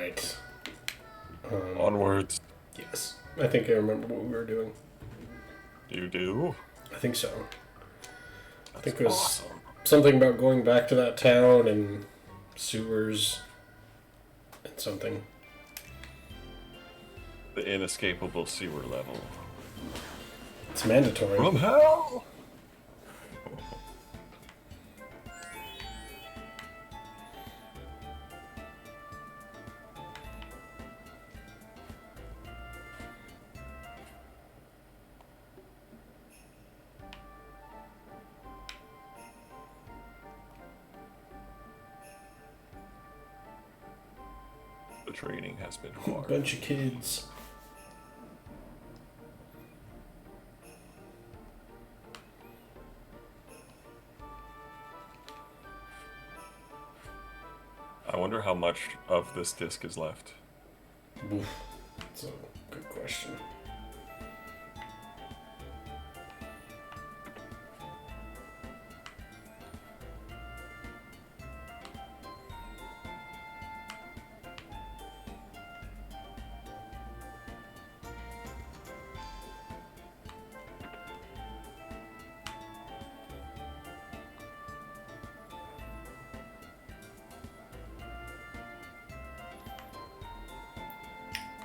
Right. Onwards. Yes. I think I remember what we were doing. You do? I think so. I think That's it was awesome. something about going back to that town and sewers and something. The inescapable sewer level. It's mandatory. From hell! The training has been hard. Bunch of kids. I wonder how much of this disc is left. Oof. That's a good question.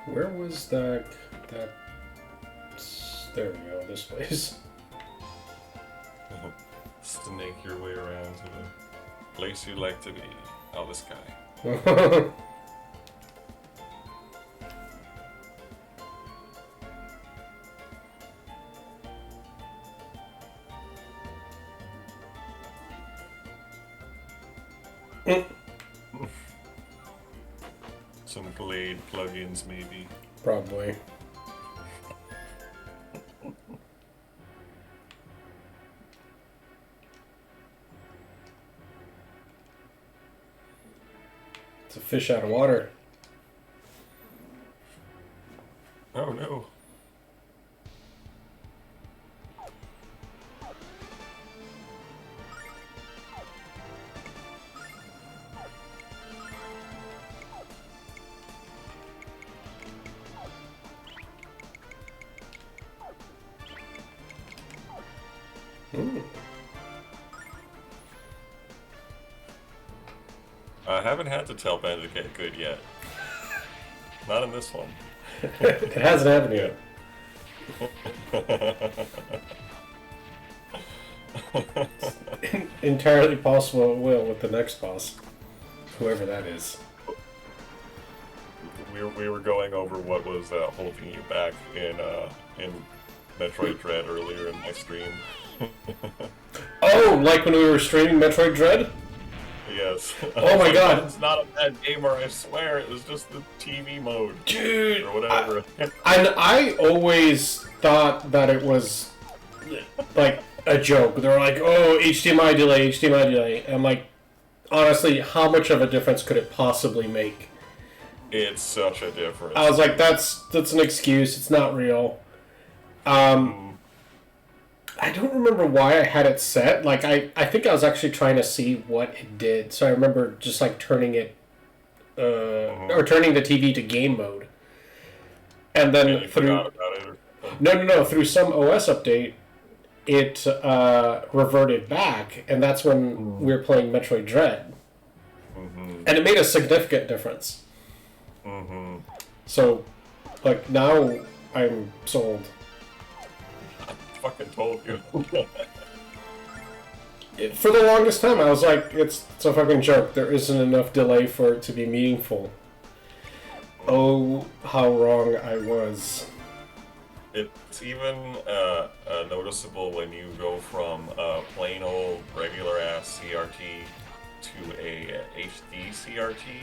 Where was that? There we go. This place. Snake your way around to the place you'd like to be. Oh, this guy. Some Glade plugins, maybe. Probably. It's a fish out of water. Oh no. Ooh. I haven't had to tell Ben to get good yet. Not in this one. It hasn't happened yet. Entirely possible it will with the next boss. Whoever that is. We were going over what was holding you back in Metroid Dread earlier in my stream. Oh, like when we were streaming Metroid Dread? Yes. Oh my god. It's not a bad gamer, I swear. It was just the TV mode. Dude. Or whatever. I always thought that it was like a joke. They were like, oh, HDMI delay, HDMI delay. And I'm like, honestly, how much of a difference could it possibly make? It's such a difference. I was like, that's an excuse. It's not real. I don't remember why I had it set. Like, I think I was actually trying to see what it did. So I remember just, like, turning it, or turning the TV to game mode. And then you forgot about it or something. No. Through some OS update, it reverted back. And that's when we were playing Metroid Dread. Mm-hmm. And it made a significant difference. Mm-hmm. So, like, now I'm sold. Fucking told you. For the longest time, I was like, it's a fucking joke. There isn't enough delay for it to be meaningful. Oh, how wrong I was. It's even noticeable when you go from a plain old regular ass CRT to a HD CRT.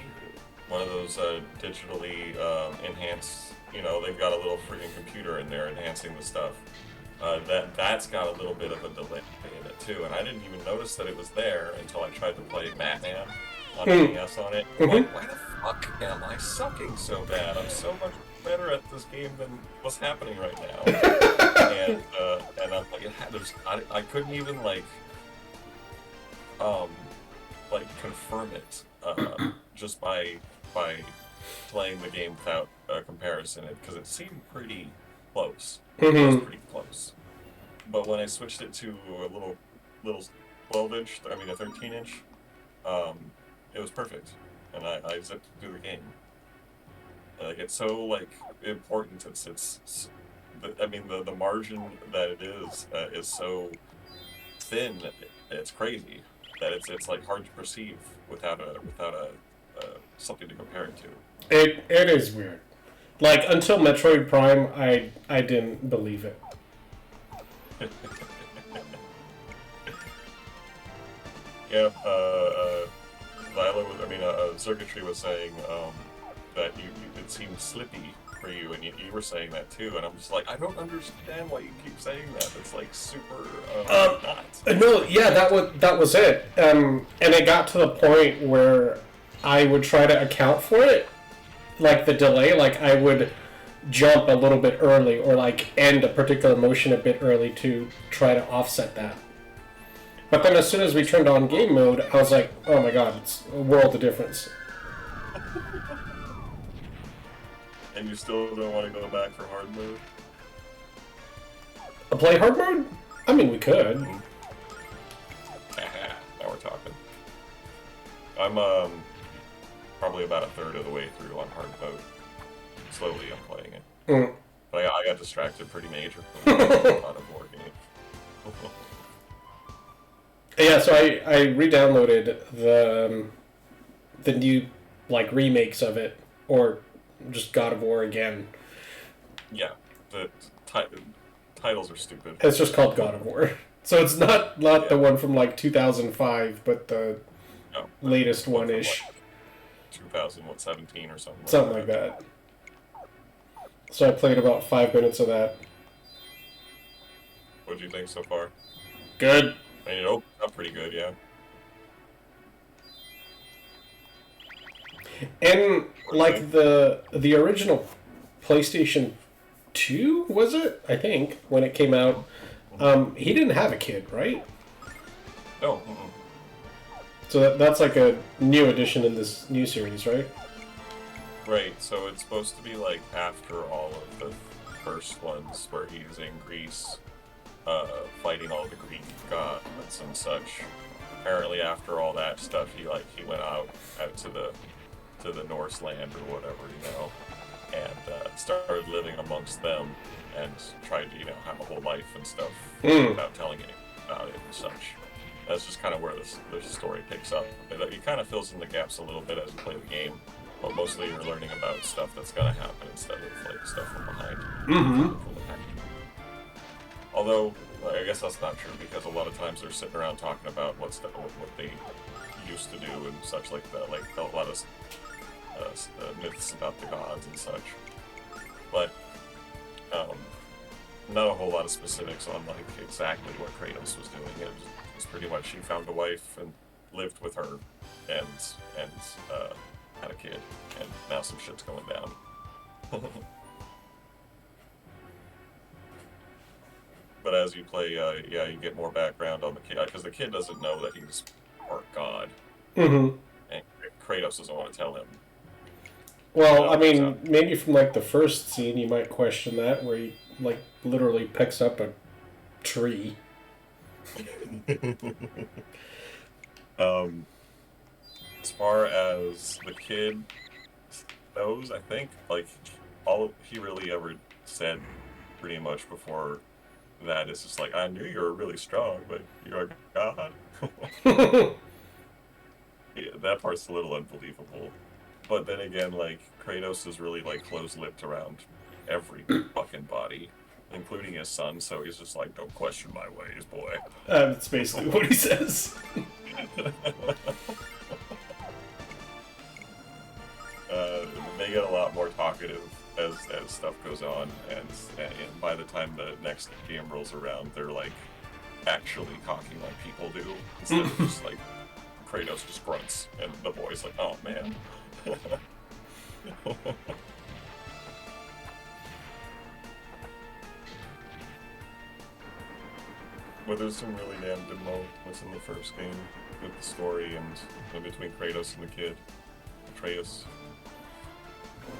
One of those digitally enhanced, they've got a little freaking computer in there enhancing the stuff. That's got a little bit of a delay in it too, and I didn't even notice that it was there until I tried to play Batman on NES on it. I'm like, why the fuck am I sucking so bad? I'm so much better at this game than what's happening right now. and I'm like, I couldn't even confirm it just by playing the game without a comparison because it seemed pretty close. It was Mm-hmm. pretty close. But when I switched it to a little 12-inch, I mean a 13-inch, it was perfect, and I zipped through the game. Like it's so like important. I mean the margin that it is so thin. It's crazy that it's like hard to perceive without a something to compare it to. It is weird. Like until Metroid Prime, I didn't believe it. Yeah, Viola was, Circuitry was saying that it seemed slippy for you, and you were saying that too, and I'm just like, I don't understand why you keep saying that. It's like super not. No, yeah, that was it. And it got to the point where I would try to account for it, like the delay. Like I would jump a little bit early, or like end a particular motion a bit early to try to offset that. But then as soon as we turned on game mode, I was like, oh my god, it's a world of difference. And you still don't want to go back for hard mode? A play hard mode? I mean, we could. Now we're talking. I'm probably about a third of the way through on hard mode. Slowly, I'm playing it. Mm. But I got distracted pretty major from a lot of war games. Yeah, so I re-downloaded the new like remakes of it, or just God of War again. Yeah, the titles are stupid. It's just called God of War, so it's not the one from like 2005, but the No, latest one one from, ish, like, 2017 or something. something like that. So I played about 5 minutes of that. What do you think so far? Good. I mean, it opens up pretty good, yeah. And like the original PlayStation 2, was it? I think when it came out, he didn't have a kid, right? No. So that's like a new addition in this new series, right? Right, so it's supposed to be like after all of the first ones where he's in Greece, fighting all the Greek gods and such. Apparently, after all that stuff, he went out to the Norse land or whatever, and started living amongst them and tried to have a whole life and stuff without telling anyone about it and such. That's just kind of where the story picks up. It kind of fills in the gaps a little bit as you play the game, but mostly you're learning about stuff that's gonna happen instead of like stuff from behind. From the back. Although I guess that's not true because a lot of times they're sitting around talking about what they used to do and such like that, like a lot of myths about the gods and such. But not a whole lot of specifics on like exactly what Kratos was doing. It was pretty much he found a wife and lived with her, and had a kid, and now some shit's going down. But as you play, you get more background on the kid because the kid doesn't know that he's part god, Mm-hmm. and Kratos doesn't want to tell him. Well, I mean, maybe from like the first scene, you might question that, where he like literally picks up a tree. As far as the kid knows, I think like all he really ever said, pretty much before that, is just like, I knew you were really strong, but you're a god. Yeah, that part's a little unbelievable. But then again, like Kratos is really like close-lipped around every fucking body, including his son. So he's just like, "Don't question my ways, boy." That's basically what he says. They get a lot more talkative as stuff goes on, and by the time the next game rolls around, they're like actually talking like people do instead of just like Kratos just grunts, and the boy's like, "Oh man." But there's some really damn good moments in the first game with the story and in between Kratos and the kid, Atreus.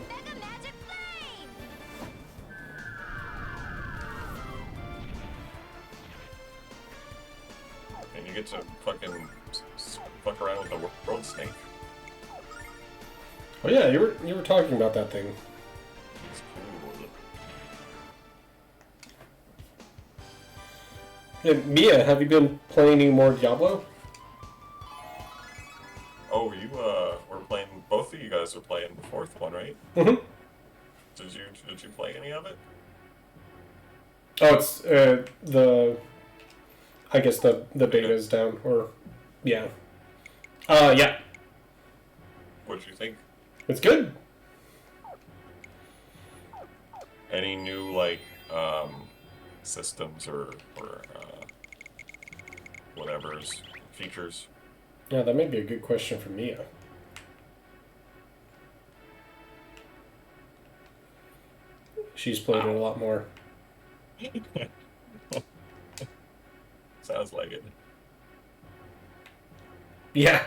Mega Magic Flame! And you get to fucking fuck around with the world snake. Oh yeah, you were talking about that thing. It's cool. And Mia, have you been playing any more Diablo? Oh, you were playing. Both of you guys were playing the fourth one, right? Mm-hmm. Did you play any of it? Oh, it's I guess the beta is down, or yeah. Yeah, What'd you think? it's good. Any new like systems or whatever's features? Yeah, that might be a good question for Mia. She's played it a lot more. Sounds like it. Yeah.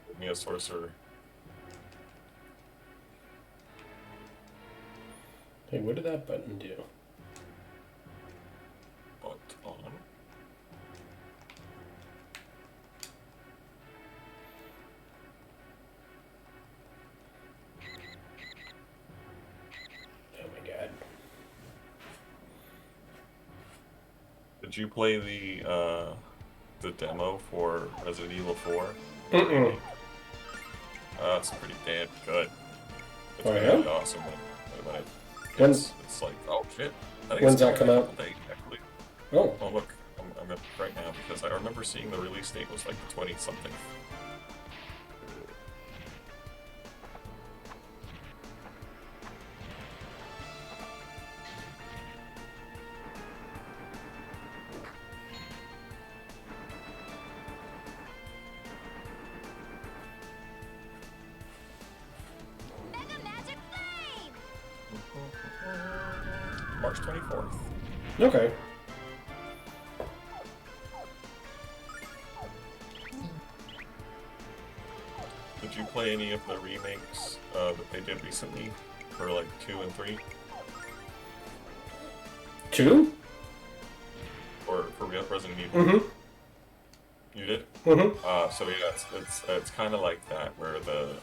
Give me a sorcerer. Hey, what did that button do? But on. Oh my god. Did you play the demo for Resident Evil 4? Mm-mm. It's pretty damn good. It's Oh, really yeah? awesome when it When's- it's like, oh shit. I think when's it's that coming come out out? today, actually. Oh. Oh look, I'm gonna right now because I remember seeing the release date was like the 20 something. Mega Magic Flame! March 24th. Okay. Did you play any of the remakes that they did recently for like 2 and 3? 2? Or for Resident Evil? Mm-hmm. You did? Mm-hmm. So yeah, it's kind of like that where the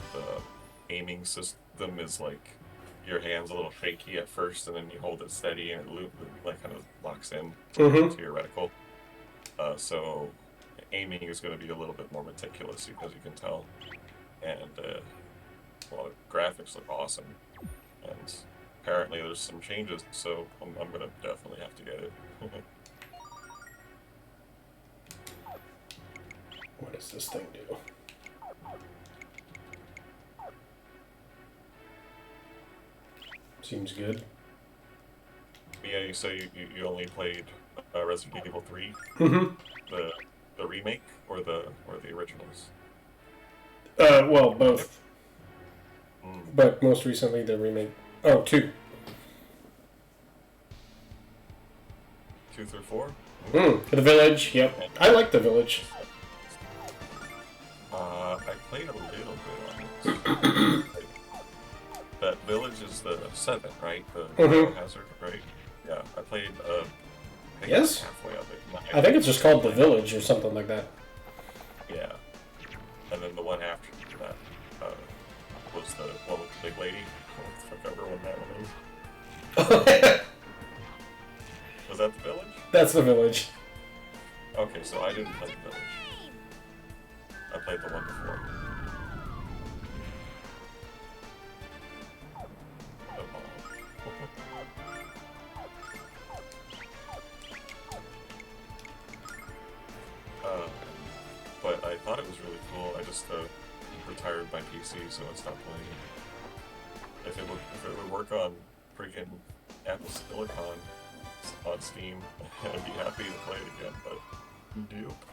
aiming system is like your hand's a little shaky at first, and then you hold it steady, and it like kind of locks in Mm-hmm. to your reticle. So aiming is going to be a little bit more meticulous, as you can tell, and well, the graphics look awesome, and apparently there's some changes, so I'm going to definitely have to get it. What does this thing do? Seems good. Yeah, you say you only played Resident Evil 3, Mm-hmm. the remake or the originals. Well, both. Mm. But most recently the remake. Oh, 2. 2 through 4. The Village, yep. I like the Village. I played a little bit on it. That Village is the 7, right? The Biohazard, right? Yeah, I played. I think Yes? halfway of it. I think it's just called The Village or something like that. Yeah, and then the one after that was the one with the big lady. I can't remember when that one is. Was that the Village? That's The Village. Okay, so I didn't play the Village. I played the one before. But I thought it was really cool. I just retired my PC, so I stopped playing it. If it would work on freaking Apple Silicon on Steam, I'd be happy to play it again. But nope.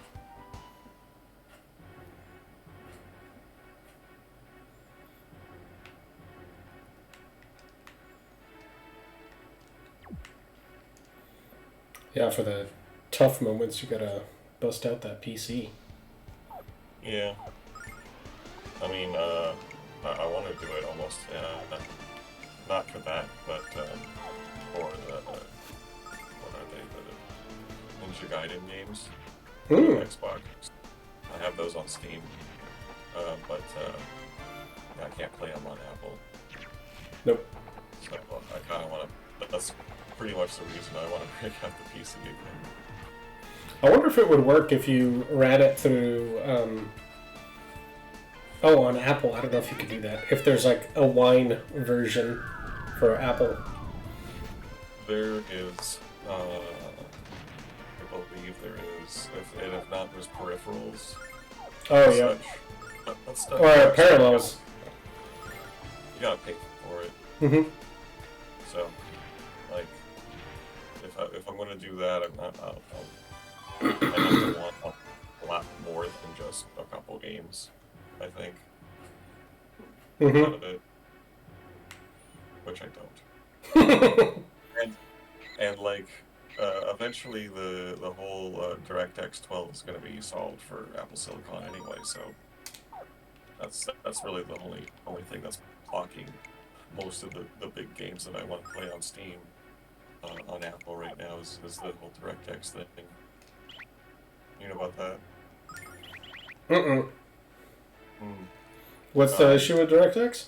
Yeah, for the tough moments, you gotta bust out that PC. Yeah. I mean, I want to do it almost not for that, but for the what are they? The Ninja Gaiden games on Hmm. Xbox. I have those on Steam, but yeah, I can't play them on Apple. Nope. So I kind of want to. That's pretty much the reason I want to break out the PC again. I wonder if it would work if you ran it through. Oh, on Apple. I don't know if you could do that. If there's like a wine version for Apple. There is, I believe there is. If not, there's peripherals. Oh and yeah. such. But that stuff. Or parallels. You gotta pay for it. Mm-hmm. So, like, if I'm gonna do that, I need to want a lot more than just a couple games. I think out Mm-hmm. of it, which I don't. And like, eventually the whole DirectX 12 is gonna be solved for Apple Silicon anyway. So that's really the only thing that's blocking most of the big games that I want to play on Steam on Apple right now is the whole DirectX thing. You know about that? Mm-mm. Hmm. What's the issue with DirectX?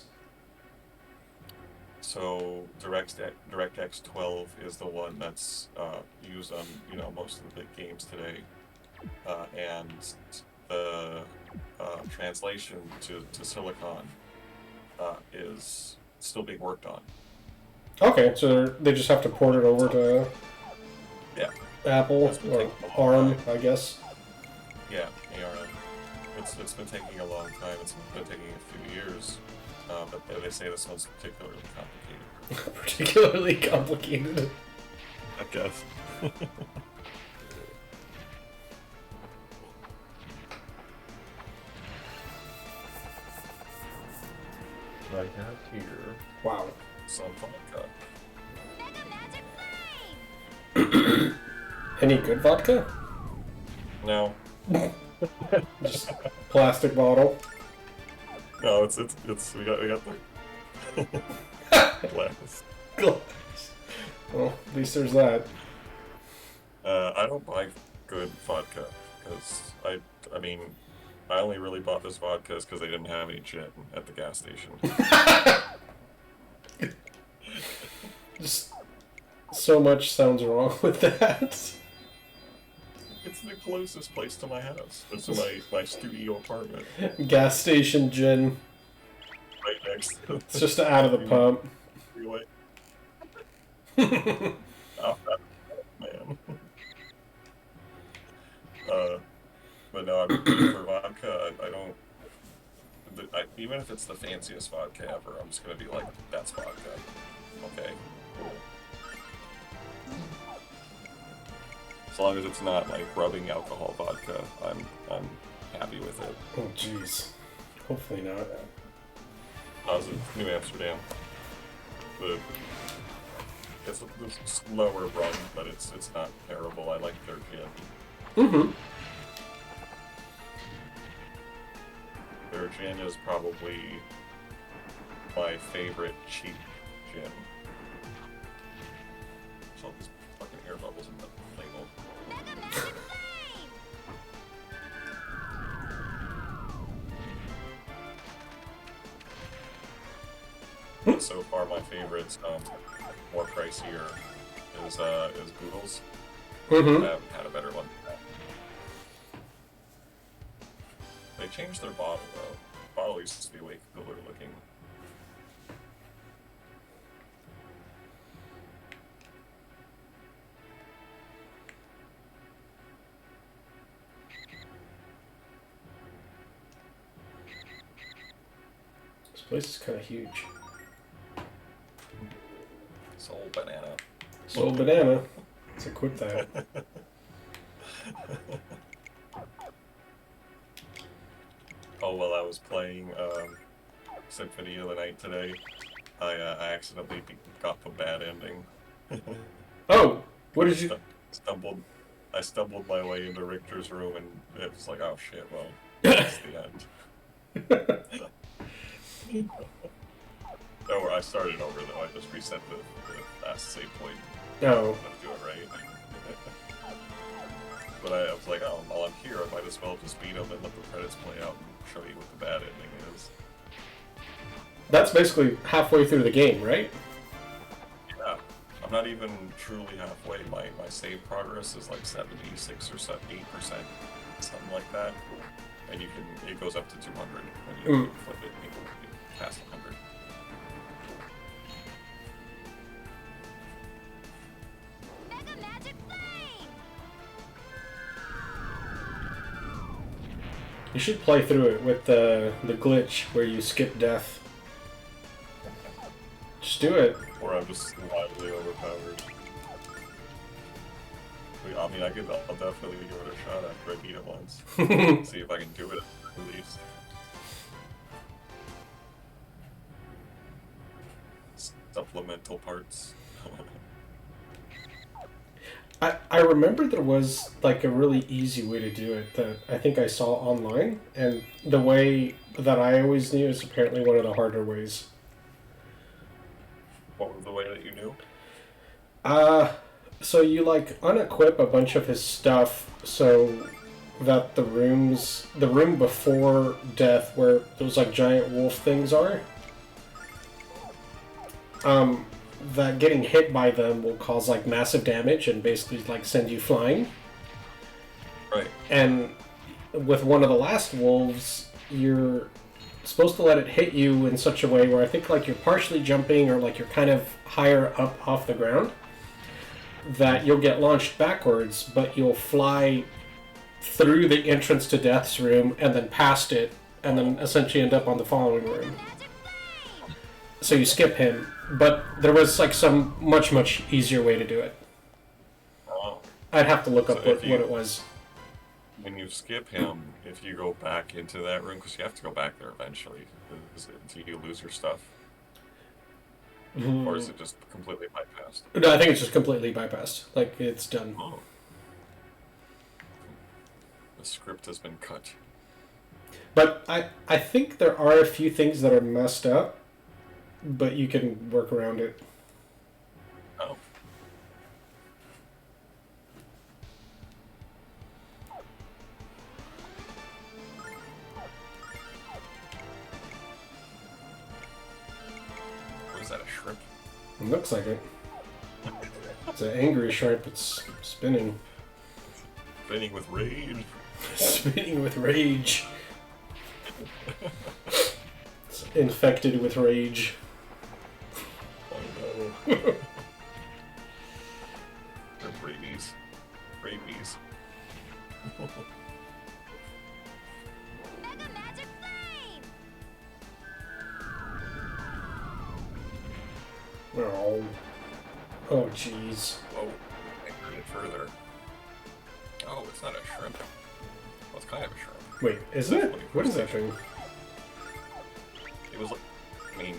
So DirectX 12 is the one that's used on most of the big games today, and the translation to Silicon is still being worked on. Okay, so they just have to port it over to Yeah, Apple It's been or taking a long ARM, time. I guess. yeah, ARM. It's been taking a long time. It's been taking a few years, but they say this one's particularly complicated. Particularly complicated. I guess. I have here Wow. some vodka. Mega Magic Flame! Any good vodka? No, Just plastic bottle. no, it's we got the glass. Well, at least there's that. I don't buy good vodka because I mean I only really bought this vodka because they didn't have any gin at the gas station. Just so much sounds wrong with that. It's the closest place to my house. It's my studio apartment Gas station gin. right next to It's just out of the pump. freeway. Oh, man. But no, for vodka, I don't. Even if it's the fanciest vodka ever, I'm just gonna be like, that's vodka. Okay, cool. As long as it's not like rubbing alcohol vodka, I'm happy with it. Oh, jeez. Hopefully not. How's it? New Amsterdam. It's lower run, but it's not terrible. I like their gin. Mm-hmm. Their gin is probably my favorite cheap gin. There's all these fucking air bubbles in the label. Mega Magic Flame! But so far, my favorites, more pricier, is Google's. Mm-hmm. I haven't had a better one. They changed their bottle though. The bottle used to be way cooler looking. This place is kind of huge. Soul banana. Soul banana. Let's equip that. Oh, while I was playing Symphony of the Night today, I accidentally got the bad ending. Oh, what did you? I stumbled my way into Richter's room, and it was like, oh shit, well, that's the end. Oh, I started over though. I just reset the last save point. Oh. Let's do it right. But I was like, oh, while I'm here, I might as well just beat him and let the credits play out and show you what the bad ending is. That's basically halfway through the game, right? Yeah. I'm not even truly halfway. My save progress is like 76 or 8%, something like that. And it goes up to 200 when you flip it and you pass 100. Mega Magic Flame! You should play through it with the glitch where you skip death. Just do it. Or I'm just wildly overpowered. I mean, I'll definitely give it a shot after I beat it once. See if I can do it at least. Supplemental parts. I remember there was like a really easy way to do it that I think I saw online, and the way that I always knew is apparently one of the harder ways. What was the way that you knew? So you like unequip a bunch of his stuff so that the room before death where those like giant wolf things are, that getting hit by them will cause like massive damage and basically like send you flying. Right. And with one of the last wolves, you're supposed to let it hit you in such a way where I think like you're partially jumping or like you're kind of higher up off the ground, that you'll get launched backwards, but you'll fly through the entrance to Death's room and then past it, and then essentially end up on the following room. So you skip him, but there was like some much easier way to do it. Oh. I'd have to look So up what it was. When you skip him, if you go back into that room, because you have to go back there eventually, do you lose your stuff? Or is it just completely bypassed? No, I think it's just completely bypassed. Like, it's done. Oh. The script has been cut. But I think there are a few things that are messed up, but you can work around it. Oh. What is that, a shrimp? It looks like it. It's an angry shrimp. It's spinning. Spinning with rage. Spinning with rage. It's infected with rage. Oh no. They're rabies. Rabies. Mega Magic Flame! Oh. Oh, jeez. Whoa. I heard it further. Oh, it's not a shrimp. Well, it's kind of a shrimp. Wait, is it? What is that thing? It was like, I mean,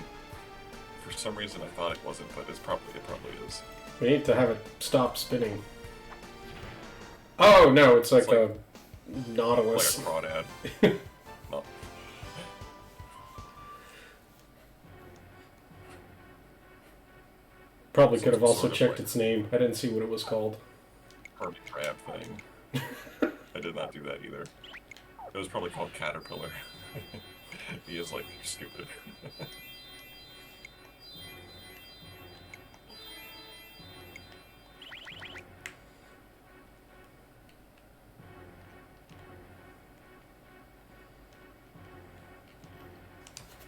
for some reason I thought it wasn't, but it probably is. We need to have it stop spinning. Oh, no, it's like a nautilus. Like a crawdad. No. Probably could have Some also sort of checked like- its name. I didn't see what it was called. Hermit crab thing. I did not do that either. It was probably called caterpillar. He is like, you're stupid.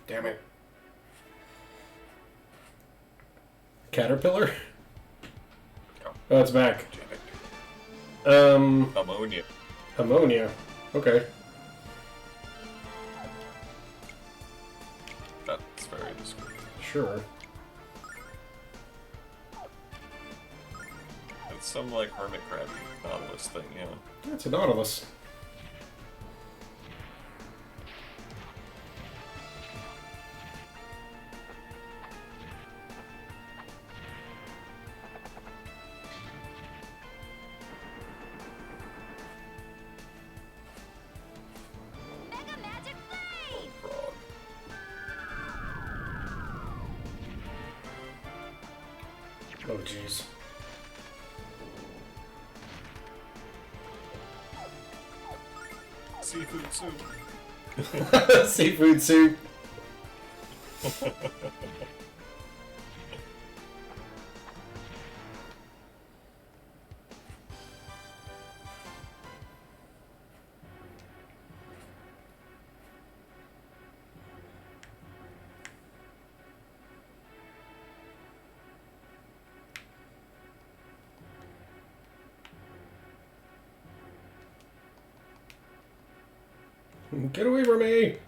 Damn it. Caterpillar? Oh, it's back. Ammonia. Ammonia. Okay. That's very descriptive. Sure. It's some like hermit crabby nautilus thing, yeah. That's a nautilus. Mega Magic Flame! Frog. Oh, jeez. Seafood soup. Seafood soup. Get away from me!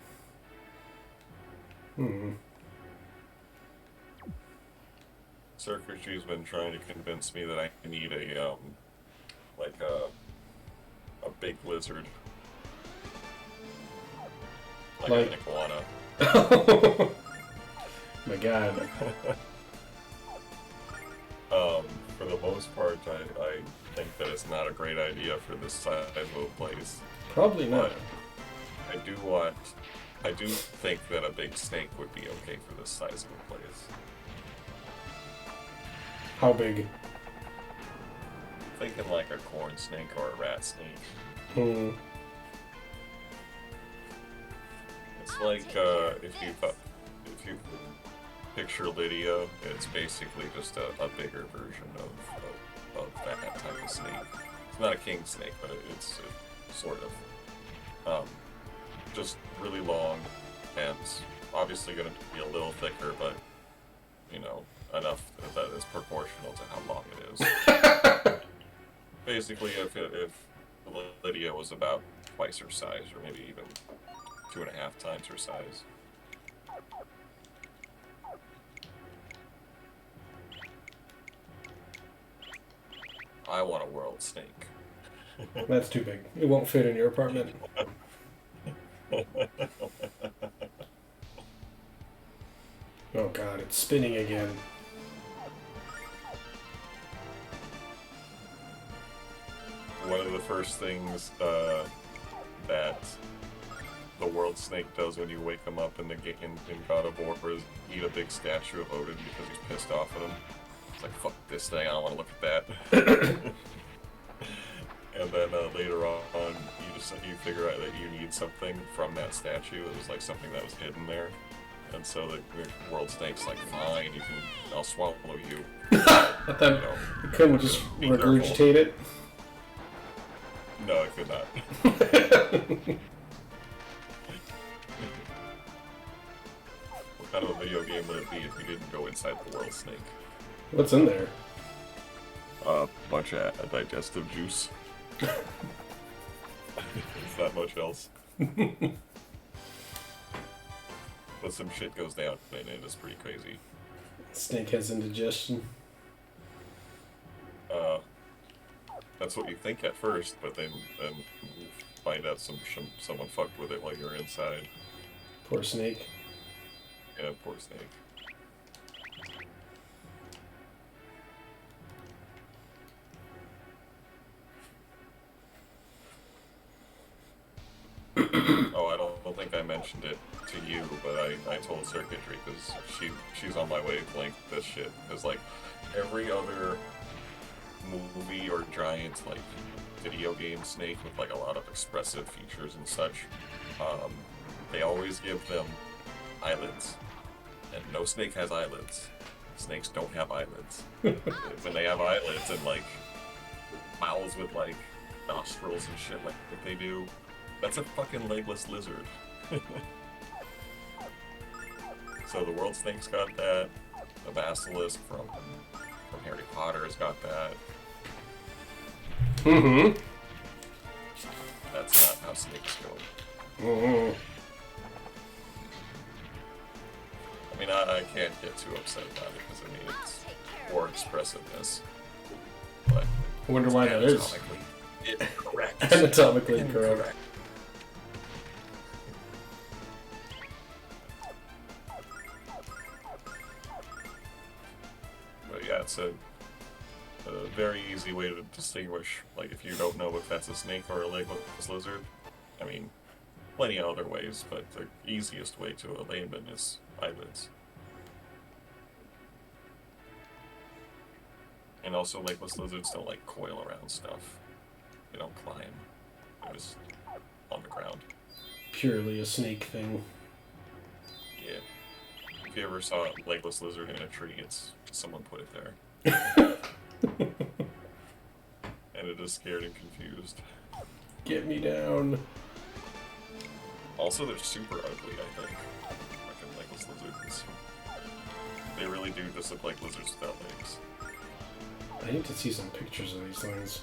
Circuitry's been trying to convince me that I need a like a big lizard, like an iguana. My God. For the most part, I think that it's not a great idea for this size of a place. Probably not. I do think that a big snake would be okay for this size of a place. How big? Thinking like a corn snake or a rat snake. It's like if you picture Lydia, it's basically just a bigger version of that type of snake. It's not a king snake, but it's sort of. Just really long, and obviously going to be a little thicker, but, you know, enough that it's proportional to how long it is. Basically, if Lydia was about twice her size, or maybe even 2.5 times her size. I want a world snake. That's too big. It won't fit in your apartment. Oh God, it's spinning again. One of the first things that the world snake does when you wake him up in God of War is eat a big statue of Odin because he's pissed off at him. It's like, fuck this thing, I don't want to look at that. And then later on, you figure out that you need something from that statue. It was like something that was hidden there. And so the world snake's like, fine, I'll swallow you. But then you couldn't just regurgitate it. No, I could not. What kind of a video game would it be if you didn't go inside the world snake? What's in there? A bunch of digestive juice. It's not much else. But some shit goes down in it. It's pretty crazy. Snake has indigestion. That's what you think at first, but then you find out someone fucked with it while you're inside. Poor snake. Yeah, poor snake. Oh, I don't think I mentioned it to you, but I told Circuitry because she's on my wavelength with this shit. Because like every other movie or giant like video game snake with like a lot of expressive features and such, they always give them eyelids, and no snake has eyelids. Snakes don't have eyelids. When they have eyelids and like mouths with like nostrils and shit like what they do, that's a fucking legless lizard. So the world snake's got that. The basilisk from Harry Potter's got that. Mm-hmm. That's not how snakes go. Mm-hmm. I mean, I can't get too upset about it because I mean it's more expressiveness. But I wonder why that is. anatomically incorrect. Anatomically incorrect. But yeah, it's a very easy way to distinguish, like, if you don't know if that's a snake or a legless lizard. I mean, plenty of other ways, but the easiest way to a layman is eyelids. And also, legless lizards don't like coil around stuff. They don't climb. They're just on the ground. Purely a snake thing. Yeah. If you ever saw a legless lizard in a tree, it's someone put it there. And it is scared and confused. Get me down. Also, they're super ugly, I think. Fucking legless lizards. They really do just look like lizards without legs. I need to see some pictures of these things.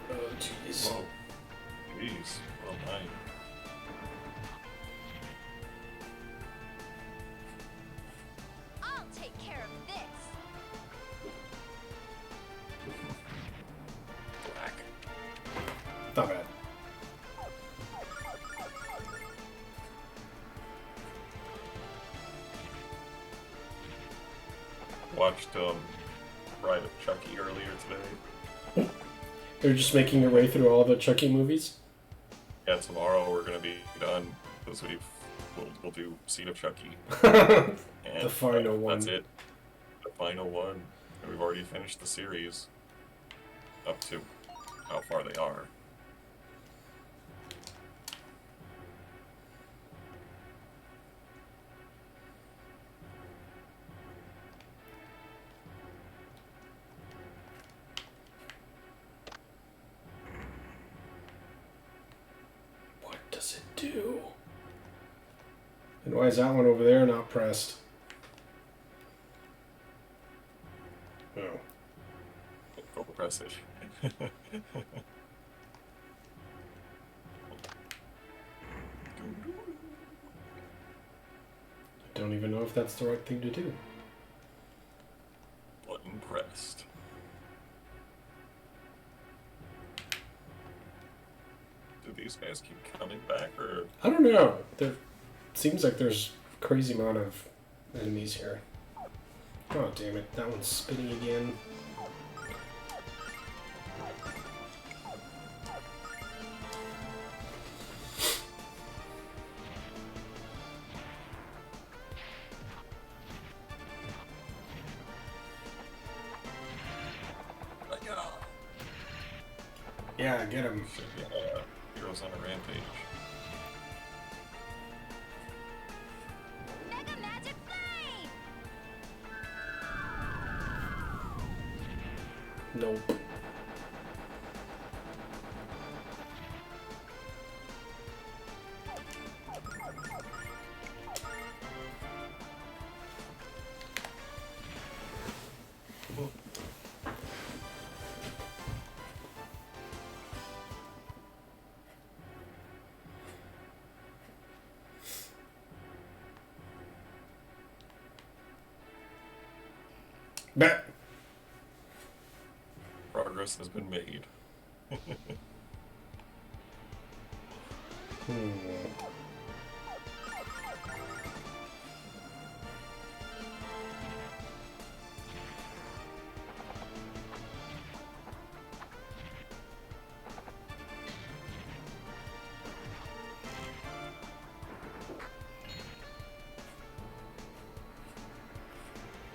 Oh, jeez. Whoa. Jeez. Well, mine. I'll take care of this. Black. Not bad. Watched Bride of Chucky earlier today. They're just making their way through all the Chucky movies? Yeah, tomorrow we're gonna be done because we'll do Seed of Chucky. And The final one. That's it. The final one. And we've already finished the series up to how far they are. What does it do? And why is that one over there not pressed? Oh. Go press it. Don't even know if that's the right thing to do. Button pressed. Do these guys keep coming back, or I don't know. There seems like there's a crazy amount of enemies here. Oh, damn it. That one's spinning again. Yeah, get him. should be heroes on a rampage? Mega magic flame. Nope. Bet. Progress has been made.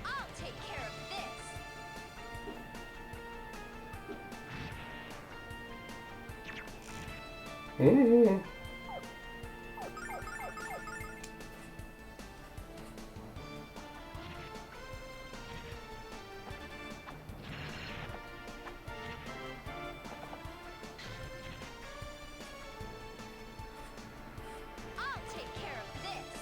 I'll take care of this. Mm. I'll take care of this.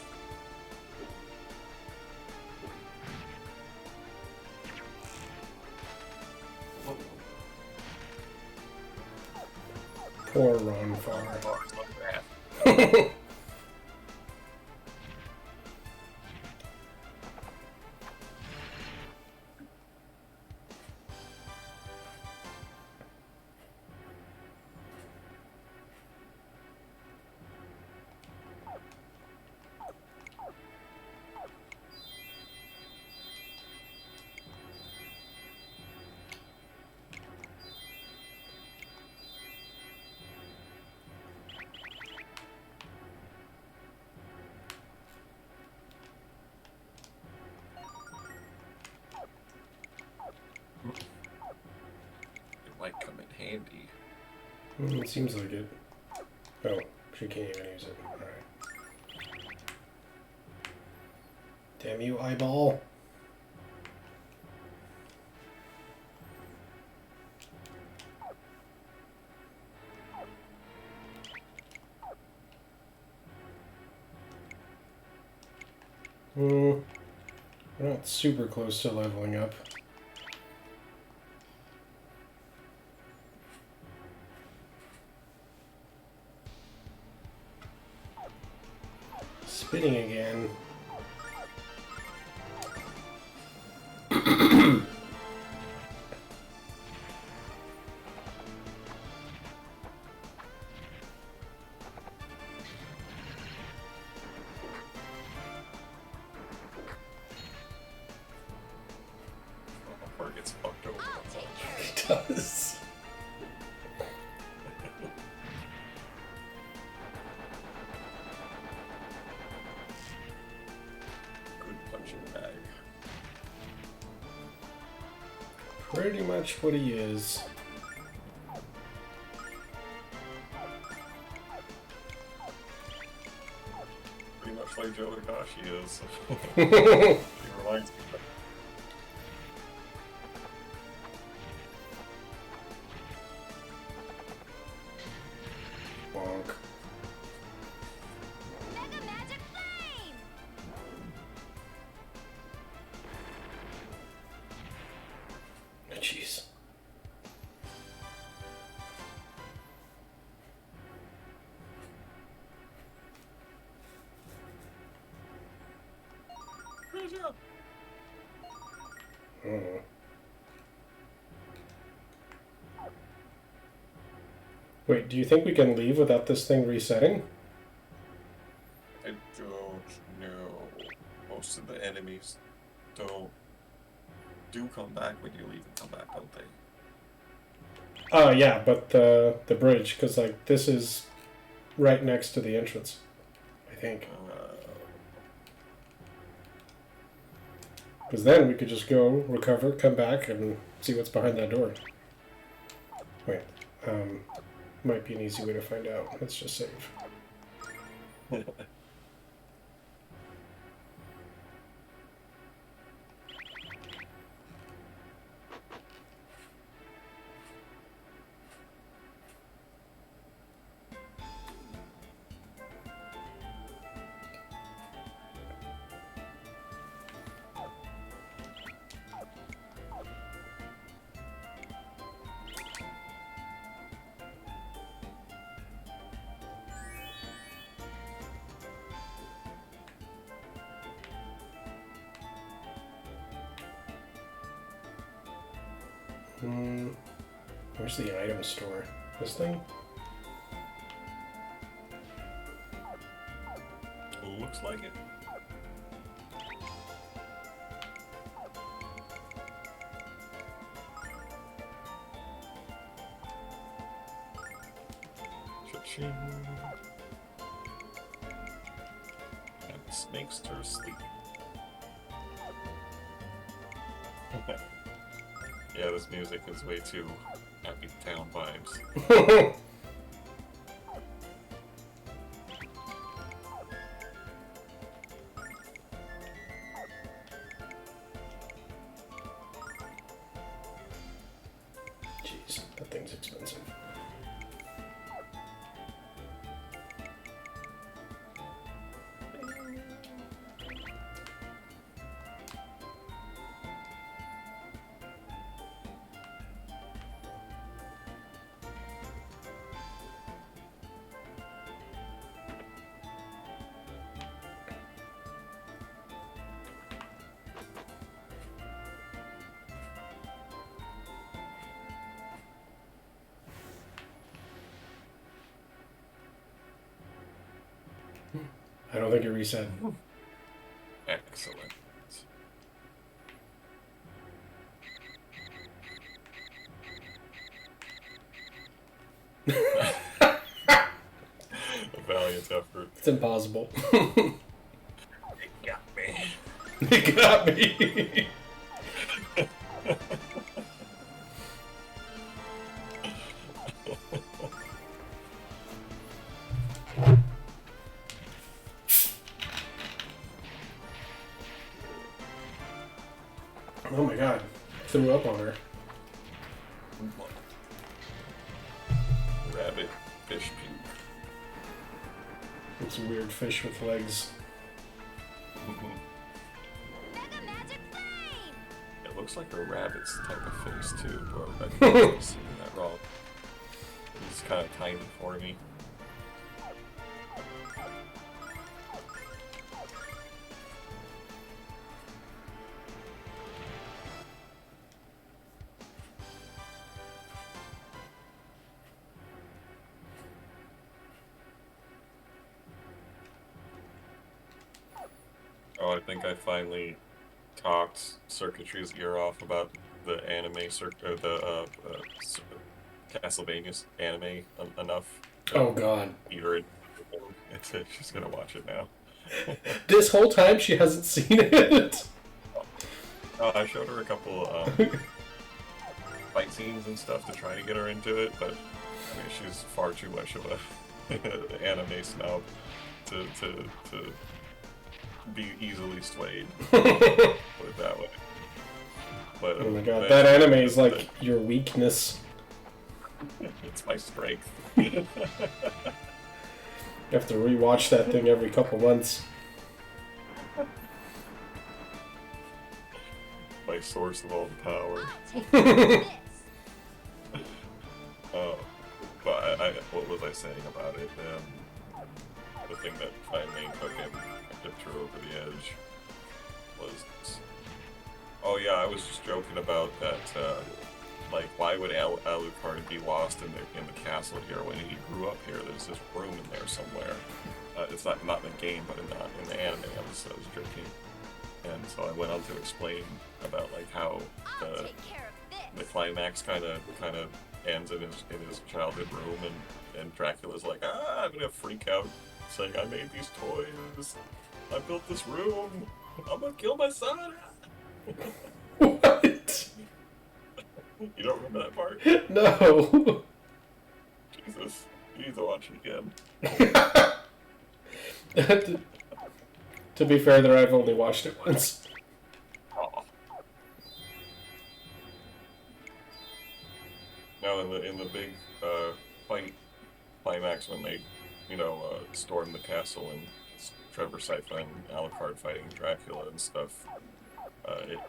Poor Ron Farr. Bars like that. handy. It seems like it. Oh, she can't even use it. Alright. Damn you, eyeball. We're not super close to leveling up. Spinning again. Or gets fucked over. I'll take care of It does. Good punching bag. Pretty much what he is. Pretty much like Joe Takashi is. He reminds me of Bonk. Mega Magic Flame! Jeez. Good job. Oh. Wait, do you think we can leave without this thing resetting? I don't know. Most of the enemies do come back when you leave and come back, don't they? Oh yeah, but the bridge, because like this is right next to the entrance, I think. Because then we could just go recover, come back, and see what's behind that door. Wait, might be an easy way to find out. Let's just save. Where's the item store? This thing? Looks like it. Cha-ching. And this makes her sleep. Yeah, this music is way too happy town vibes. Jeez, that thing's expensive. I don't think it reset. Excellent. A valiant effort. It's impossible. It got me. It got me. Oh my god. Threw up on her. Rabbit fish puke. It's a weird fish with legs. Mega magic flame! It looks like a rabbit's type of face too, but I could be seeing that wrong. It's kind of tiny for me. Oh, I think I finally talked Circuitry's ear off about the anime Castlevania's anime enough. Oh god. Eat her in. She's gonna watch it now. This whole time she hasn't seen it. I showed her a couple fight scenes and stuff to try to get her into it, but I mean, she's far too much of a anime snob to be easily swayed. Put it that way. But, Oh my god, that anime is like your weakness. It's my strength. You have to rewatch that thing every couple months. My source of all the power. I'll take care of this! But what was I saying about it? The thing that finally took him, tipped her over the edge, was... Oh yeah, I was just joking about that, like, why would Alucard be lost in the castle here when he grew up here? There's this room in there somewhere. It's not in the game, but in the anime, I was joking. And so I went on to explain about, like, how I'll take care of the this! climax kind of ends in his childhood room, and Dracula's like, I'm gonna freak out, saying, I made these toys, I built this room, I'm gonna kill my son. What? You don't remember that part? No. Jesus, you need to watch it again. To be fair, there I've only watched it once. Oh. Now in the big fight climax when they, storm the castle and Trevor Sypha and Alucard fighting Dracula and stuff,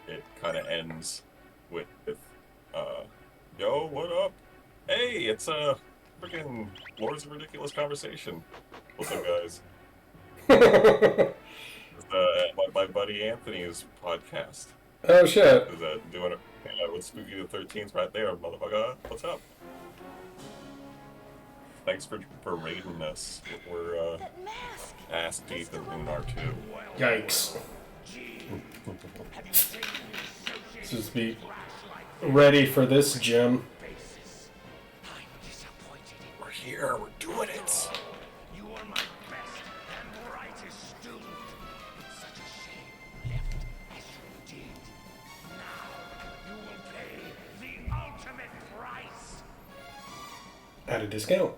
it kind of ends with yo, what up? Hey, it's freaking Lords of Ridiculous Conversation. What's up, guys? My buddy Anthony's podcast. Oh shit. Is doing it with Spooky the 13th right there, motherfucker. What's up? Thanks for raiding us. We're That mask! ass deep in Lunar 2. Yikes. Let's just be ready for this, Jim. We're here. We're doing it. You are my best and brightest student. It's such a shame you left as you did. Now you will pay the ultimate price. At a discount.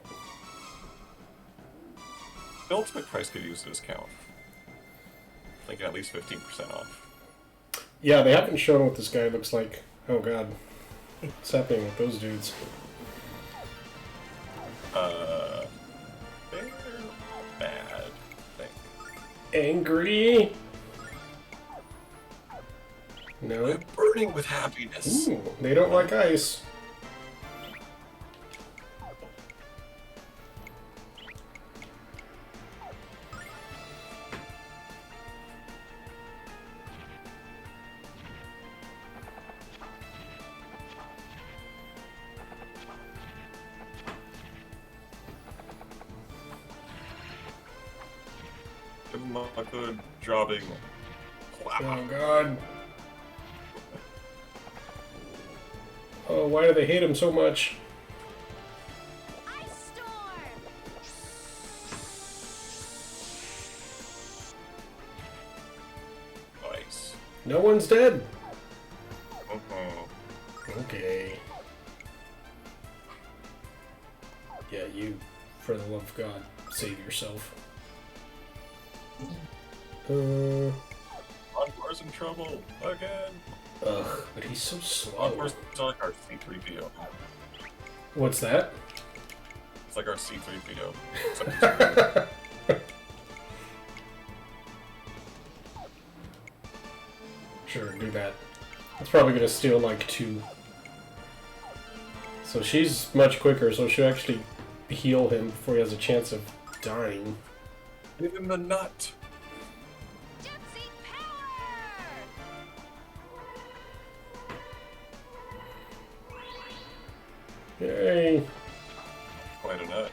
The ultimate price could use a discount. I think at least 15% off. Yeah, they haven't shown what this guy looks like. Oh god. What's happening with those dudes? They're bad, I think. Angry? No. I'm burning with happiness. Ooh, they don't like ice. Give them a good jobbing. Oh god. Oh, why do they hate him so much? Ice storm! Nice. No one's dead. Mhm. Okay. Yeah, you, for the love of God, save yourself. Envoy's in trouble again. Ugh, but he's so Of slow. course, it's like our C3PO. What's that? It's like our C3PO. Except Sure, do that. It's probably gonna steal like 2. So she's much quicker, so she'll actually heal him before he has a chance of dying. Give him the nut. Gypsy power! Yay! Quite a nut.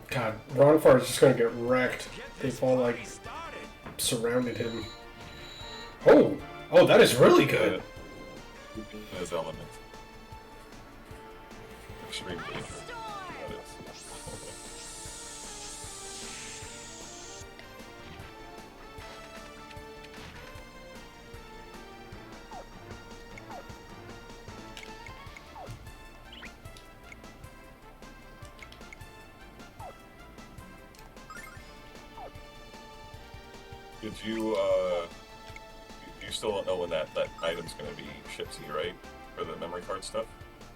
God, Ronfar is just gonna get wrecked. They've all like surrounded him. Oh! Oh, that is really good! His element. Extreme danger. That is. Did you still don't know when that item's gonna be shipped to you, right? For the memory card stuff?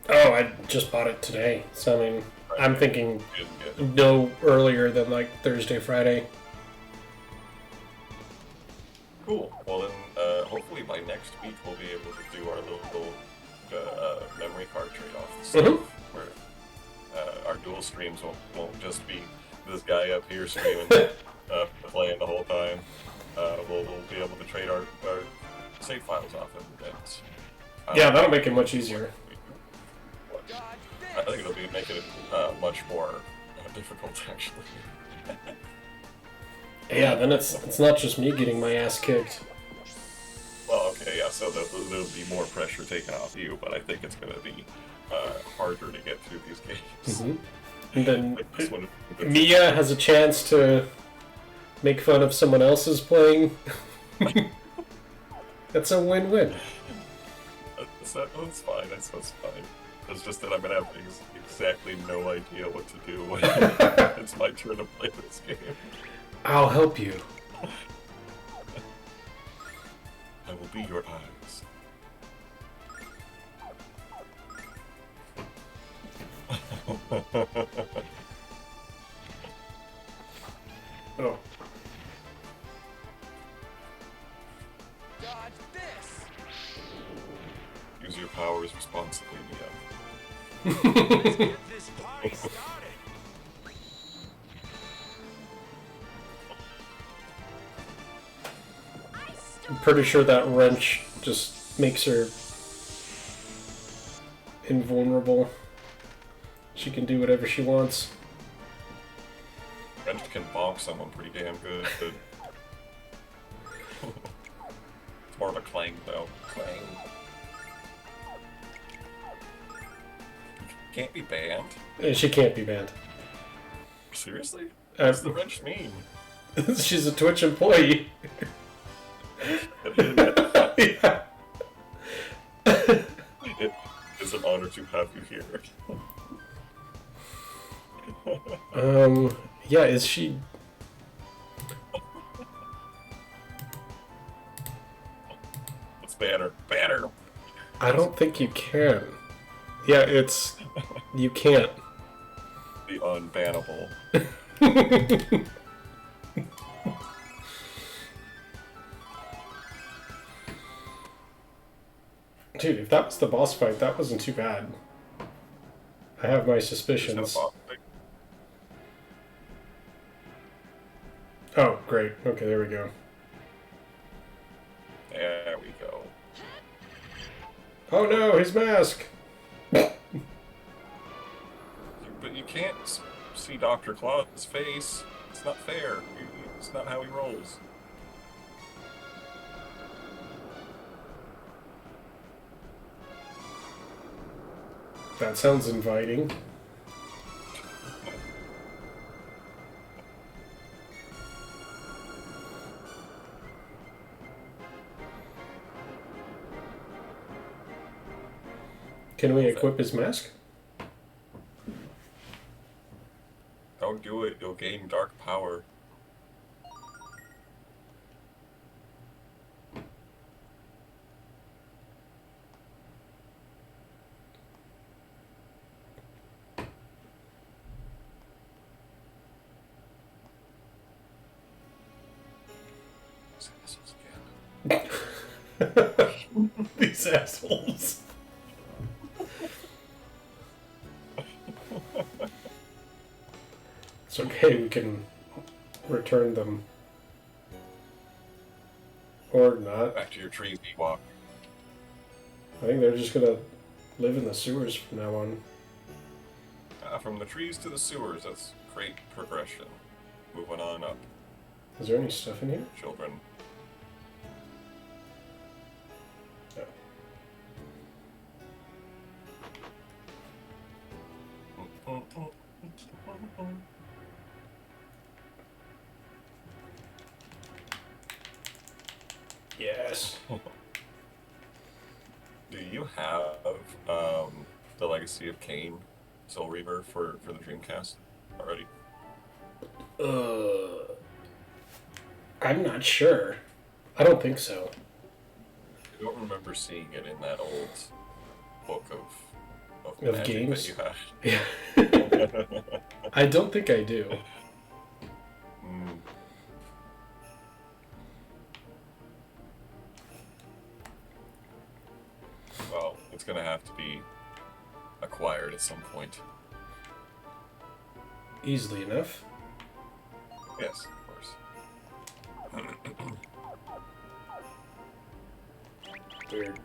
Oh, I just bought it today, so I mean, I'm thinking Good. no earlier than like Thursday, Friday. Cool. Well then, hopefully by next week we'll be able to do our little memory card trade-off stuff, Mhm. where our dual streams won't just be this guy up here streaming, playing the whole time. We'll be able to trade our save files off and Yeah, that'll make it much easier. I think it'll make it much more difficult actually. Yeah, then it's not just me getting my ass kicked. Well, okay, yeah, so there'll be more pressure taken off you, but I think it's going to be harder to get through these games. Mhm. And then Like this one. Mia has a chance to make fun of someone else's playing. That's a win-win. That's fine, that's fine. It's just that I'm going to have exactly no idea what to do when it's my turn to play this game. I'll help you. I will be your eyes. Oh. Dodge this! Use your powers responsibly, Mia. Let's get this party started! I'm pretty sure that wrench just makes her invulnerable. She can do whatever she wants. Wrench can bonk someone pretty damn good. It's more of a clang, though. Clang. Can't be banned. She can't be banned. Seriously? What does the Uh, wrench mean? she's a Twitch employee. Yeah. It is an honor to have you here. Yeah, is she... Let's ban her. Ban her! I don't think you can. Yeah, it's... You can't. The unbannable. Dude, if that was the boss fight, that wasn't too bad. I have my suspicions. Oh, great. Okay, there we go. There we go. Oh no, his mask! But you can't see Dr. Claw's face. It's not fair. It's not how he rolls. That sounds inviting. Can we equip his mask? Don't do it. You'll gain dark power. These assholes. It's okay, we can return them. Or not. Back to your trees, Ewok. I think they're just gonna live in the sewers from now on. From the trees to the sewers, that's great progression. Moving on up, Is there any stuff in here? children. Yes. Do you have the Legacy of Kain Soul Reaver for the Dreamcast already? I'm not sure. I don't think so. I don't remember seeing it in that old book of Of magic games? that you had. Yeah. I don't think I do. Mm. Well, it's gonna have to be acquired at some point. Easily enough. Yes, of course. Weird.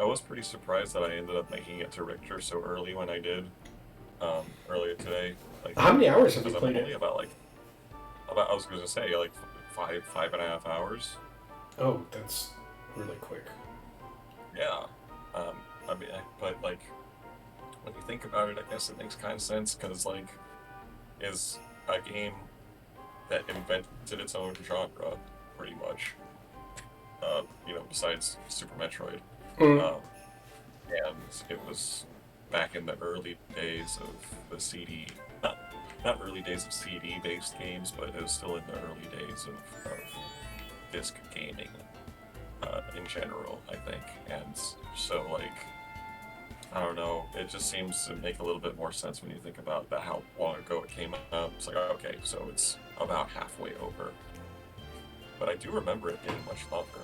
I was pretty surprised that I ended up making it to Richter so early when I did earlier today. Like, How many hours have you because I'm played only it? about I was going to say like 5.5 hours. Oh, that's really quick. Yeah. I mean, but like when you think about it, I guess it makes kind of sense because like is a game that invented its own genre, pretty much. Besides Super Metroid. Mm. And it was back in the early days of the CD, not early days of CD-based games, but it was still in the early days of disc gaming in general, I think. And so, like, I don't know, it just seems to make a little bit more sense when you think about how long ago it came out. It's like, okay, so it's about halfway over. But I do remember it being much longer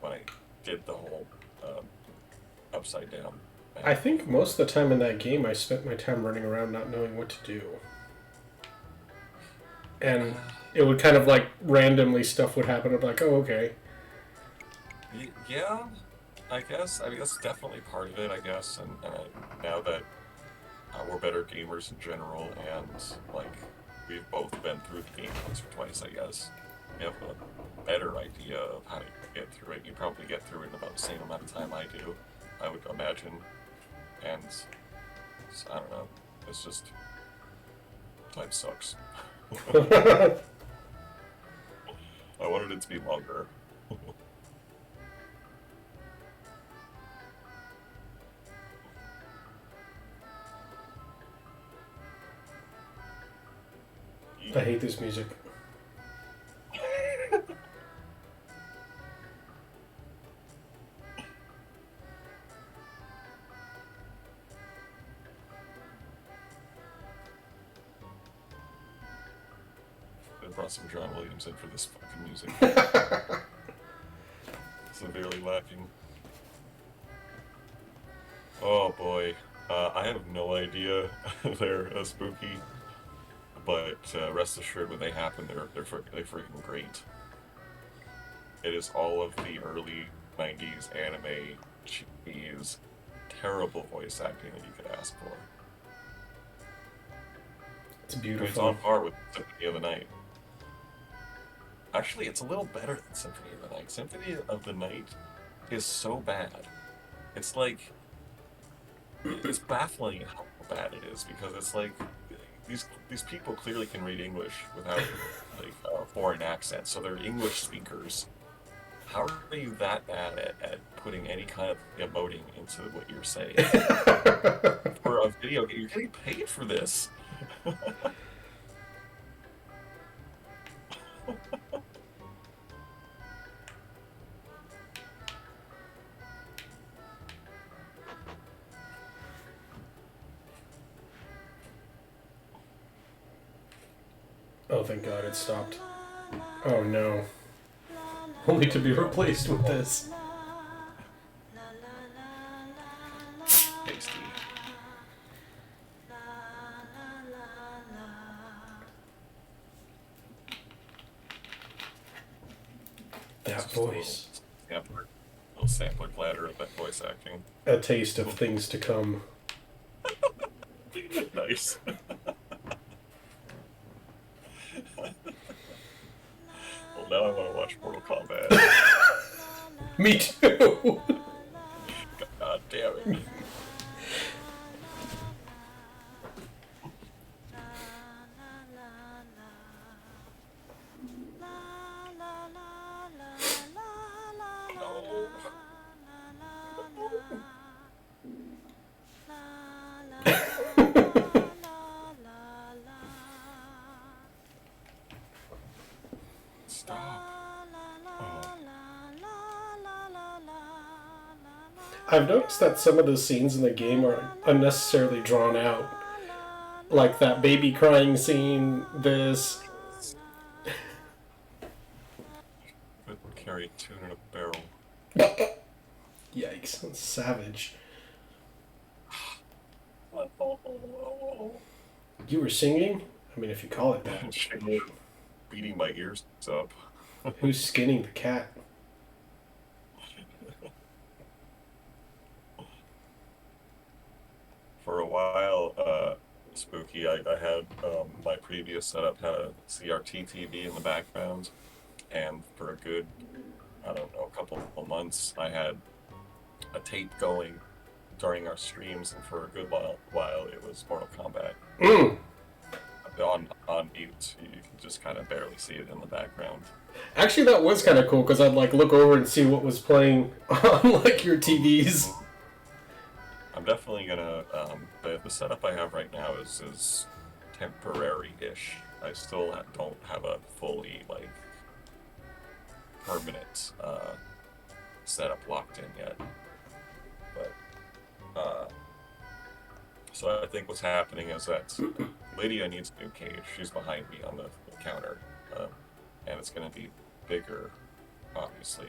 when I did the whole upside down. I think most of the time in that game I spent my time running around not knowing what to do. And it would kind of like randomly stuff would happen. I'd be like, oh, okay. Yeah, I guess. I mean, that's definitely part of it, I guess. And now that we're better gamers in general, and like we've both been through the game once or twice, I guess, we have a better idea of how to get through it. You probably get through it in about the same amount of time I do, I would imagine. And I don't know. It's just time sucks. I wanted it to be longer. I hate this music. I brought some John Williams in for this fucking music. Severely lacking. Oh boy. I have no idea they're spooky, but rest assured when they happen, they're freaking great. It is all of the early 90s anime cheese, terrible voice acting that you could ask for. It's I mean, it's beautiful. on par with Symphony of the Night. Actually, it's a little better than Symphony of the Night. Symphony of the Night is so bad. It's like, it's baffling how bad it is because it's like these people clearly can read English without like foreign accents, so they're English speakers. How are you that bad at putting any kind of emoting into what you're saying? For a video game, you're getting paid for this. Oh, thank God it stopped. Oh no. Only to be replaced with this. Tasty. That voice. Little sampler platter of that voice acting. A taste of things to come. Nice. Well, now I want to watch Mortal Kombat. Me too! God damn it. Stop. I've noticed that some of the scenes in the game are unnecessarily drawn out. Like that baby crying scene, this. Couldn't carry a tune in a barrel. Yikes, that's savage. You were singing? I mean, if you call it that. Beating my ears up. Who's skinning the cat? For a while, Spooky, I had my previous setup had a CRT TV in the background, and for a good, I don't know, a couple of months, I had a tape going during our streams, and for a good while it was Mortal Kombat. On mute, you can just kind of barely see it in the background. Actually, that was kind of cool, because I'd like look over and see what was playing on like your TVs. I'm definitely gonna. The setup I have right now is temporary-ish. I still don't have a fully like permanent setup locked in yet. But so I think what's happening is that Lydia needs a new cage. She's behind me on the counter, and it's gonna be bigger, obviously,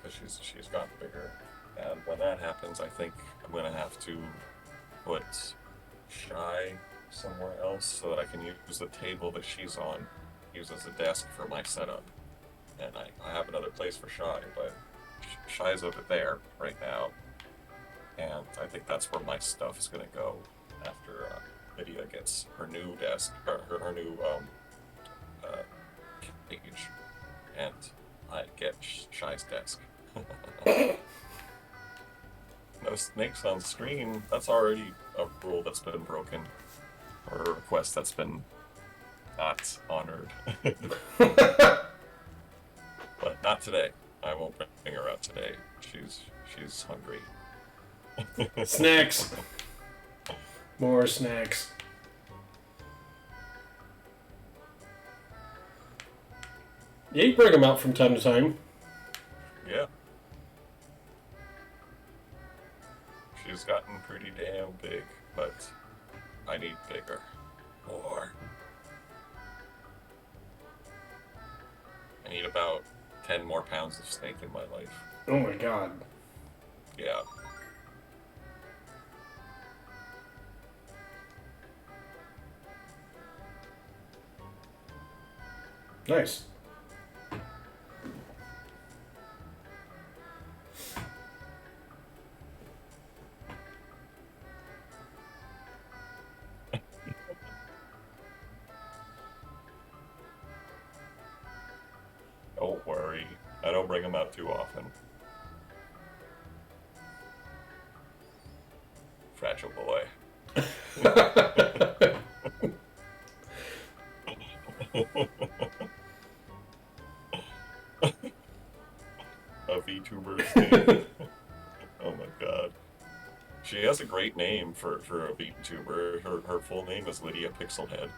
because she's gotten bigger. And when that happens, I think I'm going to have to put Shy somewhere else so that I can use the table that she's on, use as a desk for my setup. And I have another place for Shy, but Shy's over there right now. And I think that's where my stuff is going to go after Lydia gets her new desk, or her new cage, and I get Shy's desk. No snakes on screen. That's already a rule that's been broken, or a request that's been not honored. But not today. I won't bring her out today. She's hungry. Snacks. More snacks. Yeah, you bring them out from time to time. Yeah. She's gotten pretty damn big, but I need bigger. More. I need about 10 more pounds of snake in my life. Oh my God. Yeah. Nice. Don't worry. I don't bring them out too often. Fragile boy. name for a VTuber. Her full name is Lydia Pixelhead.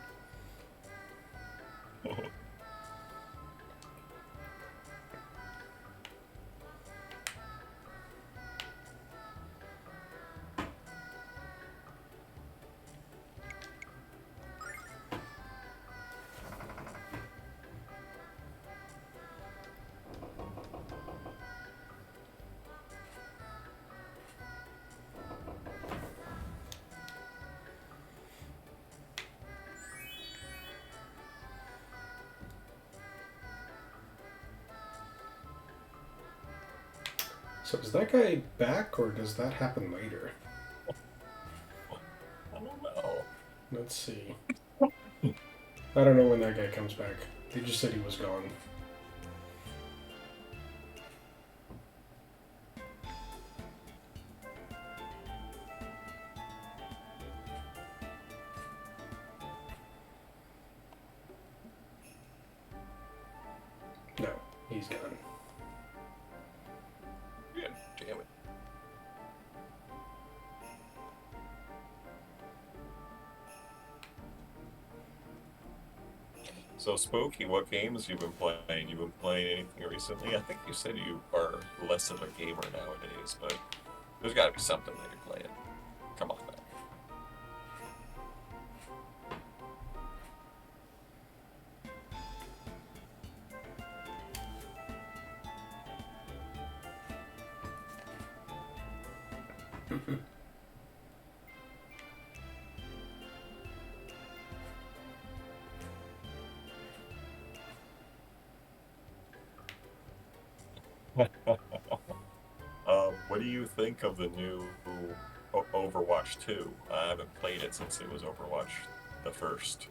So is that guy back, or does that happen later? I don't know. Let's see. I don't know when that guy comes back. They just said he was gone. No, he's gone. Yeah, damn it. So, Spooky, what games you been playing? You been playing anything recently? I think you said you are less of a gamer nowadays, but there's got to be something that you're playing. Come on, man. What do you think of the new Overwatch 2? I haven't played it since it was Overwatch the first.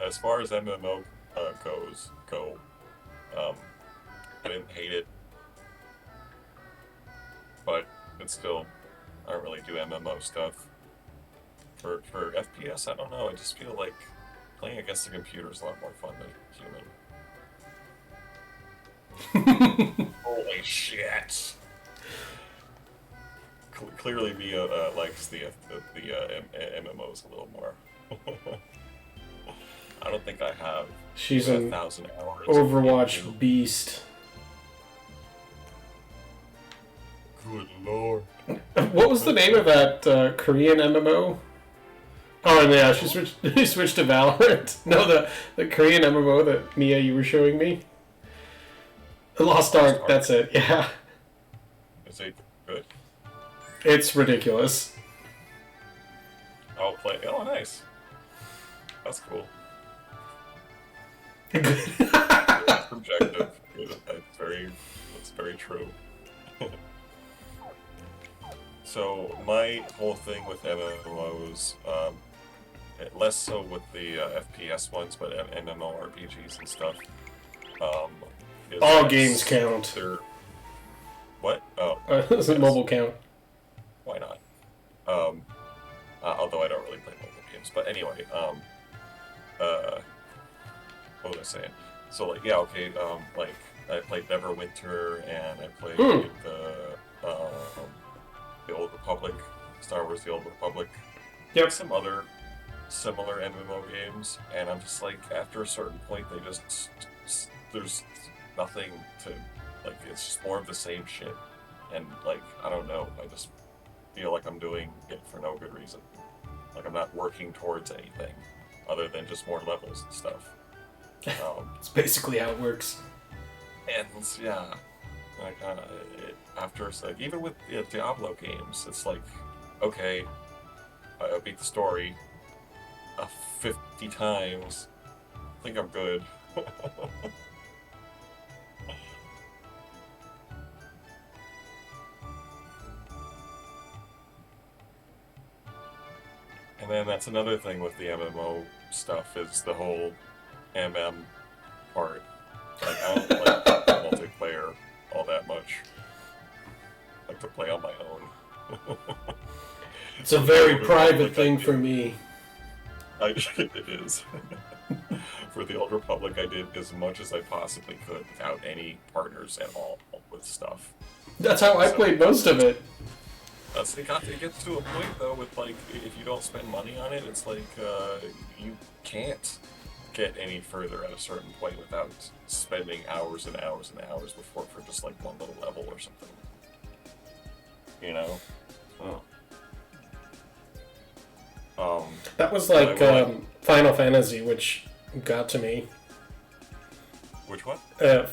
As far as MMO go, I didn't hate it, but it's still, I don't really do MMO stuff. For FPS, I don't know. I just feel like playing against the computer is a lot more fun than human. Holy shit! Clearly, Mia likes the MMOs a little more. I don't think I have. She's an 1,000 hours. Overwatch beast. Good lord. What was the name of that Korean MMO? Oh, and yeah, she switched. He switched to Valorant. No, the Korean MMO that Mia you were showing me. Lost Ark. That's it. Yeah. Is it good? It's ridiculous. I'll play. Oh, nice. That's cool. It's subjective. It's very true. So my whole thing with MMOs, less so with the FPS ones, but MMORPGs and stuff. Is All that games count. What? Oh, Does it mobile count? why not? Although I don't really play mobile games, but anyway, what was I saying? So like, yeah, okay, like I played Neverwinter and I played the Old Republic, Star Wars: The Old Republic. Yep. Some other similar MMO games, and I'm just like, after a certain point, they just there's nothing to like. It's just more of the same shit, and like I don't know. I just feel like I'm doing it for no good reason. Like I'm not working towards anything other than just more levels and stuff. It's basically how it works. And yeah, like after it's like even with Diablo games, it's like okay, I beat the story 50 times. I think I'm good. And then that's another thing with the MMO stuff is the whole MM part. Like I don't like multiplayer all that much. I like to play on my own. It's a very private thing for me. It is. For the Old Republic, I did as much as I possibly could without any partners at all with stuff. That's how I played most of it. It gets to a point though with like if you don't spend money on it, it's like you can't get any further at a certain point without spending hours and hours and hours before for just like one little level or something. You know? Oh. That was like Final Fantasy, which got to me. Which one?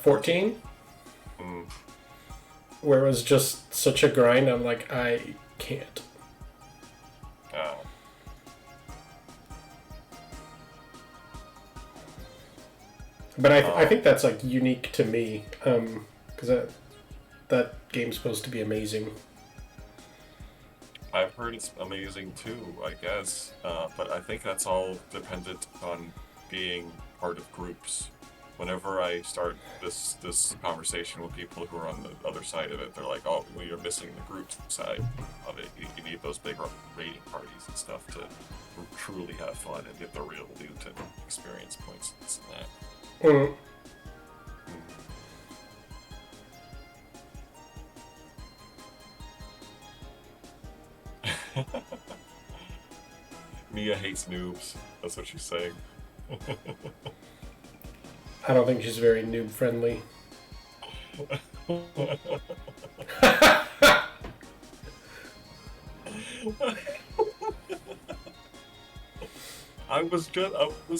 14? Mm. Where it was just such a grind, I'm like, I can't. Oh. But I think that's like unique to me, because that game's supposed to be amazing. I've heard it's amazing too, I guess, but I think that's all dependent on being part of groups. Whenever I start this conversation with people who are on the other side of it, they're like, "Oh, well, you're missing the group side of it. You need those big raiding parties and stuff to truly have fun and get the real loot and experience points and this and that." Mm. Mia hates noobs. That's what she's saying. I don't think she's very noob friendly. I was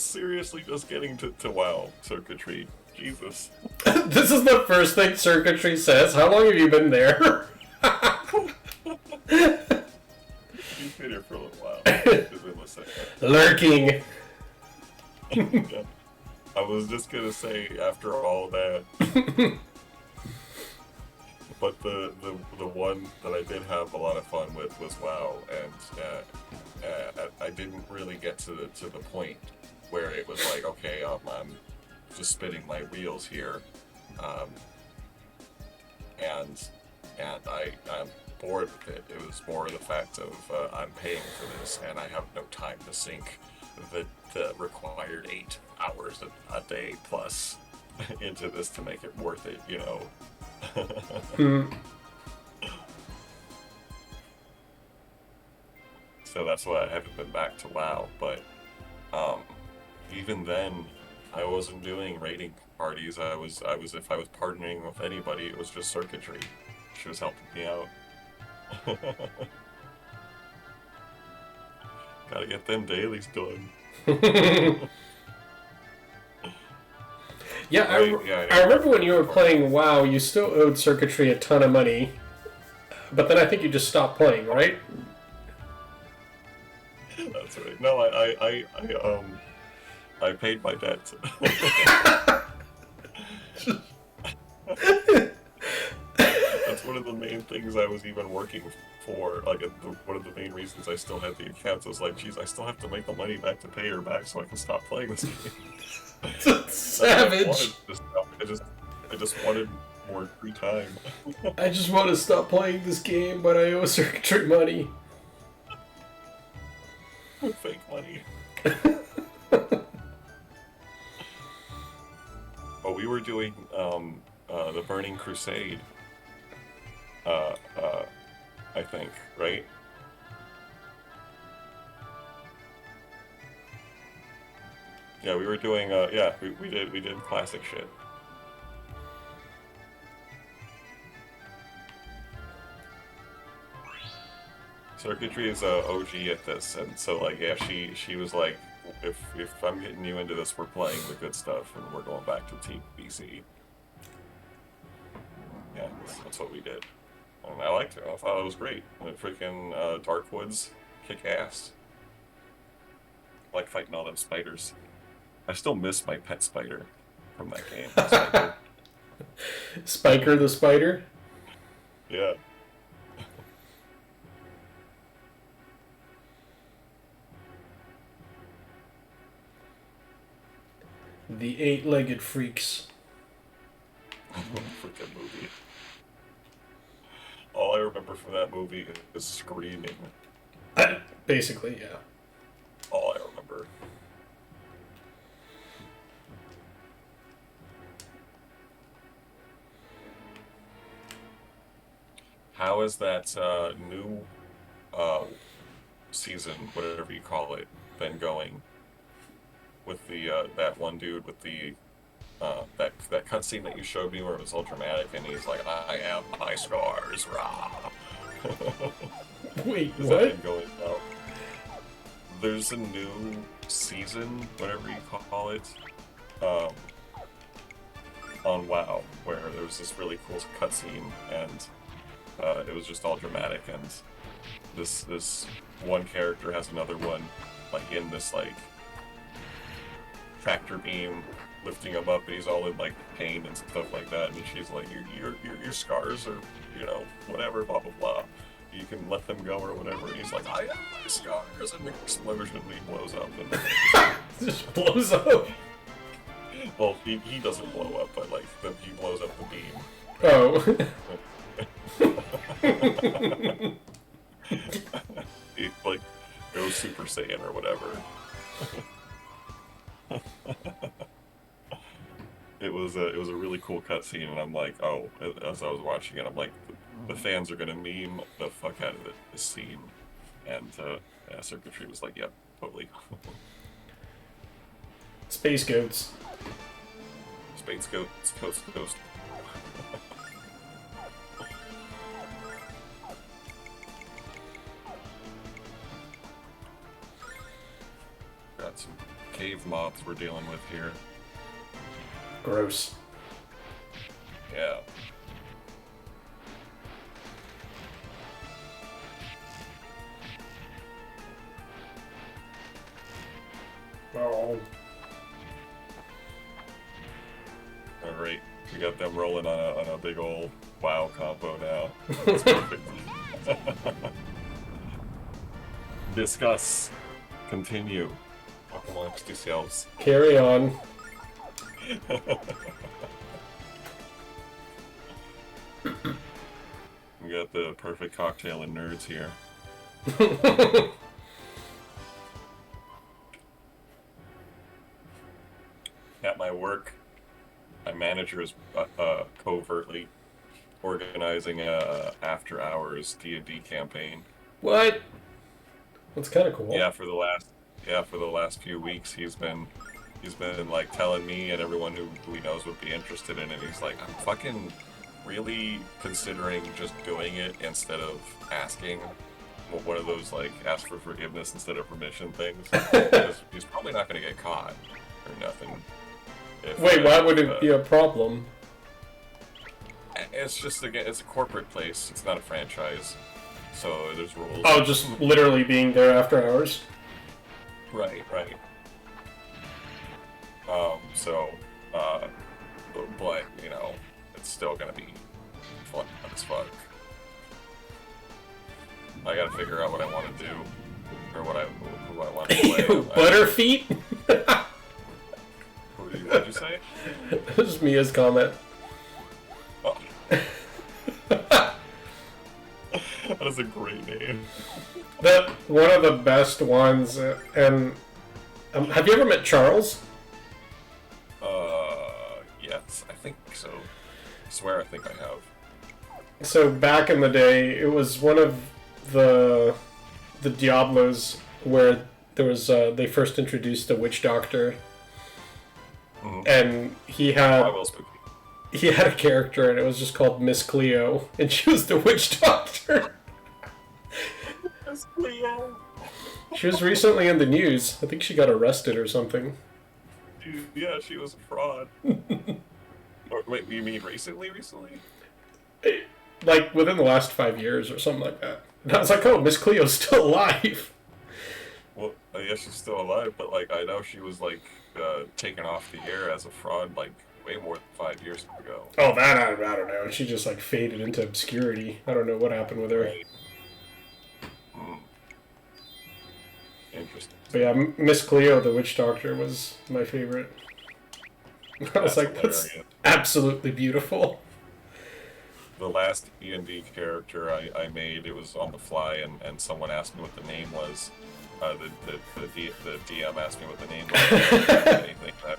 seriously just getting to WoW circuitry. Jesus. This is the first thing circuitry says. How long have you been there? She's been here for a little while. Lurking. Yeah. I was just gonna say after all that, but the one that I did have a lot of fun with was WoW, and I didn't really get to the point where it was like, okay, I'm just spinning my wheels here, and I'm bored with it. It was more the fact of I'm paying for this, and I have no time to sink the required 8 hours a day plus into this to make it worth it, you know. So that's why I haven't been back to WoW, but even then I wasn't doing raiding parties. I was if I was partnering with anybody, it was just circuitry. She was helping me out. Gotta get them dailies done. Yeah, I remember when you were playing WoW, you still owed circuitry a ton of money, but then I think you just stopped playing, right? That's right. No, I paid my debt. That's one of the main things I was even working for. Like, one of the main reasons I still had the accounts was like, geez, I still have to make the money back to pay her back so I can stop playing this game. Savage. I just wanted more free time. I just want to stop playing this game, but I owe circuitry money. Fake money. Oh, we were doing the Burning Crusade. I think, right? Yeah, we were doing. Yeah, we did classic shit. Circuitry is a OG at this, and so like, yeah, she was like, if I'm getting you into this, we're playing the good stuff, and we're going back to TBC. Yeah, that's what we did. And I liked it. I thought it was great. And freaking Darkwoods kick ass. I like fighting all them spiders. I still miss my pet spider from that game. Spiker. Spiker the spider? Yeah. The eight-legged freaks. Freaking movie. All I remember from that movie is screaming. Basically, yeah. All I remember. how has that new uh, season, whatever you call it, been going with the that one dude with the that cutscene that you showed me where it was all dramatic and he's like, "I am my scars." Rah. Wait, Has that what? been going well? There's a new season, whatever you call it, um, on WoW, where there was this really cool cutscene, and it was just all dramatic, and this one character has another one, like in this like tractor beam, lifting him up, and he's all in like pain and stuff like that, and she's like, your scars are, whatever, blah blah blah. You can let them go or whatever. And he's like, I have my scars, and the explosion, and he blows up. And Just blows up. well, he doesn't blow up, but like he blows up the beam. Oh. He like goes Super Saiyan or whatever. It was a really cool cutscene, and I'm like, oh, as I was watching it, I'm like, the fans are gonna meme the fuck out of this scene, and yeah, Circuitry was like, yep, totally. Space goats. Space Goats, Coast to Coast. Got some cave moths we're dealing with here. Gross. Yeah. Oh. Alright, we got them rolling on a big old WoW combo now. That's perfect. Discuss. Continue. Talk amongst yourselves. Carry on. We got the perfect cocktail of nerds here. At my work, my manager is covertly organizing a after-hours D&D campaign. What? That's kind of cool. Yeah, for the last few weeks, he's been like telling me and everyone who he knows would be interested in it. He's like, I'm fucking really considering just doing it instead of asking. One of those like ask for forgiveness instead of permission things. Because he's probably not going to get caught or nothing. Wait, why would it be a problem? It's just it's a corporate place. It's not a franchise, so there's rules. Oh, just literally being there after hours? Right. But it's still gonna be fun as fuck. I gotta figure out what I want to do, or who I want to play. Butterfeet? What'd you say? That was Mia's comment. Oh. That is a great name. That one of the best ones, and have you ever met Charles? Yes, I think so. I swear I think I have. So back in the day, it was one of the Diablos where there was they first introduced a witch doctor, and he had a character, and it was just called Miss Cleo, and she was the witch doctor. Miss Cleo. She was recently in the news. I think she got arrested or something. Dude, yeah, she was a fraud. Or, wait, you mean recently? Like within the last 5 years or something like that. And I was like, oh, Miss Cleo's still alive. Well, yeah, she's still alive, but like I know she was like taken off the air as a fraud like way more than 5 years ago. Oh, that I don't know. She just like faded into obscurity. I don't know what happened with her. Right. Interesting. But yeah, Miss Cleo, the witch doctor, was my favorite. I was like, that's absolutely beautiful. The last D&D character I made, it was on the fly, and someone asked me what the name was. The DM asked me what the name was. Anything. I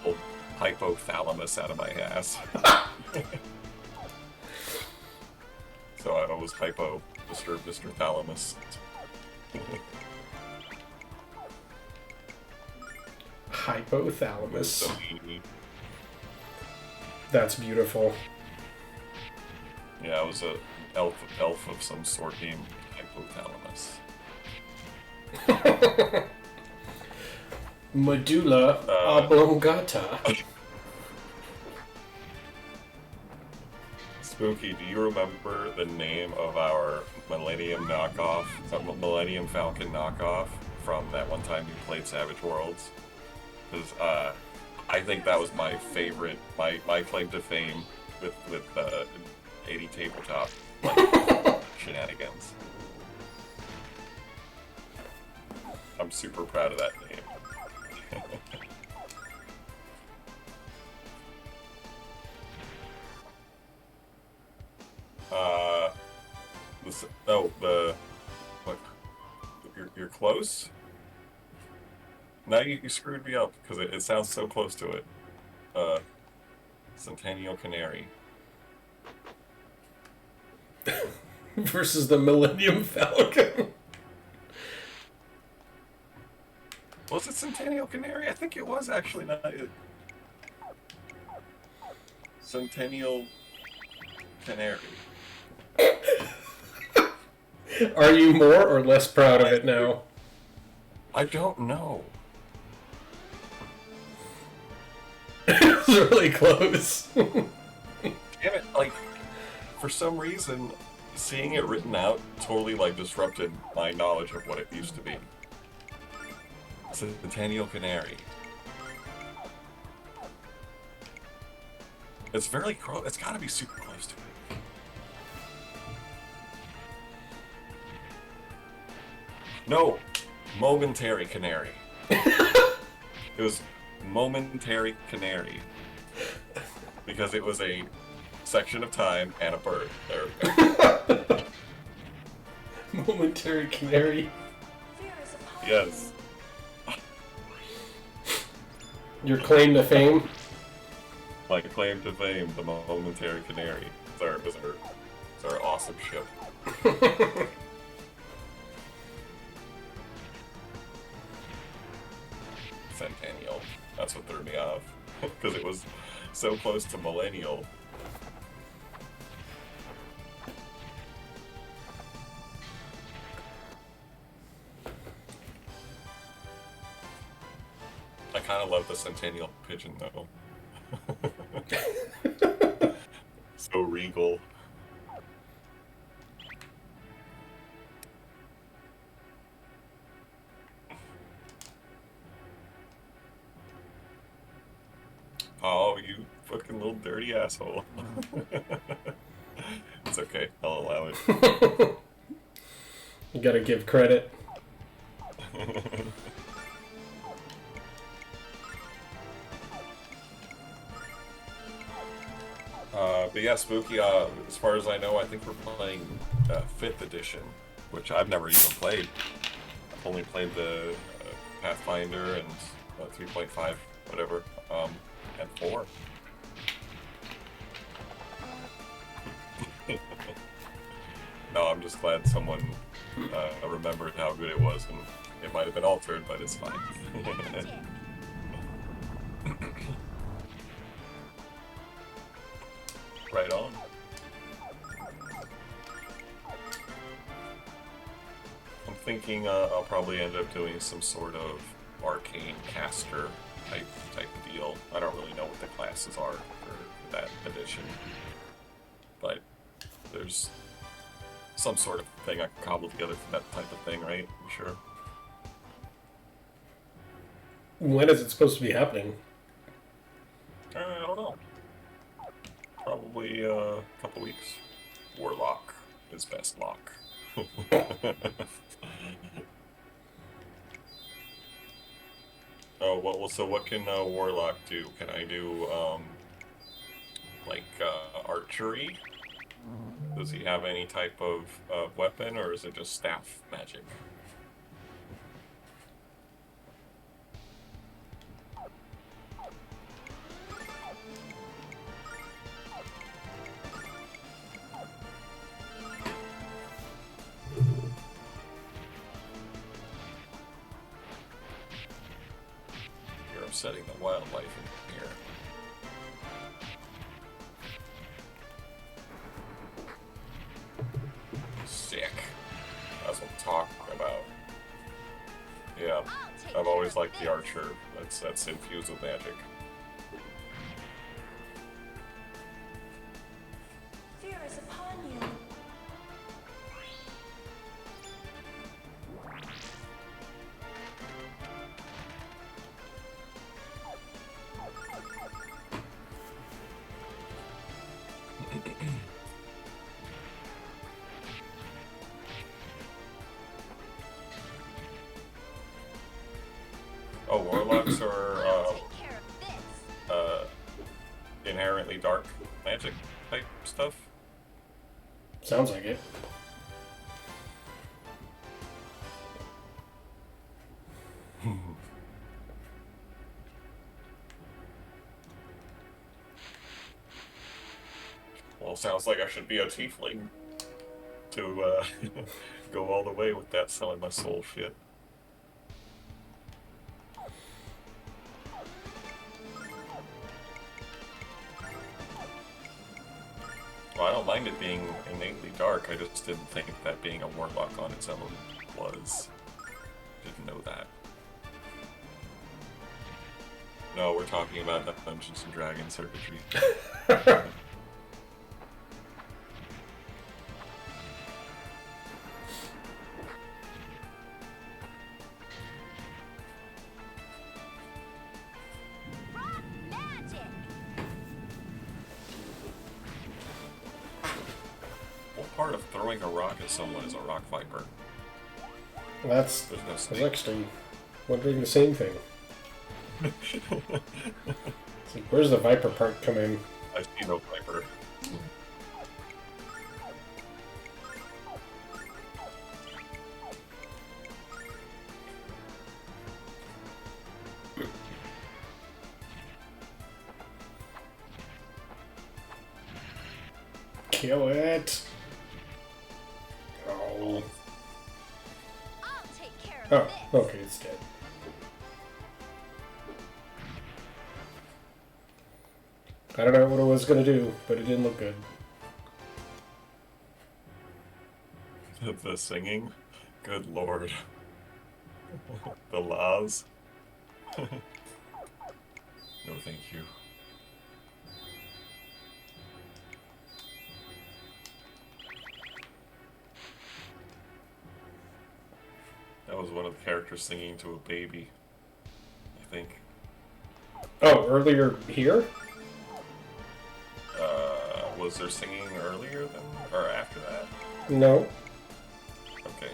pulled hypothalamus out of my ass. So I was Hypo, Mr. Thalamus. Hypothalamus. So he- That's beautiful. yeah, it was a elf of some sort named Hypothalamus. Medulla oblongata. Spooky, do you remember the name of our Millennium knockoff, Millennium Falcon knockoff from that one time you played Savage Worlds? Because I think that was my favorite, my claim to fame with 80 tabletop like, shenanigans. I'm super proud of that name. What? You're close? Now you screwed me up, because it sounds so close to it. Centennial Canary. Versus the Millennium Falcon. Was it Centennial Canary? I think it was actually not it. Centennial Canary. Are you more or less proud of it now? I don't know. It's really close. Damn it, like, for some reason, seeing it written out totally, like, disrupted my knowledge of what it used to be. Centennial Canary. It's very close. It's gotta be super close to it. No! Momentary Canary. It was Momentary Canary. Because it was a section of time and a bird. There we go. Momentary Canary. Fear is upon Yes. Your claim to fame? My claim to fame, the Momentary Canary. It's our awesome ship. Centennial. That's what threw me off. Because it was so close to Millennial. I kind of love the Centennial Pigeon, though. So regal. Oh, you fucking little dirty asshole. It's okay, I'll allow it. You gotta give credit. But yeah, Spooky, as far as I know, I think we're playing 5th edition, which I've never even played. I've only played the Pathfinder and 3.5, whatever, and 4. No, I'm just glad someone remembered how good it was, and it might have been altered, but it's fine. Right on. I'm thinking I'll probably end up doing some sort of arcane caster type of deal. I don't really know what the classes are for that edition, but there's some sort of thing I can cobble together for that type of thing, right? I'm sure. When is it supposed to be happening? I don't know. Probably a couple weeks. Warlock is best lock. Oh, well, so what can Warlock do? Can I do, like, archery? Does he have any type of weapon, or is it just staff magic? upsetting the wildlife in here. Sick. That's what I'm talking about. Yeah, I've always liked the archer. That's infused with magic. Fear is upon you. Oh, warlocks are I'll take care of this. inherently dark magic type stuff. Sounds like it. Well, sounds like I should be a tiefling to go all the way with that selling my soul shit. Well, I don't mind it being innately dark. I just didn't think that being a warlock on its own was. Didn't know that. No, we're talking about Dungeons and Dragons circuitry. Rock magic. What part of throwing a rock at someone is a rock viper? That's There's no snake. actually wondering the same thing. It's like, where's the Viper part come in? I see no viper. Kill it! Oh. I'll take care of Oh, this. okay, it's dead. I don't know what it was gonna do, but it didn't look good. The singing? Good lord. The laws? No, thank you. That was one of the characters singing to a baby, I think. Oh, earlier here? Was there singing earlier than, or after that? No. Okay.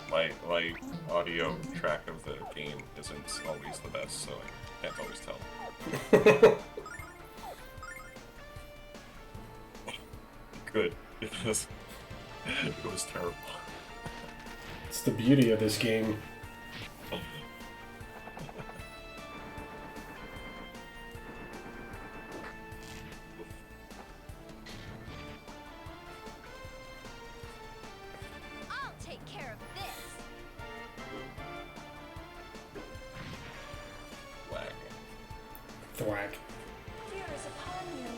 My audio track of the game isn't always the best, so I can't always tell. Good, because it was terrible. It's the beauty of this game. I'll take care of this. Whack. Thwack. Fear is upon you.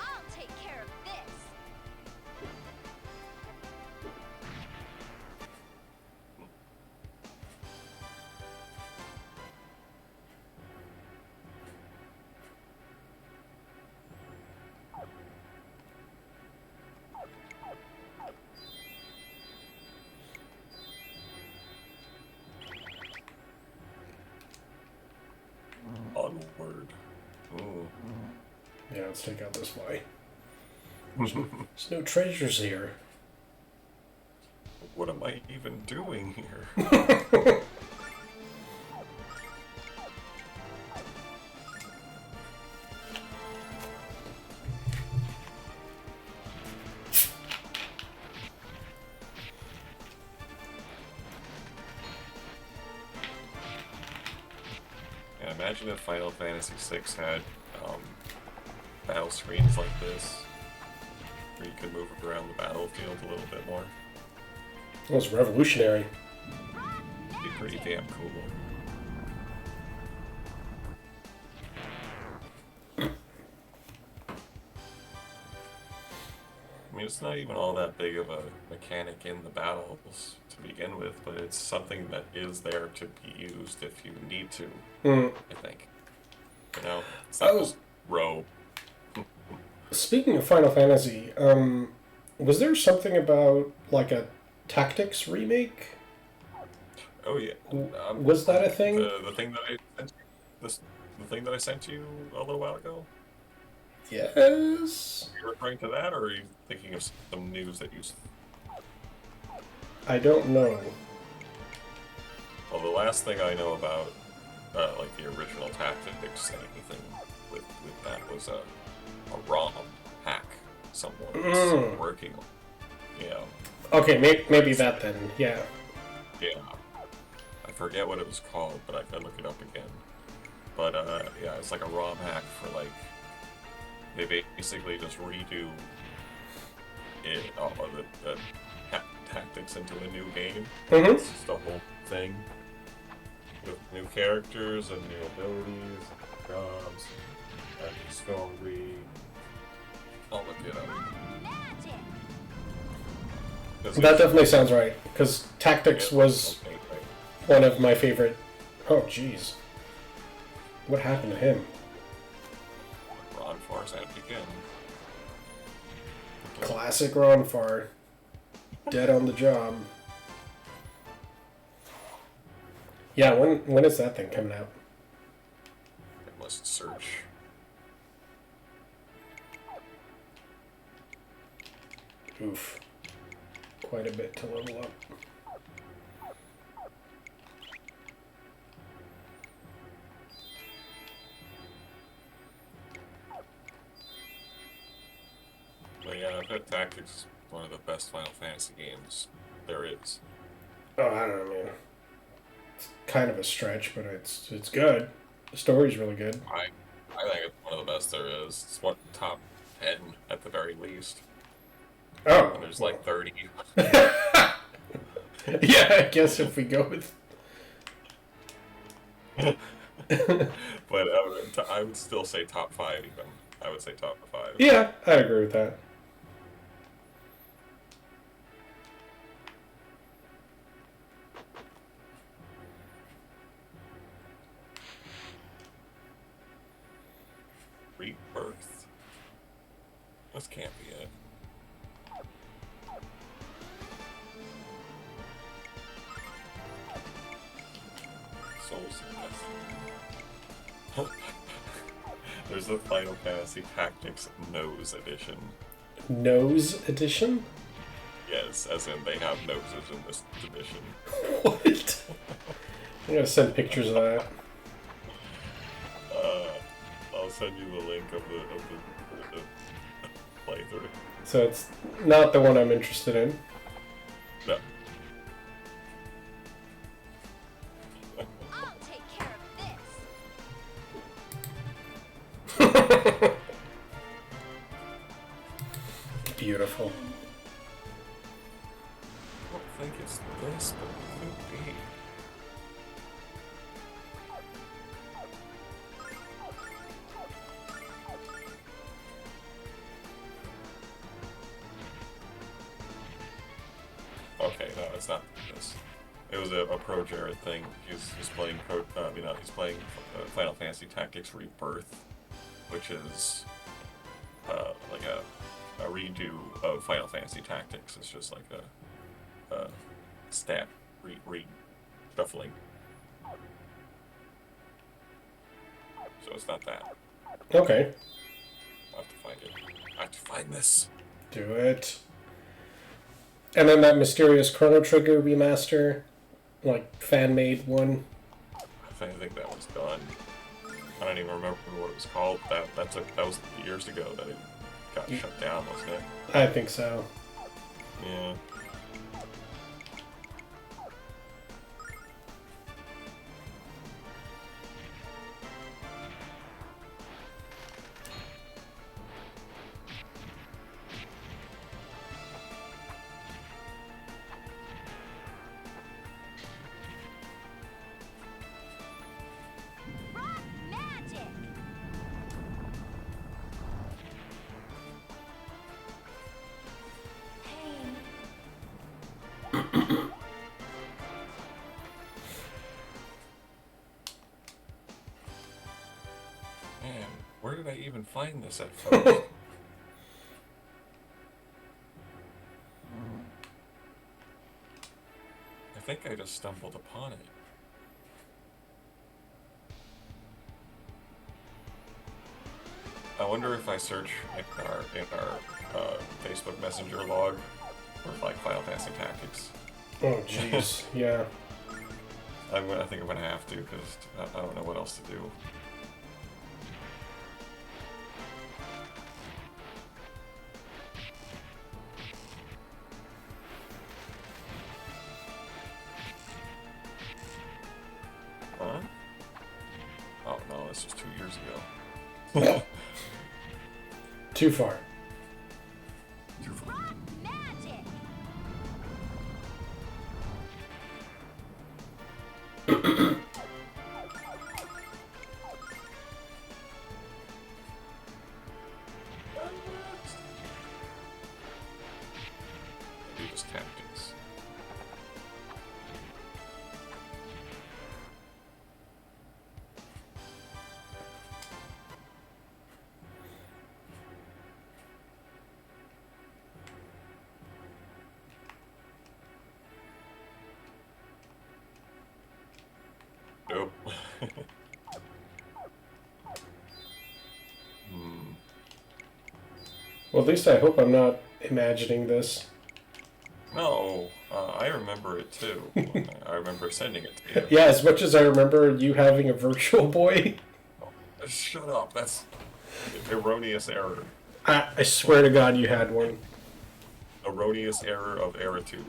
I'll take care of this. Onward. Ooh. Yeah, let's take out this fly. There's no treasures here. What am I even doing here? imagine if Final Fantasy VI had battle screens like this, where you could move around the battlefield a little bit more. It was revolutionary. It'd be pretty damn cool. I mean, it's not even all that big of a mechanic in the battles to begin with, but it's something that is there to be used if you need to, I think. You know? It's not just row. Speaking of Final Fantasy, was there something about like a tactics remake? Oh yeah. Was that a thing? The thing that I sent you, the thing that I sent you a little while ago? Yes. Are you referring to that, or are you thinking of some news that you... I don't know. Well, the last thing I know about, like the original tactics and anything with that was a ROM hack someone was working on. Yeah. Okay, maybe that then. Yeah. Yeah. I forget what it was called, but I can look it up again. But yeah, it's like a ROM hack for like they basically just redo it, all of the tactics into a new game. It's just a whole thing with new characters and new abilities, and jobs, and new story. I'll look it up. Magic. 'Cause That it's- definitely sounds right, because tactics it- was okay, right. one of my favorite. Oh, jeez. What happened to him? Ron Far's at it again. Classic Ronfar. Dead on the job. Yeah, when is that thing coming out? I must search. Oof. Quite a bit to level up. But yeah, I bet Tactics is one of the best Final Fantasy games there is. Oh, I don't know, man. It's kind of a stretch, but it's good. The story's really good. I think it's one of the best there is. It's one top 10 at the very least. Oh, And there's like 30. yeah, I guess if we go with But I would still say top 5 even. I would say top 5. yeah, I'd agree with that. Rebirth. This can't be it. Souls of Destiny. There's the Final Fantasy Tactics Nose Edition. Nose edition? Yes, as in they have noses in this edition. What? I'm gonna send pictures of that. I'll send you the link of the playthrough. So it's not the one I'm interested in. No. I'll take care of this. Beautiful. I don't think it's this, but it could be. Okay, no, it's not this. It was a Pro Jared thing. He's playing he's playing Final Fantasy Tactics Rebirth, which is like a redo of Final Fantasy Tactics. It's just like a stat shuffling. So it's not that. Okay. I have to find it. I have to find this. Do it. And then that mysterious Chrono Trigger remaster, like fan-made one. I think that was done. I don't even remember what it was called. That was years ago that it got shut down, wasn't it? I think so. Yeah. Man, where did I even find this at first? I think I just stumbled upon it. I wonder if I search in our Facebook Messenger log for like Final Fantasy Tactics. Oh, jeez. Yeah. I think I'm gonna have to because I don't know what else to do. Huh? Oh no, this was 2 years ago. Too far. Rock magic. Do this tactics. Nope. Well, at least I hope I'm not imagining this. No, I remember it too. I remember sending it to you. Yeah, as much as I remember you having a virtual boy, Shut up, that's erroneous error. I swear to God you had one. Erroneous error of erritude.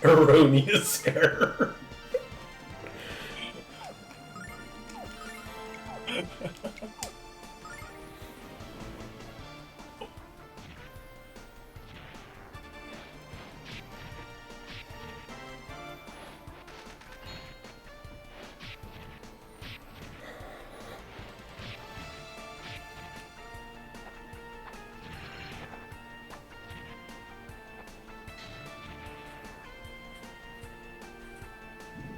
Erroneous error.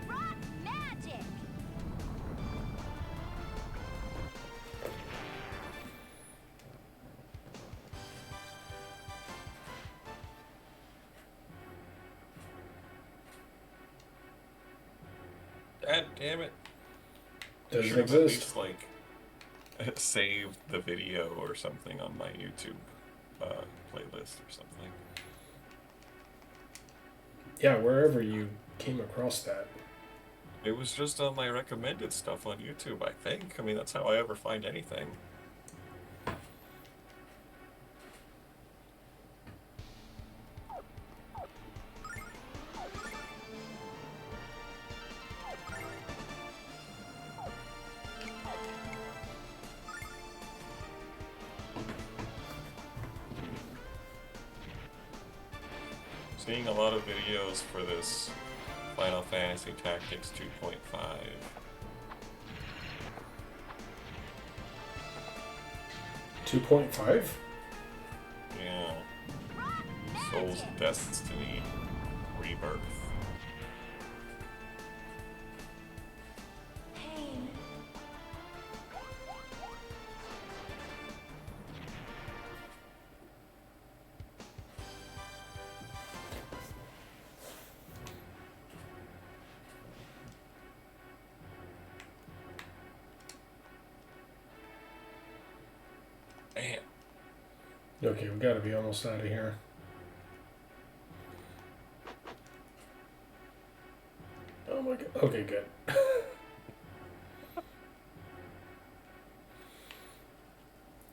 Rock magic. God damn it. Doesn't Should have at exist. least, like, saved the video or something on my YouTube playlist or something. Yeah, wherever you came across that. It was just on my recommended stuff on YouTube, I think. I mean, that's how I ever find anything. Seeing a lot of videos for this Final Fantasy Tactics 2.5. 2.5? Yeah. Soul's Destiny Rebirth. Pain. Man. Okay, we gotta be almost out of here. Oh my god. Okay, good.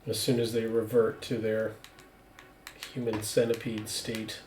As soon as they revert to their human centipede state.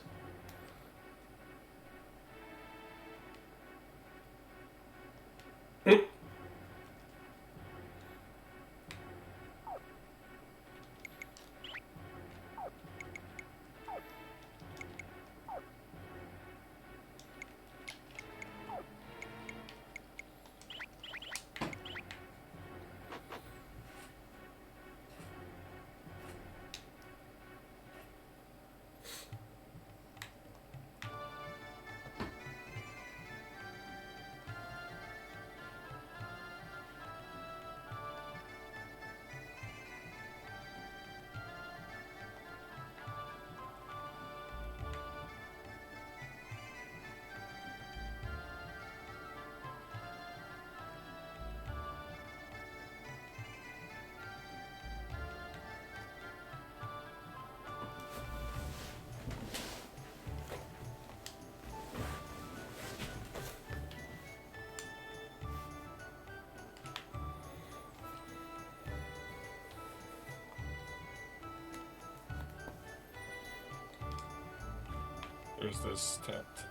There's this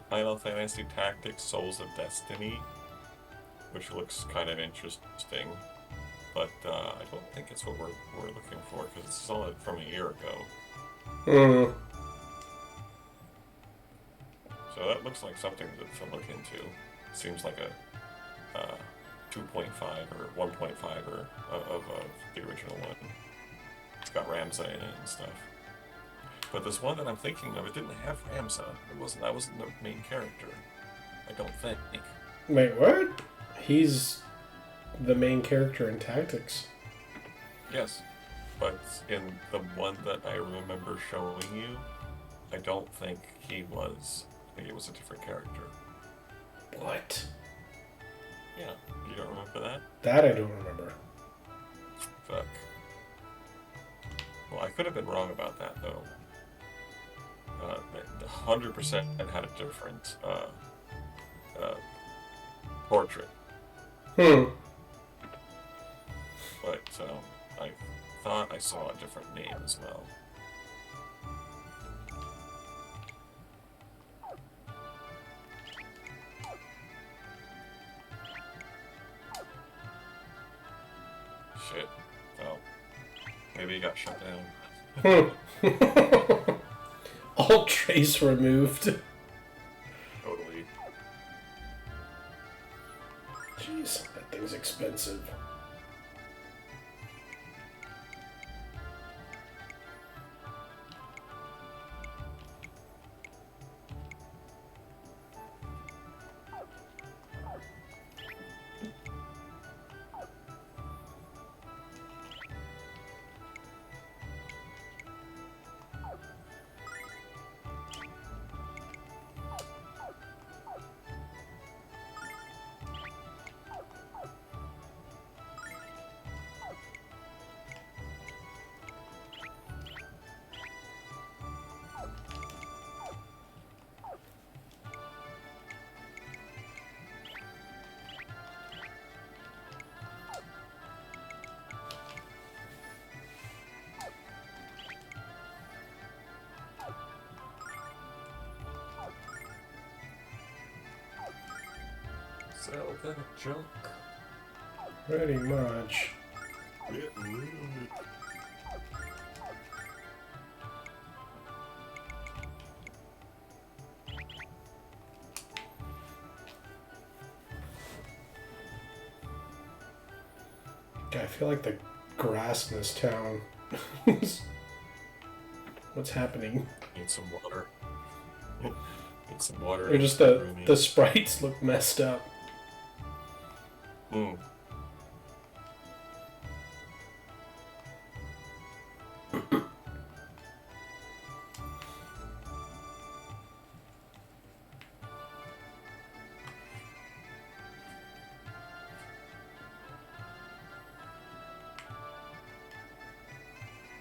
Final Fantasy Tactics Souls of Destiny, which looks kind of interesting, but I don't think it's what we're looking for because it's solid from a year ago. Hmm. So that looks like something to look into. Seems like a 2.5 or 1.5 or of the original one. It's got Ramza in it and stuff. But this one that I'm thinking of, it didn't have Ramza. That wasn't the main character. I don't think. Wait, what? He's the main character in Tactics. Yes. But in the one that I remember showing you, I don't think he was. I think it was a different character. What? Yeah. You don't remember that? That I don't remember. Fuck. Well, I could have been wrong about that, though. 100% had a different portrait. Hmm. But I thought I saw a different name as well. Shit. Well, maybe it got shut down. All trace removed. Totally. Jeez, that thing's expensive. Sell that junk. Pretty much. God, I feel like the grass in this town. What's happening? Need some water. Need some water. Or just the sprites look messed up. Hmm.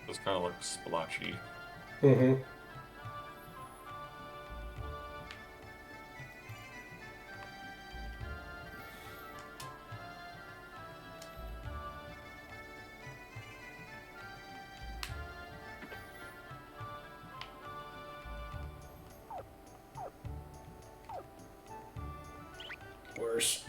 Those kind of look splotchy. Mm-hmm. Worse.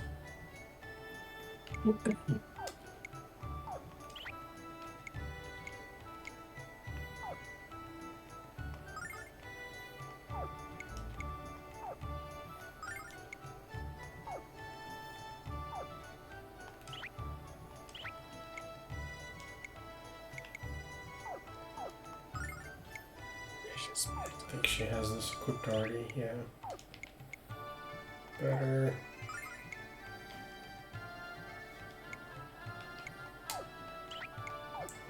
I think she has this equipped already, yeah. Better.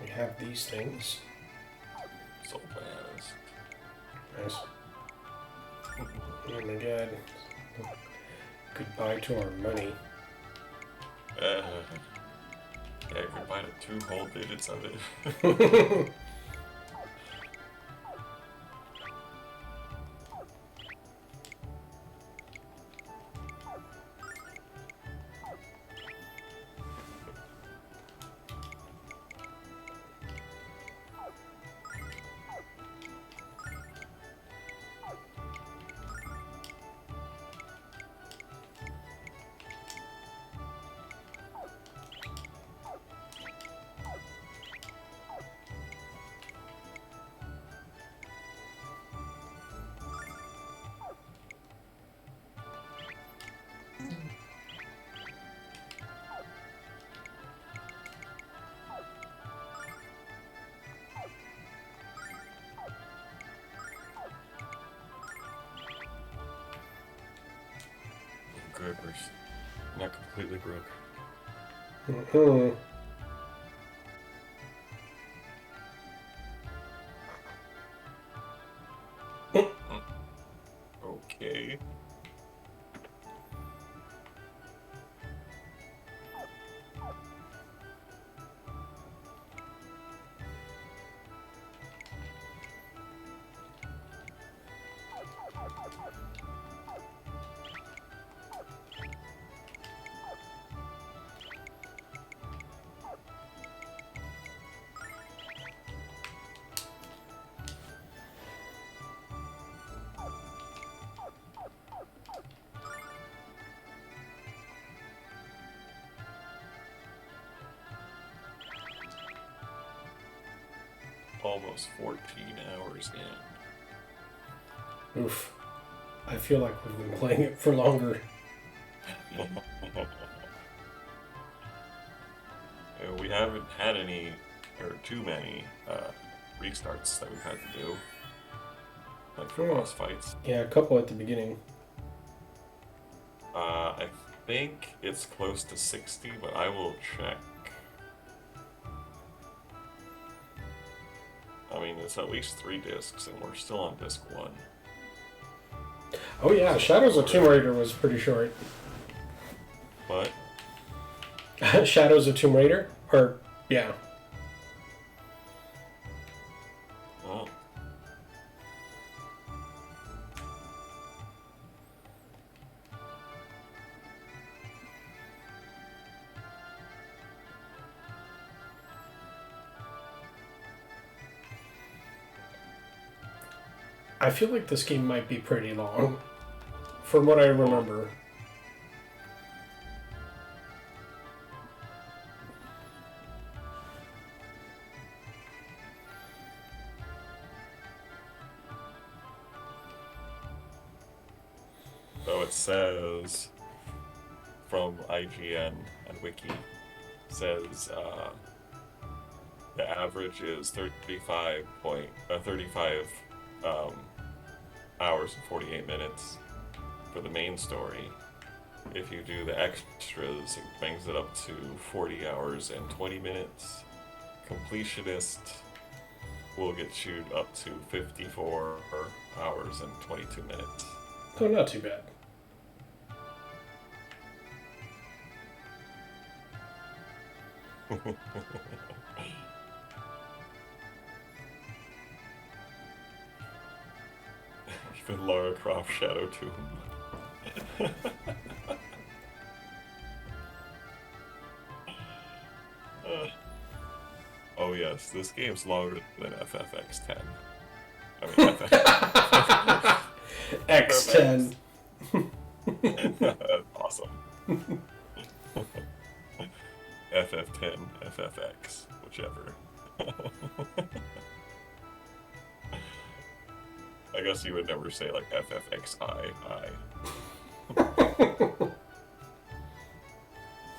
We have these things. So bananas. Nice. Oh my god. Goodbye to our money. Yeah, goodbye to 2 whole digits of it. drivers. Not completely broke. Hmm. Okay. Almost 14 hours in. Oof. I feel like we've been playing it for longer. We haven't had any, or too many, restarts that we've had to do. Like for boss fights. Yeah, a couple at the beginning. I think it's close to 60, but I will check. I mean, it's at least 3 discs, and we're still on disc 1. Oh yeah, Shadows of Tomb Raider was pretty short. But Shadows of Tomb Raider? Or, yeah. well, I feel like this game might be pretty long. From what I remember. so it says from IGN and Wiki says the average is 35 hours and 48 minutes for the main story. If you do the extras, it brings it up to 40 hours and 20 minutes. Completionist will get you up to 54 hours and 22 minutes. Oh, not too bad. Even Lara Croft Shadow Tomb. Oh yes, this game's longer than FFX10. I mean, X10. awesome. FF10, FFX, whichever. I guess you would never say like FFXI.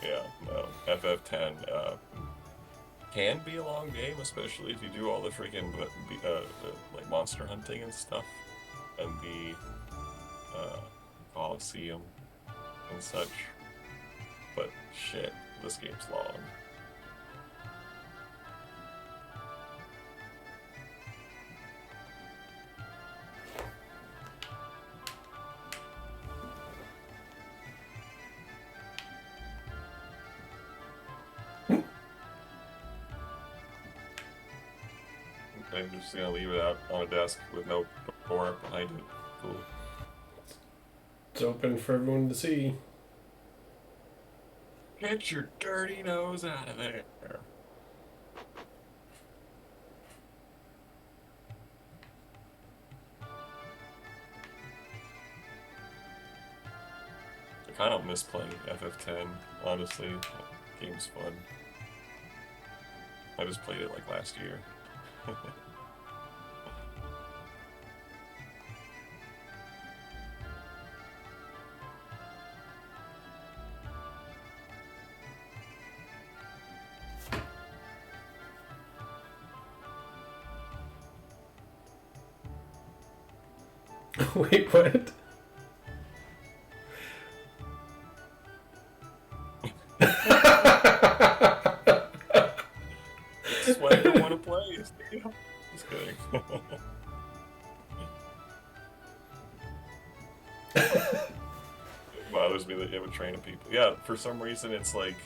Yeah, no. FF10 can be a long game, especially if you do all the freaking like monster hunting and stuff, and the Coliseum and such. But shit, this game's long. I'm just gonna leave it out on a desk with no door behind it. Cool. It's open for everyone to see. Get your dirty nose out of there. I kind of miss playing FF10, honestly. The game's fun. I just played it like last year. Wait, what? That's why I don't want to play. Just kidding. It bothers me that you have a train of people. Yeah, for some reason it's like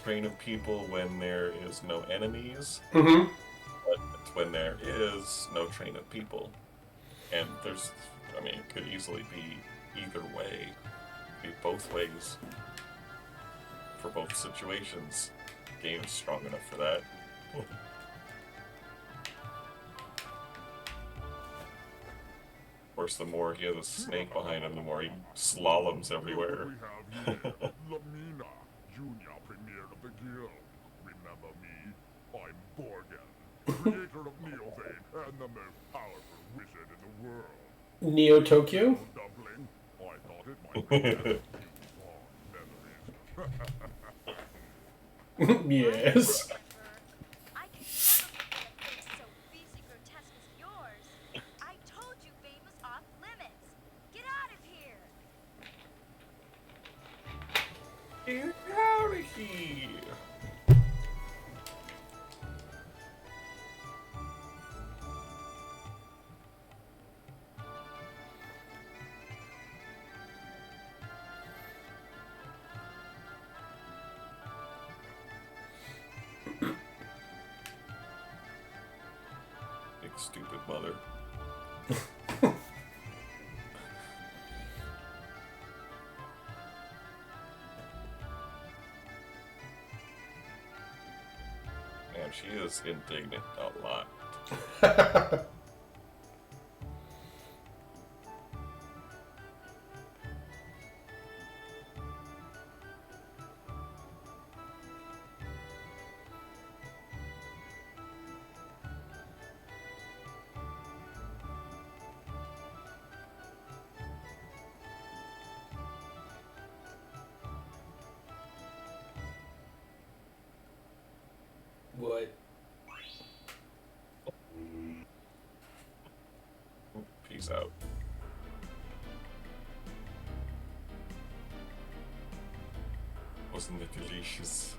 train of people when there is no enemies, Mm-hmm. but it's when there is no train of people. And there's, I mean, it could easily be either way, be both ways for both situations. The game is strong enough for that. Of course, the more he has a snake behind him, the more he slaloms everywhere. We have here Lamina, junior premier of the guild. Remember me? I'm Borgen, creator of Neovane and the most powerful wizard in the world. Neo Tokyo? Dumpling, I thought it might be better. Yes. I can never forget a face so beastly grotesque as yours. I told you Bane was off limits. Get out of here. Get out of here! Big stupid mother. Man, she is indignant a lot. What? Peace out. Wasn't it delicious?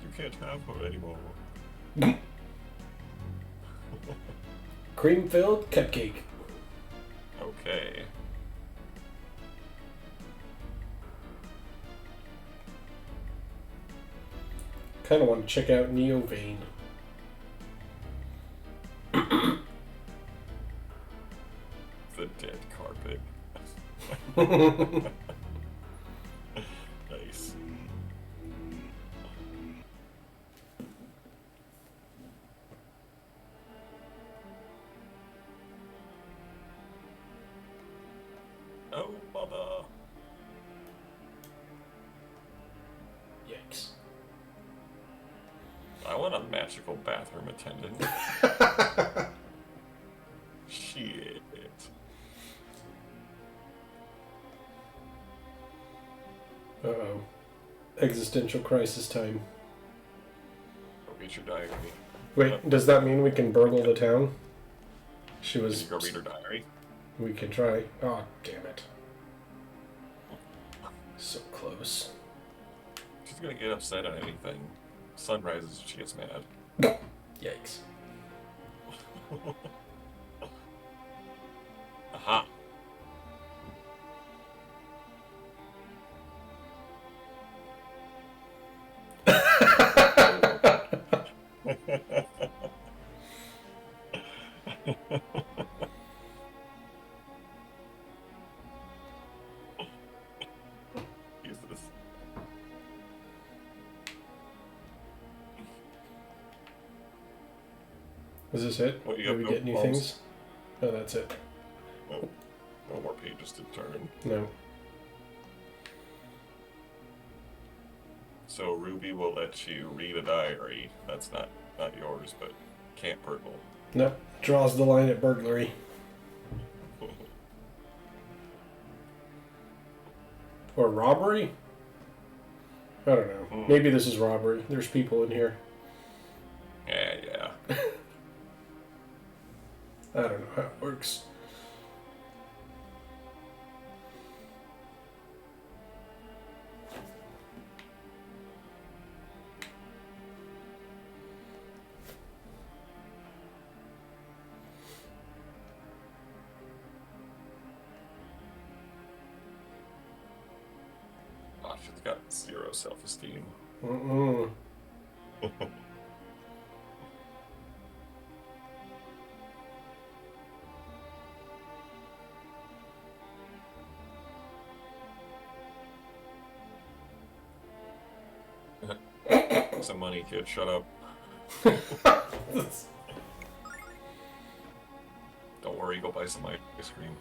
You can't have her anymore. Cream-filled cupcake. Okay. Kind of want to check out Neovane. The dead carpet. Nice. Oh, mother. Yikes. I want a magical bathroom attendant. Shit. Uh-oh. Existential crisis time. Go get your diary. Wait, does that mean we can burgle the town? She Can was... you go read her diary? We can try. Oh, damn it. So close. She's gonna get upset at anything. Sun rises, she gets mad. Yikes. Aha! Jesus. Is this it? What, you Did got we no get new palms? things? Oh, that's it. No, no more pages to turn. No. So Ruby will let you read a diary. That's not yours, but can't burgle. Nope. Draws the line at burglary. Or robbery? I don't know. Maybe this is robbery. There's people in here. Yeah. I don't know how it works. she's got 0 self-esteem. Mm-mm. Some money, kid. Shut up. Don't worry, go buy some ice cream.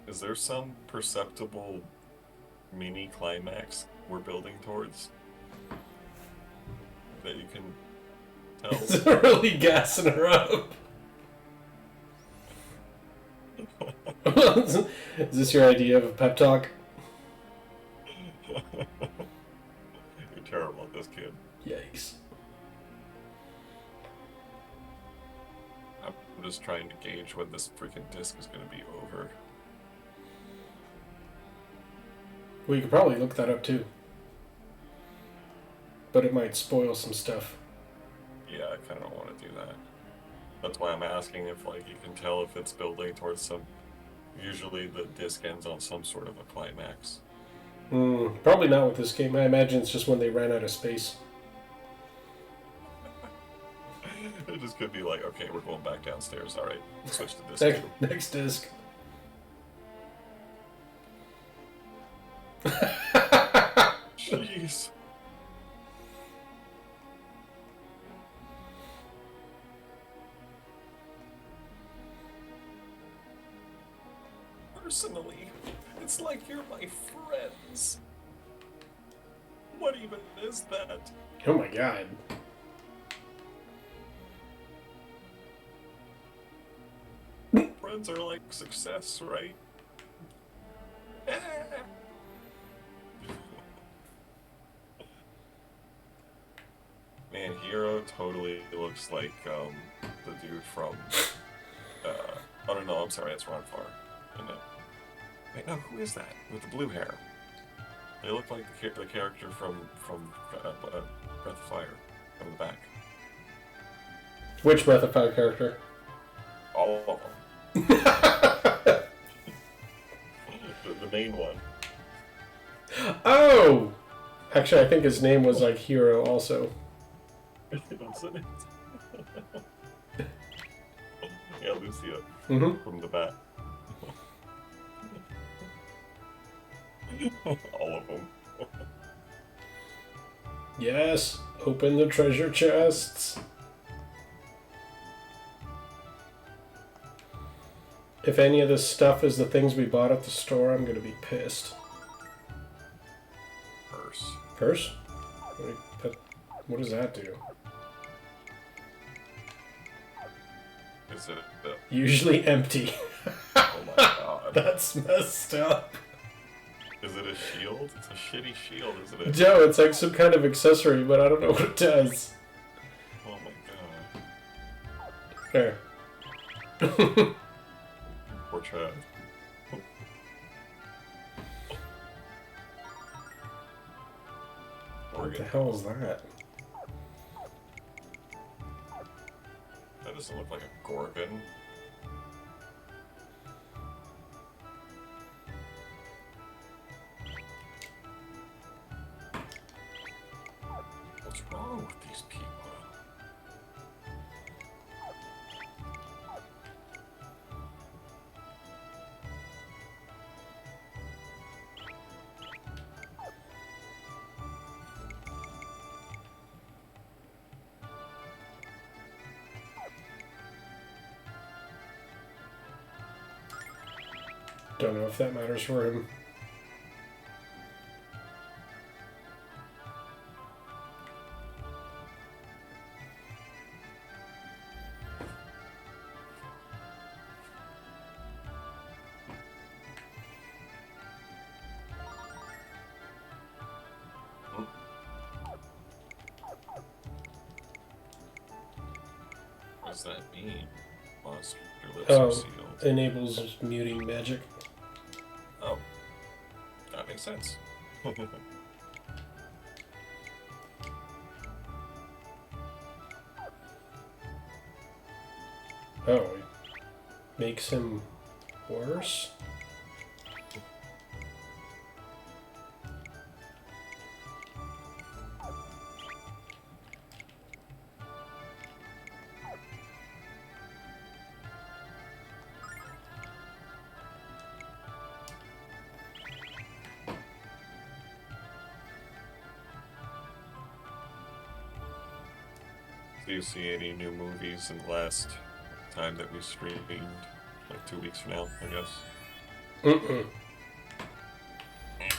Is there some perceptible mini climax we're building towards that you can tell? It's really gassing her up. Is this your idea of a pep talk? You're terrible at this, kid. Yikes. I'm just trying to gauge when this freaking disc is going to be over. Well, you could probably look that up too. But it might spoil some stuff. Yeah, I kind of don't want to do that. That's why I'm asking if, like, you can tell if it's building towards some... Usually the disc ends on some sort of a climax. Probably not with this game. I imagine it's just when they ran out of space. It just could be like, okay, we're going back downstairs. All right, switch to disc. Next disc. Jeez. Personally, it's like you're my friends. What even is that? Oh my god. Friends are like success, right? Man, Hero totally looks like the dude from. Oh no, I'm sorry, that's Ron Farr. No. Wait, no, who is that with the blue hair? They look like the character from Breath of Fire from the back. Which Breath of Fire character? All of them. the main one. Oh! Actually, I think his name was like Hero also. Wasn't it? Yeah, Lucia. Mm-hmm. From the back. All of them. Yes, open the treasure chests. If any of this stuff is the things we bought at the store, I'm gonna be pissed. Purse. Purse? What does that do? Is it the... Usually empty. Oh my god. That's messed up. Is it a shield? It's a shitty shield, isn't it? Joe, it's like some kind of accessory, but I don't know what it does. Oh my god. There. Poor Chad. What the hell is that? That doesn't look like a Gorgon. What's wrong with these people? Don't know if that matters for him. What does that mean? Lost your lips Oh, are sealed. enables muting magic. Oh. that makes sense. Oh, it makes him worse? Do you see any new movies in the last time that we streamed? Like 2 weeks from now, I guess. Mm-mm.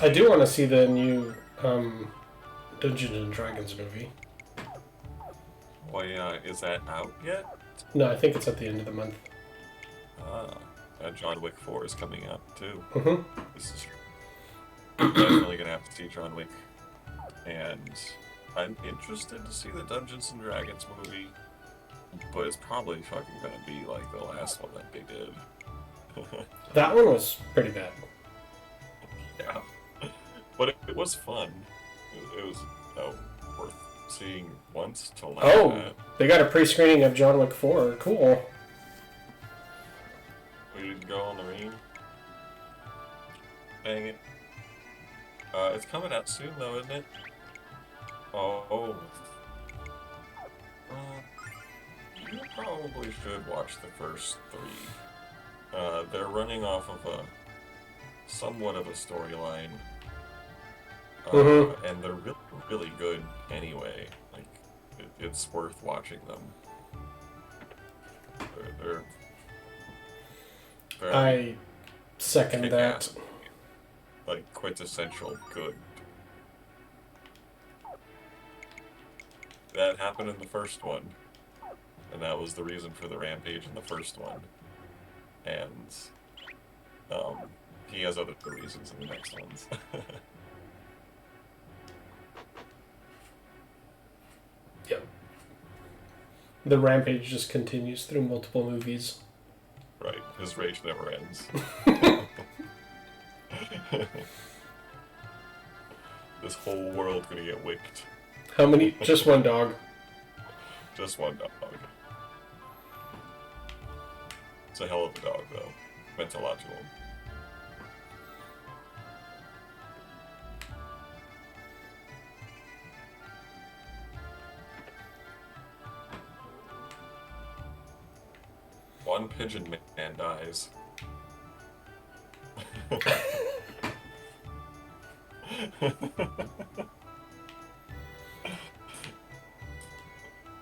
I do want to see the new Dungeons and Dragons movie. Why, is that out yet? No, I think it's at the end of the month. Ah, John Wick 4 is coming out too. Mm-hmm. This is I'm definitely gonna have to see John Wick, and I'm interested to see the Dungeons and Dragons movie, but it's probably fucking gonna be like the last one that they did. That one was pretty bad. Yeah, but it was fun. It was worth seeing once till now. Oh, they got a pre-screening of John Wick 4. Cool. We didn't go on the ring. Dang it. It's coming out soon though, isn't it? Oh. You probably should watch the first 3. They're running off of a somewhat of a storyline. And they're really, really good anyway. Like, it's worth watching them. They're I second that. kick-ass, like quintessential good. That happened in the first one, and that was the reason for the rampage in the first one. And he has other reasons in the next ones. Yep. The rampage just continues through multiple movies. Right, his rage never ends. This whole world gonna get wicked. How many? Just one dog. Just one dog. It's a hell of a dog, though. Meant a lot to him. One pigeon man dies.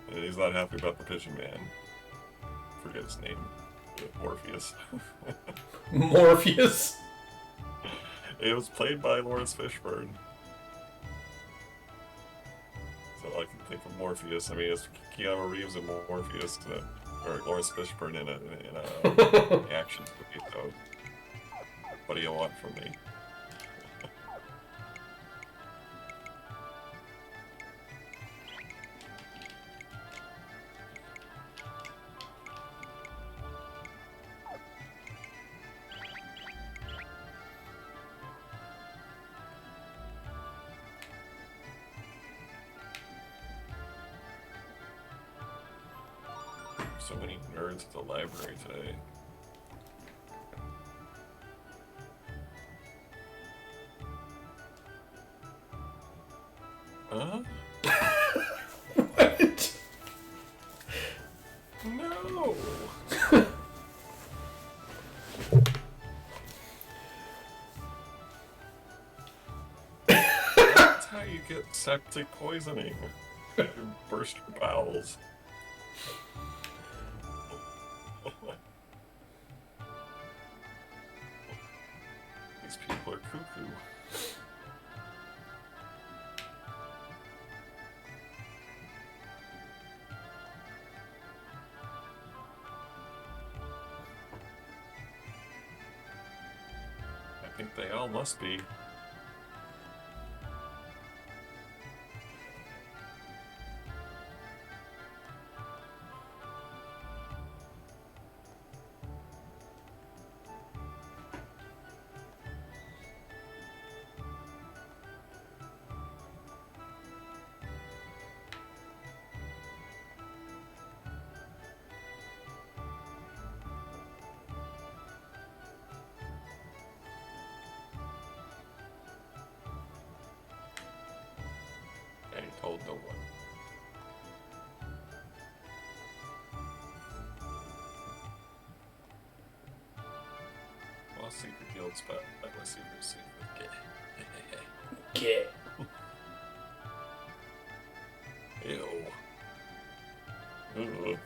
And he's not happy about the pigeon man. Forget his name. Morpheus. Morpheus? It was played by Lawrence Fishburne. So I can think of Morpheus. I mean, it's Keanu Reeves and Morpheus, or Lawrence Fishburne in a action movie. So, what do you want from me? So many nerds at the library today. Huh? What? No! That's how you get septic poisoning. You burst your bowels. These people are cuckoo. I think they all must be. secret guilds, but like my secret. Get. Ew. Ooh.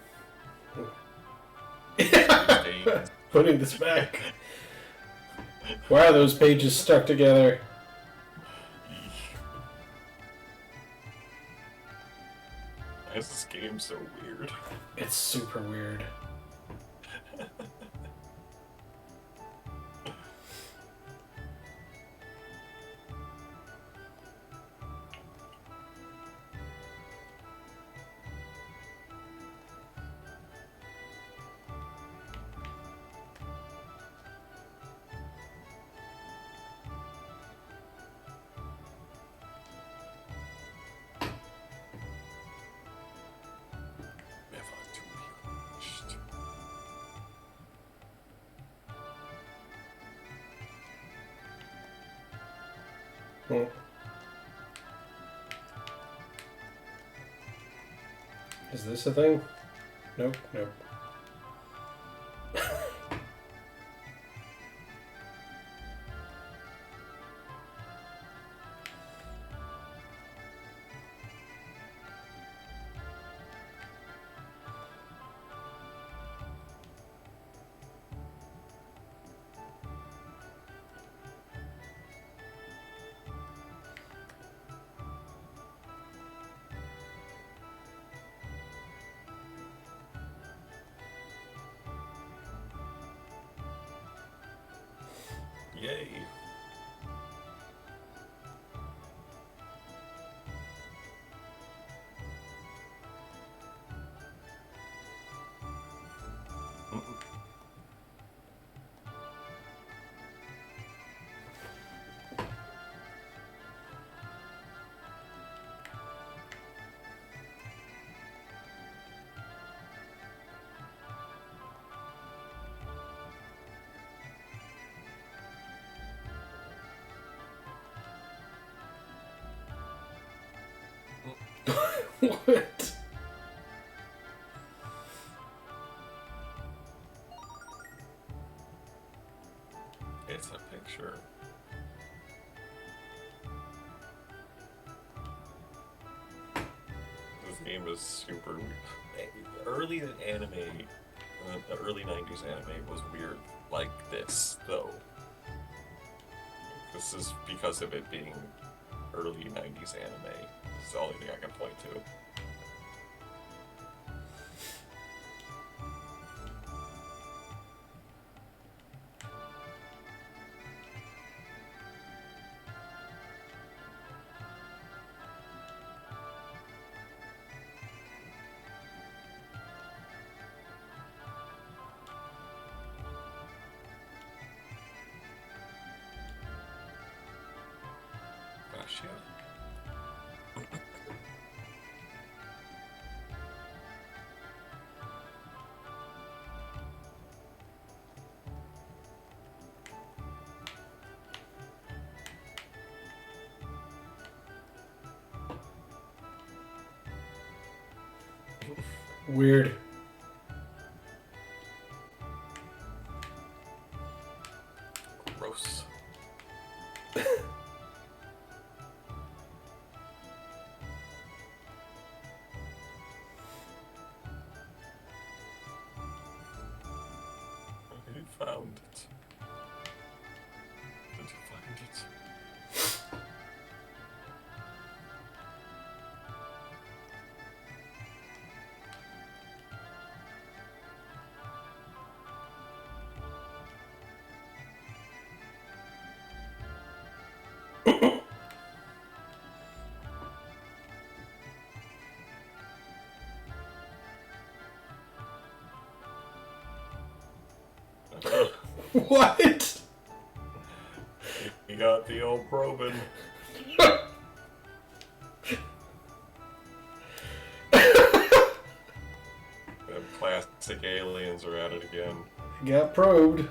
Putting this back. Why are those pages stuck together? Why is this game so weird? It's super weird. Never to be finished. Hmm. Is this a thing? Nope, nope. Yay. What? It's a picture. This game is super weird. Early anime, the early 90s anime was weird like this, though. This is because of it being early 90s anime. It's the only thing I can point to. Gosh, yeah. Weird. Gross. You found it. Did you find it? What? You got the old probing. Them classic aliens are at it again. Got probed.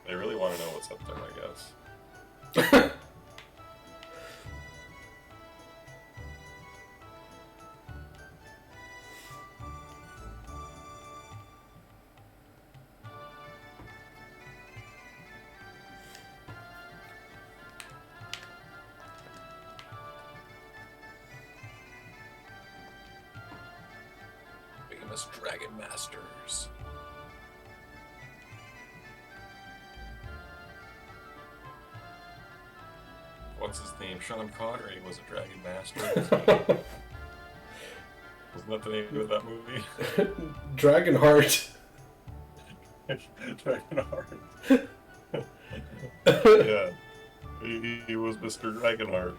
They really want to know what's up there, I guess. famous Dragon Masters. What's his name? Sean Connery was a Dragon Master. Wasn't that the name of that movie? Dragonheart. Dragonheart. Yeah. He was Mr. Dragonheart.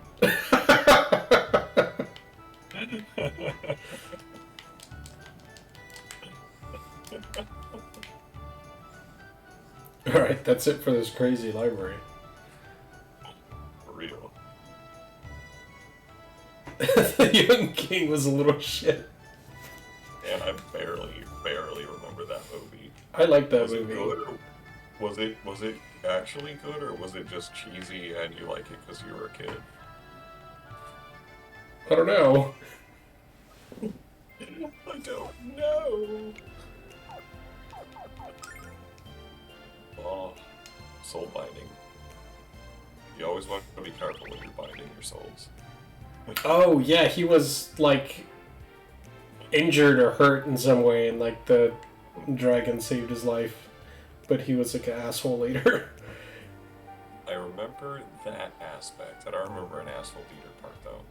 Alright, that's it for this crazy library. For real. The Young King was a little shit. And I barely remember that movie. I like that Was it movie. good? Or was it actually good, or was it just cheesy and you like it because you were a kid? I don't know. I don't know. Oh, soul binding. You always want to be careful when you're binding your souls. Oh, yeah, he was, like, injured or hurt in some way, and, like, the dragon saved his life. But he was, like, an asshole later. I remember that aspect. I don't remember an asshole leader part, though.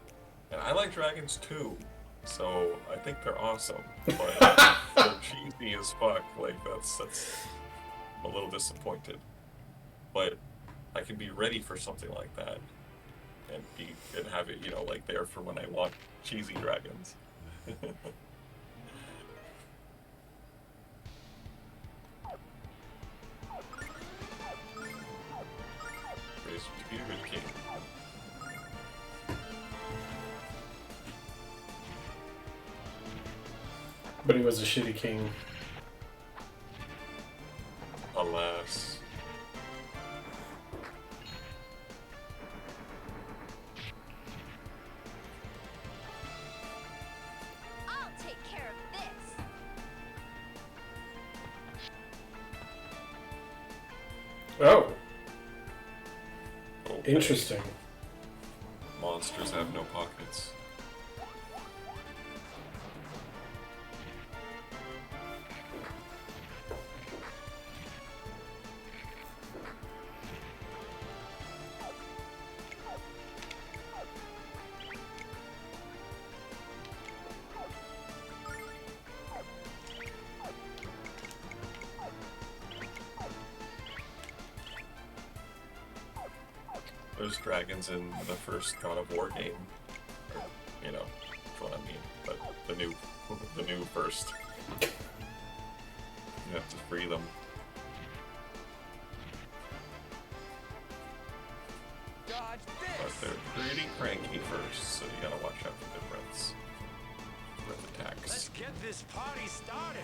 And I like dragons, too. So, I think they're awesome. But they're cheesy as fuck. Like, that's... I'm a little disappointed. But I can be ready for something like that. And have it, like there for when I want cheesy dragons. There's Stupid King. But he was a shitty king. Alas. I'll take care of this. Oh, Okay. interesting. Monsters have no pockets. There's dragons in the first God of War game. Or, that's what I mean. But the new first. You have to free them. Dodge But this! they're pretty cranky first, so you gotta watch out for their breaths. Breath attacks. Let's get this party started!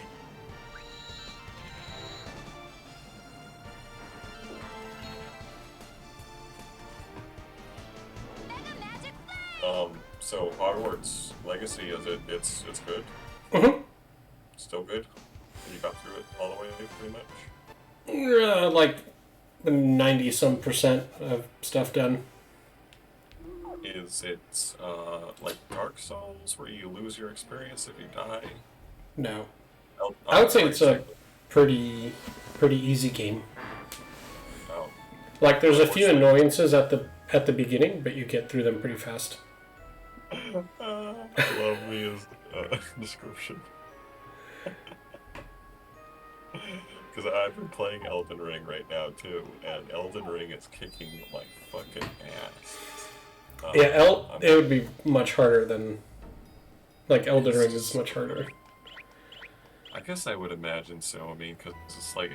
Mega magic flame! So Hogwarts Legacy, it's good? Mm-hmm. Still good? You got through it all the way, pretty much? Like 90-some% of stuff done. Is it, like Dark Souls, where you lose your experience if you die? No. Oh, I would say it's a exactly. pretty easy game. Oh. Like there's a few annoyances at the beginning, but you get through them pretty fast. Love me as description. Because I've been playing Elden Ring right now too, and Elden Ring is kicking my fucking ass. Yeah, it would be much harder than... Like, Elden Ring is much harder. I guess I would imagine so. I mean, because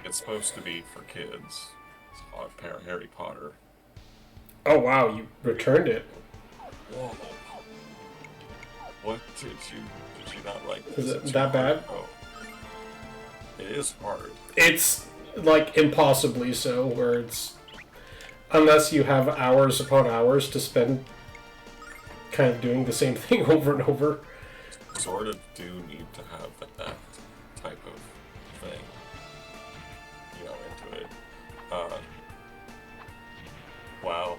it's supposed to be for kids. It's Harry Potter. Oh wow, you returned it. Whoa. What did you not like? Is it too that bad? hard? Oh. It is hard. It's, like, impossibly so, where it's... Unless you have hours upon hours to spend kind of doing the same thing over and over. Sort of do need to have that type of thing, into it. Wow.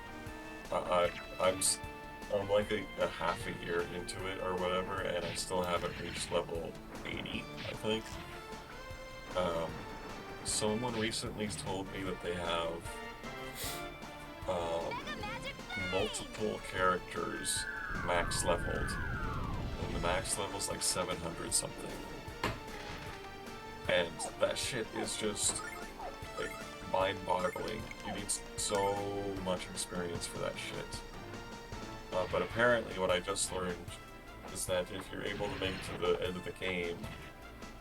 I'm like a half a year into it or whatever, and I still haven't reached level 80, I think. Someone recently told me that they have multiple characters max leveled, and the max level's like 700 something. And that shit is just like mind-boggling. You need so much experience for that shit. But apparently, what I just learned is that if you're able to make it to the end of the game,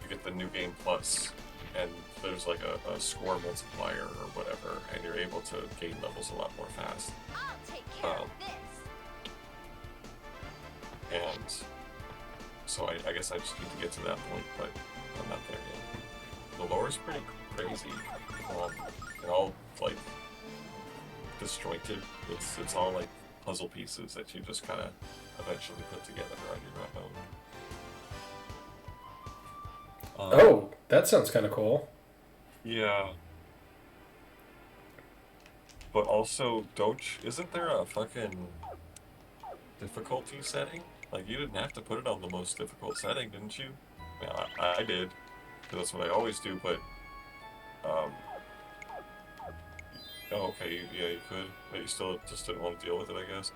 you get the new game plus, and there's like a score multiplier or whatever, and you're able to gain levels a lot more fast. I'll take care of this. And so I guess I just need to get to that point, but I'm not there yet. The lore is pretty crazy. And all like disjointed. It's all like puzzle pieces that you just kind of eventually put together on your own. Oh, that sounds kind of cool. Yeah. But also, isn't there a fucking difficulty setting? Like, you didn't have to put it on the most difficult setting, didn't you? Yeah, I did. 'Cause that's what I always do, but, oh, okay, yeah, you could. But you still just didn't want to deal with it, I guess.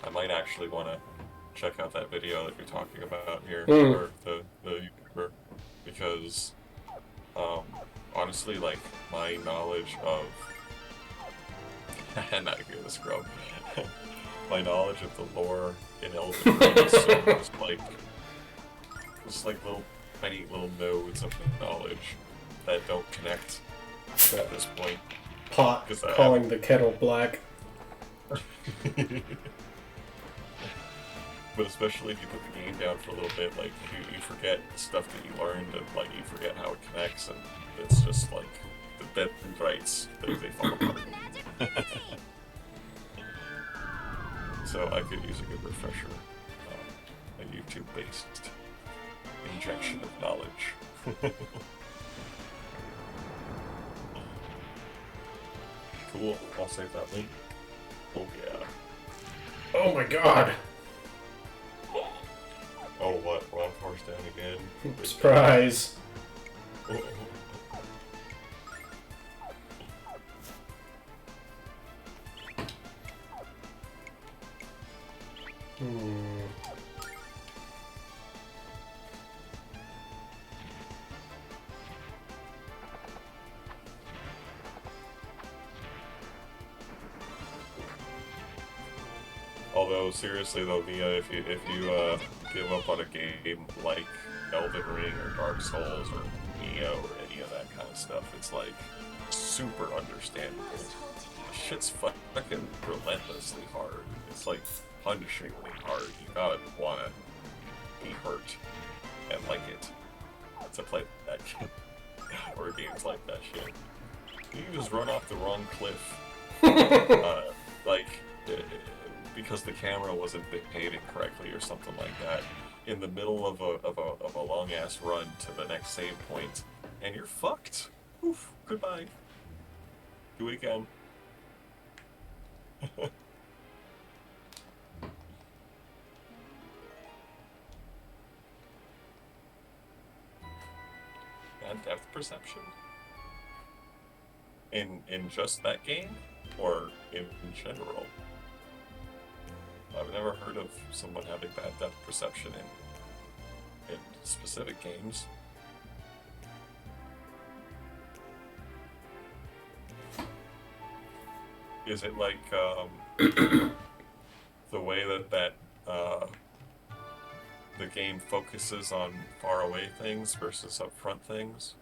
I might actually want to check out that video that you're talking about here, or the YouTuber, because honestly, like, my knowledge of not hear this grub. My knowledge of the lore in Elden Ring is so just like little tiny little nodes of knowledge that don't connect at this point. Pot calling the kettle black. But especially if you put the game down for a little bit, like, you forget stuff that you learned, and, like, you forget how it connects, and it's just, like, the dead rights, they fall apart. So I could use a good refresher, a YouTube-based injection of knowledge. Cool, I'll save that link. Oh yeah. Oh my god. Oh what, wrong horse down again? Surprise. Although seriously though, Mia, if you give up on a game like Elden Ring or Dark Souls or Neo or any of that kind of stuff, it's like super understandable. Shit's fucking relentlessly hard. It's like punishingly hard. You gotta wanna be hurt and like it to play that game. Or games like that shit. You just run off the wrong cliff. Because the camera wasn't behaving correctly or something like that, in the middle of a long ass run to the next save point, and you're fucked. Oof, goodbye. Do it again. And depth perception? In just that game? Or in general? I've never heard of someone having bad depth perception in specific games. Is it like the way that the game focuses on far away things versus up front things?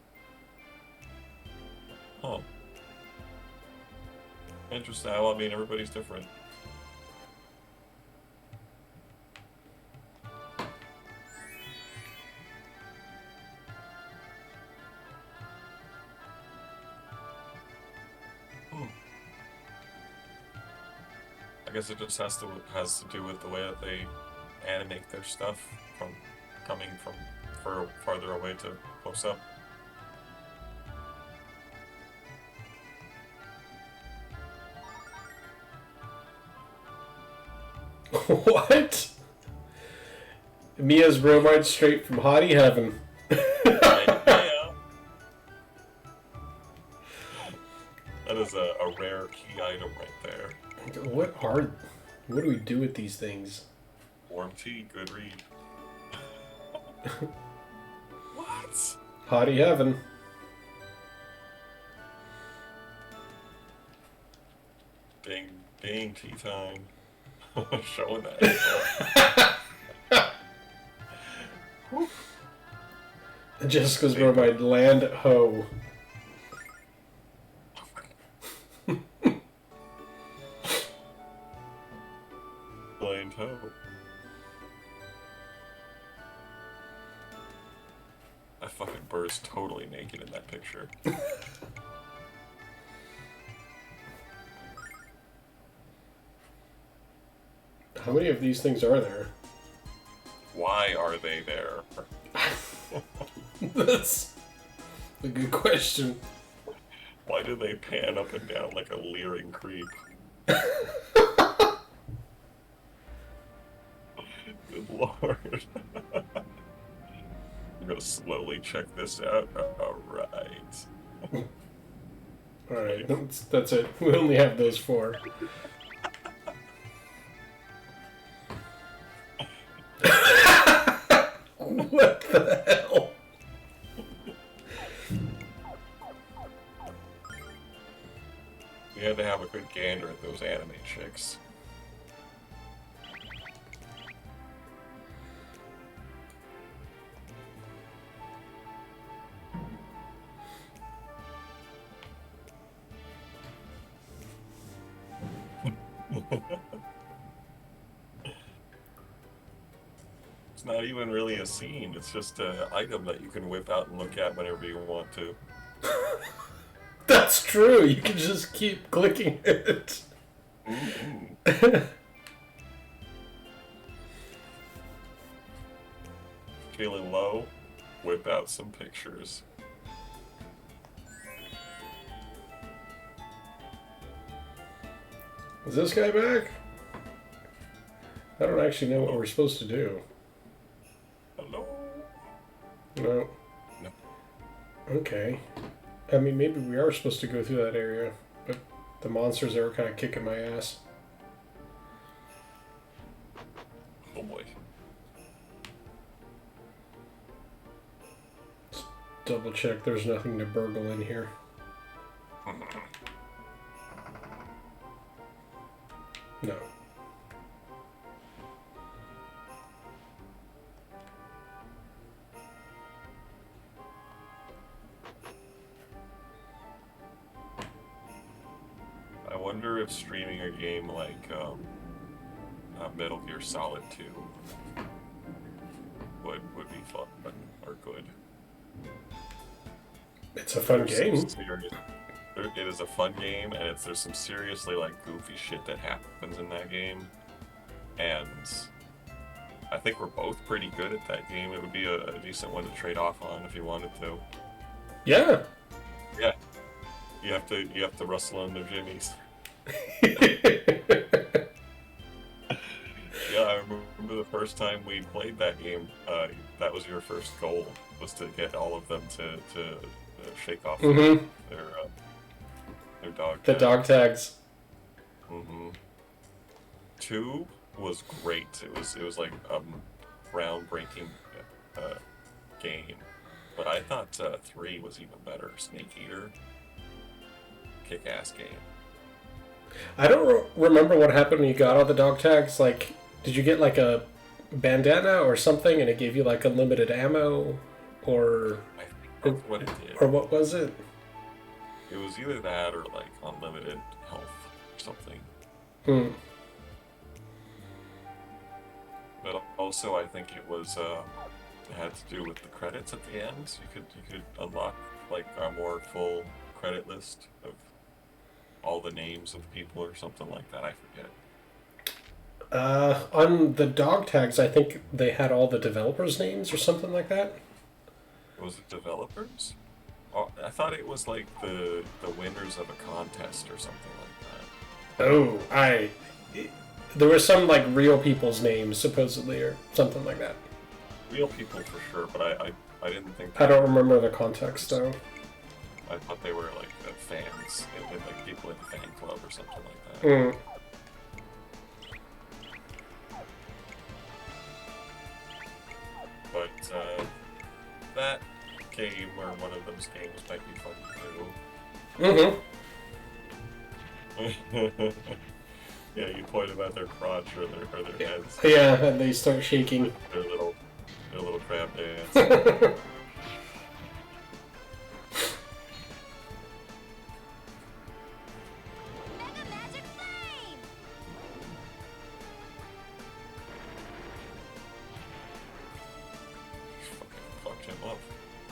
Huh. Interesting. Well, I mean, everybody's different. I guess it just has to do with the way that they animate their stuff from coming from farther away to close up. What? Mia's bromide straight from hottie heaven. Yeah. That is a rare key item right there. What do we do with these things? Warm tea, good read. What? Hottie heaven. Ding, ding, tea time. Showing that. Jessica's bromide land ho. Blind hoe. That fucking bird's totally naked in that picture. How many of these things are there? Why are they there? That's a good question. Why do they pan up and down like a leering creep? Good lord. I'm gonna slowly check this out. Alright. Alright, that's it. We only have those 4. What the hell? We had to have a good gander at those anime chicks. It's not even really a scene, it's just an item that you can whip out and look at whenever you want to. That's true. You can just keep clicking it. Feeling low? Whip out some pictures. Is this guy back? I don't actually know what we're supposed to do. Hello? No. No. Okay. I mean, maybe we are supposed to go through that area, but the monsters are kind of kicking my ass. Oh boy. Let's double check there's nothing to burgle in here. No. I wonder if streaming a game like Metal Gear Solid 2 would be fun or good. It's a fun There's game. some serious- It is a fun game, and there's some seriously like goofy shit that happens in that game, and I think we're both pretty good at that game. It would be a decent one to trade off on if you wanted to. Yeah. Yeah, you have to rustle on their jimmies. Yeah, I remember the first time we played that game. That was your first goal, was to get all of them to shake off Mm-hmm. their dog. The tag. dog tags. Mm-hmm. 2 was great. It was like a groundbreaking game, but I thought 3 was even better. Snake Eater, kick-ass game. I don't remember what happened when you got all the dog tags. Like, did you get like a bandana or something and it gave you like unlimited ammo? Or I think that's what it did. or what was it? It was either that or like unlimited health or something. Hmm. But also, I think it was it had to do with the credits at the end. You could unlock like a more full credit list of all the names of people or something like that. I forget. On the dog tags, I think they had all the developers' names or something like that. Was it developers? Oh, I thought it was like the winners of a contest or something like that. Oh, There were some like real people's names supposedly or something like that. Real people for sure, but I didn't think. I don't remember the context though. I thought they were like fans, like people in the fan club or something like that. Mm. But that game or one of those games might be fun to do. Yeah, you point them at their crotch or their heads. Yeah, and they start shaking. Their little crab dance. Mega Magic Flame! Fucked him up.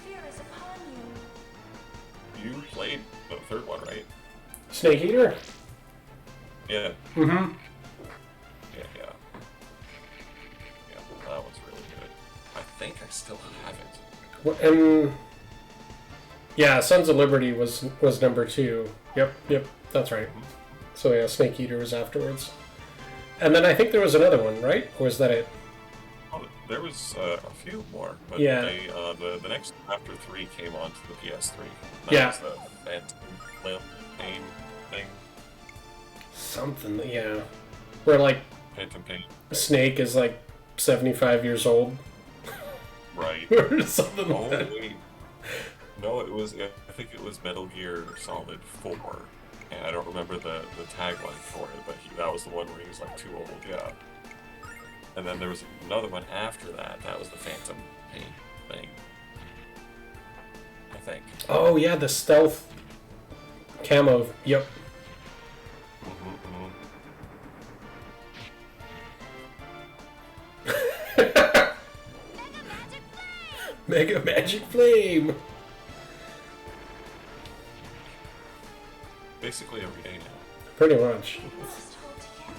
Fear is upon you. You played the third one, right? Snake Eater? Yeah. Mm-hmm. Yeah. Yeah, that one's really good. I think I still have it. And yeah, Sons of Liberty was number 2. Yep, that's right. So yeah, Snake Eater was afterwards. And then I think there was another one, right? Or was that it? Oh, there was a few more, but Yeah. they, the next after 3 came onto the PS3. That Yeah. was the Phantom Limp Pain thing. Something, yeah. Where like Phantom Pain. Snake is like 75 years old. Right. Or something Oh, like that. wait. No, it was, I think it was Metal Gear Solid 4. And I don't remember the tagline for it, but that was the one where he was like too old, yeah. And then there was another one after that. That was the Phantom Pain thing. I think. Oh yeah, the stealth camo. Yep. Mega Magic Flame! Basically every day now. Pretty much. We must hold together.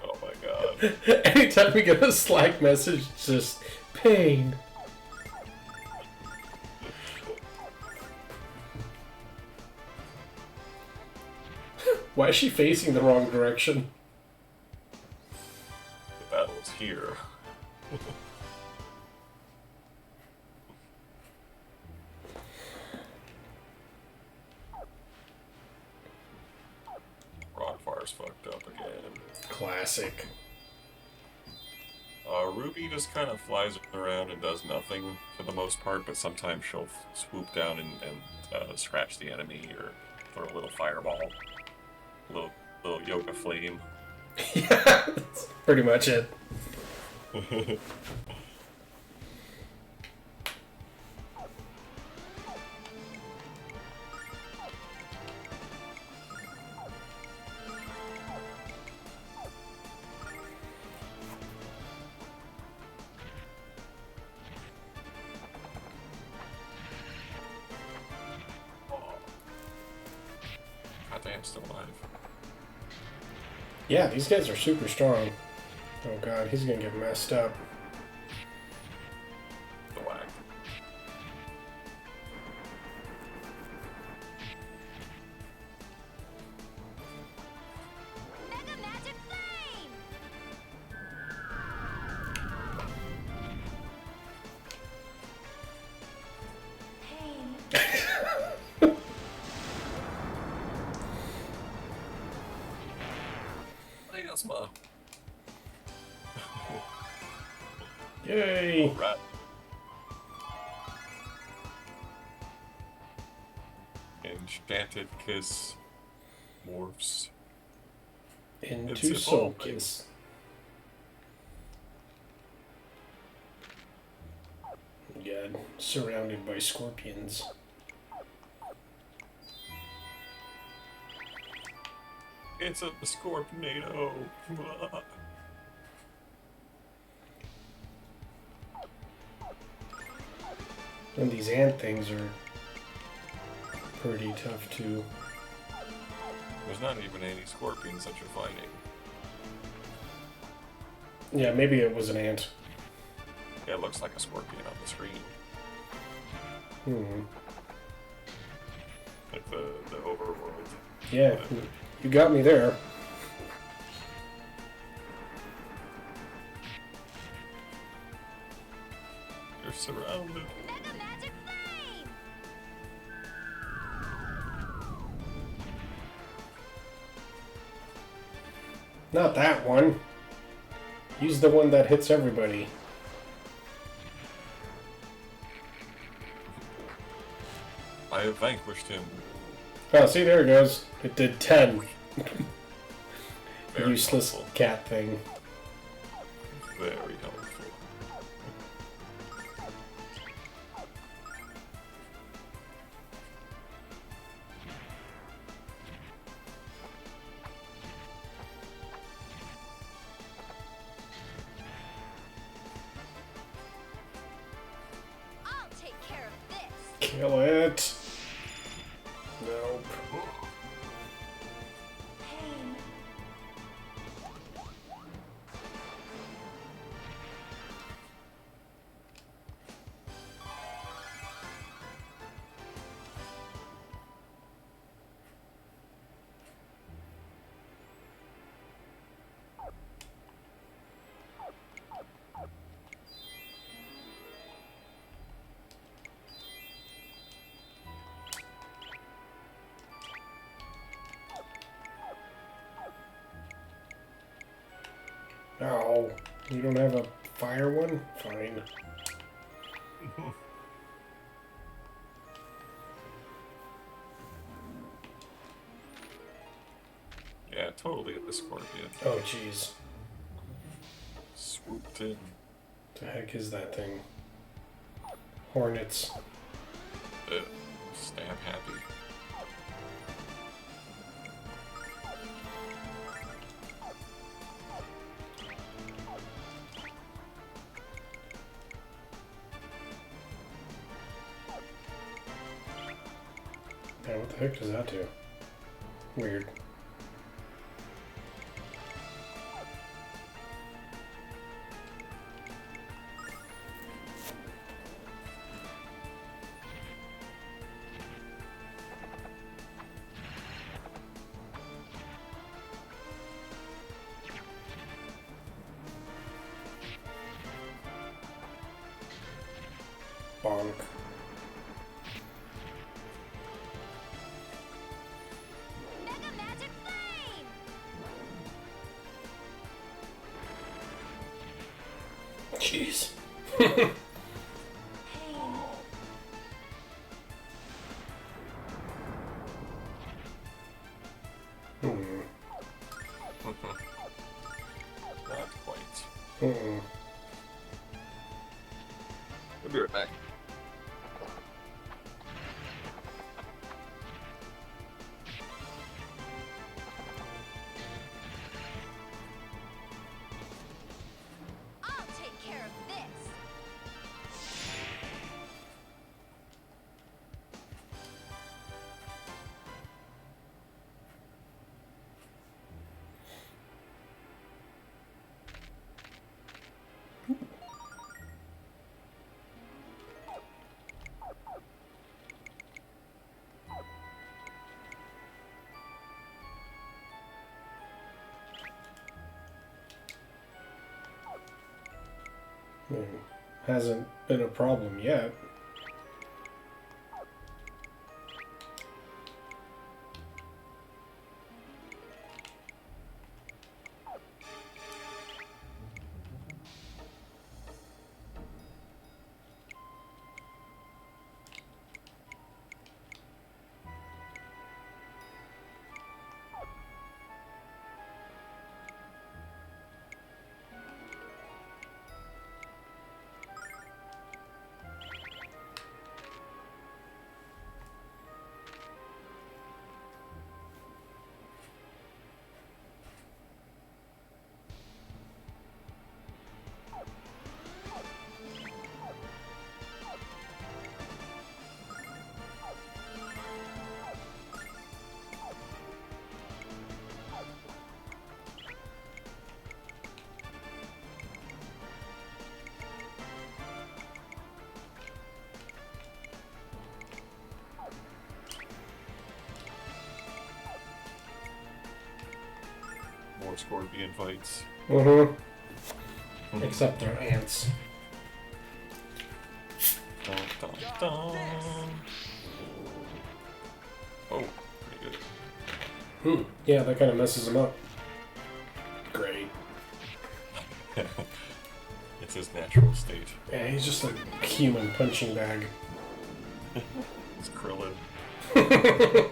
Oh my god. Anytime we get a Slack message, it's just pain. Why is she facing the wrong direction? The battle's here. Rockfire's fucked up again. Classic. Ruby just kind of flies around and does nothing for the most part, but sometimes she'll swoop down and scratch the enemy or throw a little fireball. Little yoke of flame. Yeah, that's pretty much it. Goddamn, still alive. Yeah, these guys are super strong. Oh god, he's gonna get messed up. The whack. Mega Magic Flame! Pain. Plasma. Yay! Rat. Enchanted Kiss morphs. Into It's Soul evolving. Kiss. God, surrounded by scorpions. It's a Scorpionado. And these ant things are pretty tough too. There's not even any scorpions that you're fighting. Yeah, maybe it was an ant. Yeah, it looks like a scorpion on the screen. Hmm. Like the overworld. Yeah, you got me there. You're surrounded. Mega Magic Flame! Not that one. Use the one that hits everybody. I have vanquished him. Oh, see, there it goes. It did 10. Very Useless helpful. cat thing. Very helpful. I'll take care of this! Kill it. Nope. Pain. Oh, you don't have a fire one? Fine. Yeah, totally the scorpion. Oh, jeez. Swooped in. The heck is that thing? Hornets. Stab happy. Yeah, what the heck does that do? Weird. Bonk. Mega Magic Flame! Jeez. Pain. Hmm. Not quite. Mm-mm. We'll be right back. I'll take care of this! Hasn't been a problem yet. scorpion fights. Mm-hmm. Except they're ants. Dun, dun, dun. Oh, pretty good. Yeah, that kind of messes them up. Great. It's his natural state. Yeah, he's just a human punching bag. It's Krillin. Pain.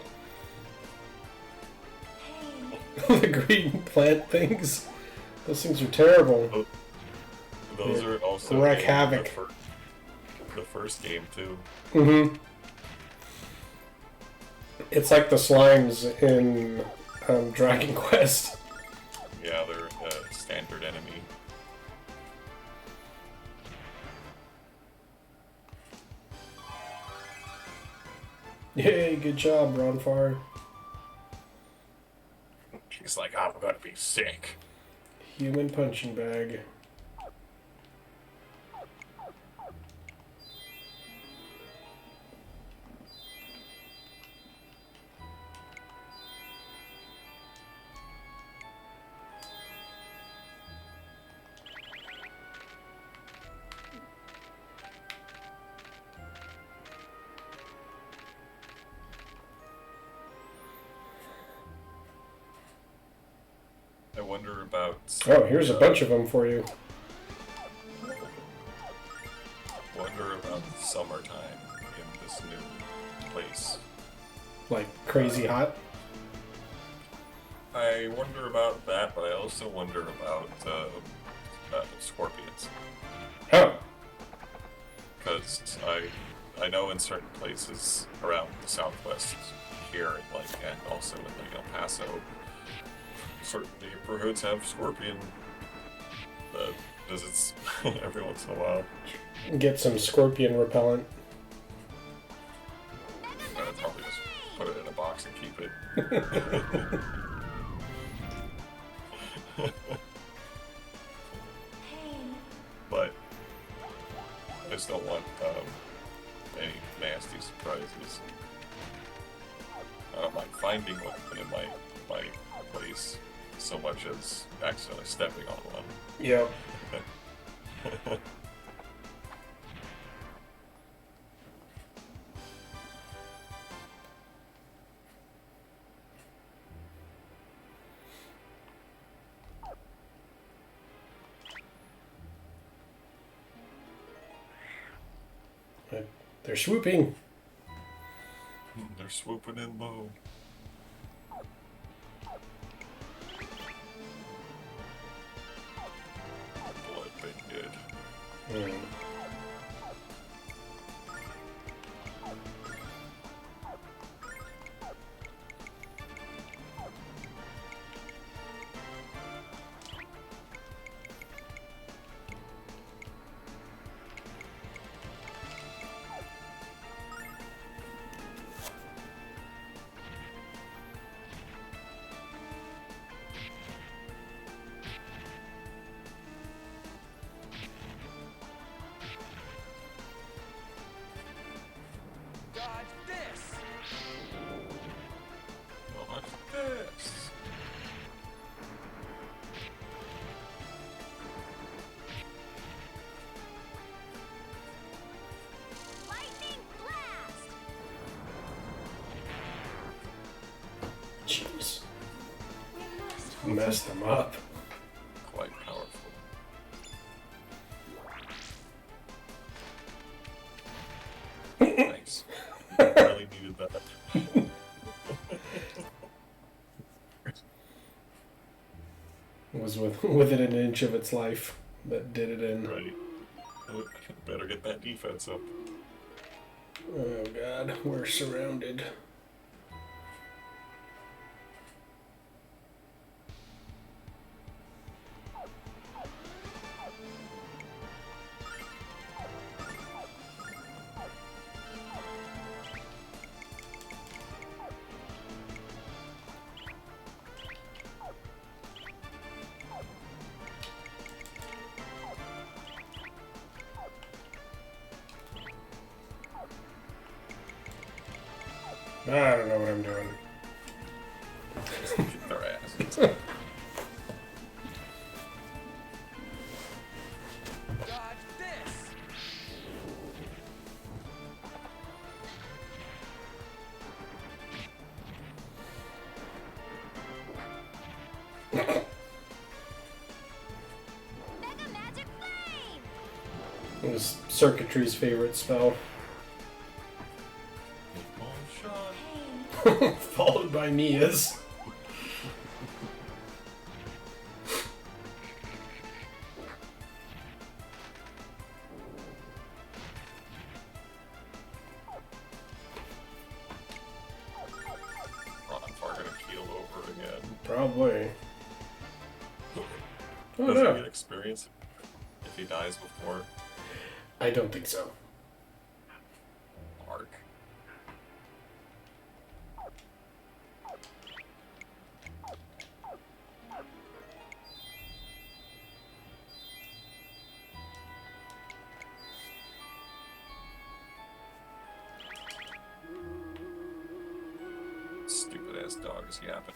The green plant things. Those things are terrible. Those Yeah. are also Wreak in havoc. The first game too. Mm-hmm. It's like the slimes in Dragon Quest. Yeah, they're a standard enemy. Yay, good job, Ronfar. She's like, I'm gonna be sick. Human punching bag. I wonder about. Oh, here's a bunch of them for you. Wonder about summertime in this new place. Like crazy hot. I wonder about that, but I also wonder about scorpions. Oh, Because I know in certain places around the southwest here, and also in El Paso, certain neighborhoods have scorpion visits every once in a while. get some scorpion repellent. I'd probably just put it in a box and keep it. Pain. But I just don't want any nasty surprises. I don't mind finding one in my place so much as accidentally stepping on one. Yep. They're swooping. They're swooping in low. Blood they did. Mm. Dodge this! What's this? Lightning blast! Jeez. We must hold Messed them up. Quite powerful. Nice. Really needed that. Was within an inch of its life that did it in. Right. Better get that defense up. Oh god, we're surrounded. I don't know what I'm doing. Just kick their ass. Mega Magic Flame! It was Circuitry's favorite spell. One shot. Followed by Mia's. Ronfar gonna keel over again. Probably. Oh Does he no. get experience if he dies before I don't think so. Arc? Stupid ass dog is yapping.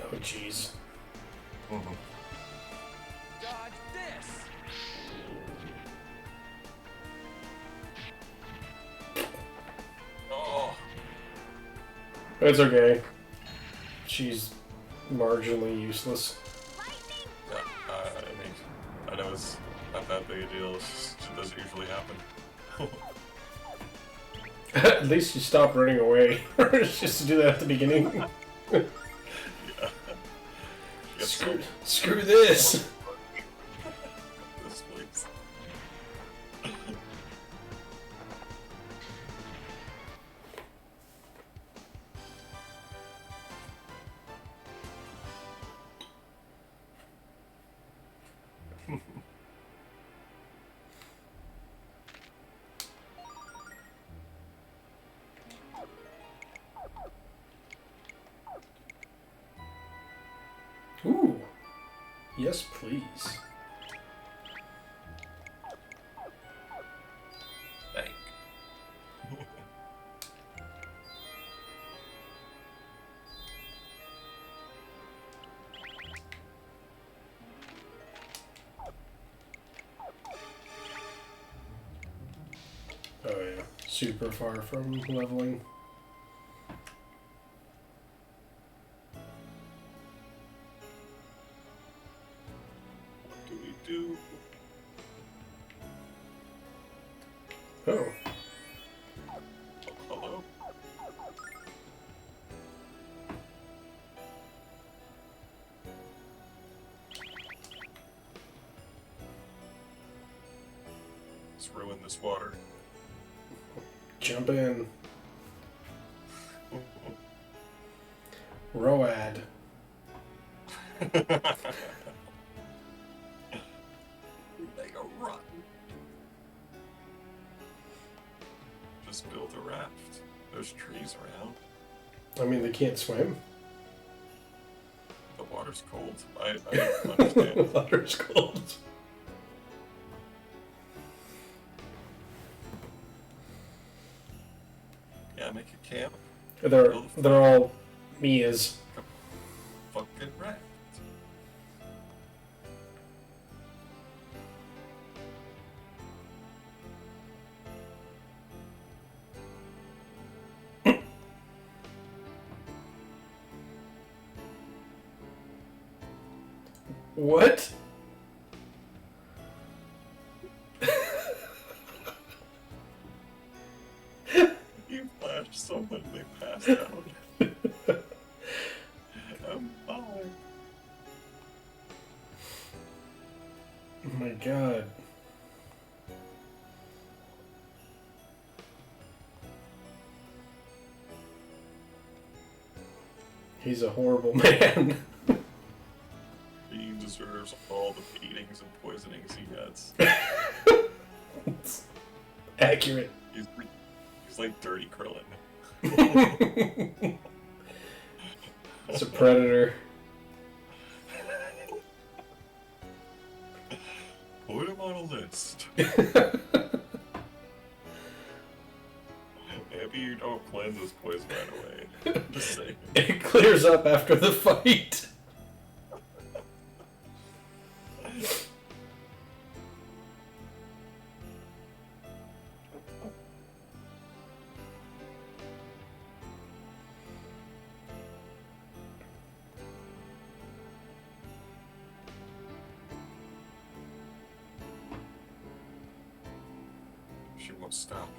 Oh jeez. Dodge this! Oh, It's okay. She's marginally useless. Lightning yeah. Blast! I mean, I know it's not that big a deal. It doesn't usually happen. At least you stop running away. Just to do that at the beginning. Yeah. Get Screw this. this place. Ooh. Yes, please. Thank. Oh yeah. Super far from leveling. What do we do? Oh. Oh, hello. Let's ruin this water. Jump in. Road. Mega run. Just build a raft. There's trees around. I mean, they can't swim. The water's cold. I understand. Water's cold. Yeah, make a camp. They're all Mia's. Fucking raft. What? You flashed someone, they passed out. I'm fine. Oh my god. He's a horrible man. He deserves all the beatings and poisonings he gets. Accurate. He's like dirty Krillin. It's a predator. Put him on a list. Maybe you don't cleanse his poison right away. Just saying. It clears up after the fight. She won't stop.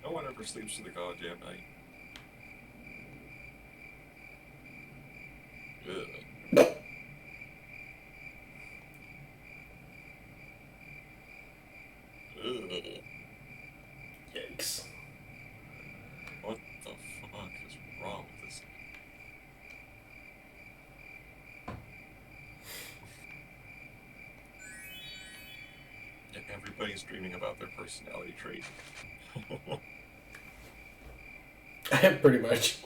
No one ever sleeps through the goddamn night. Ugh. Ugh. Yikes. What the fuck is wrong with this? Everybody's dreaming about their personality trait. Pretty much.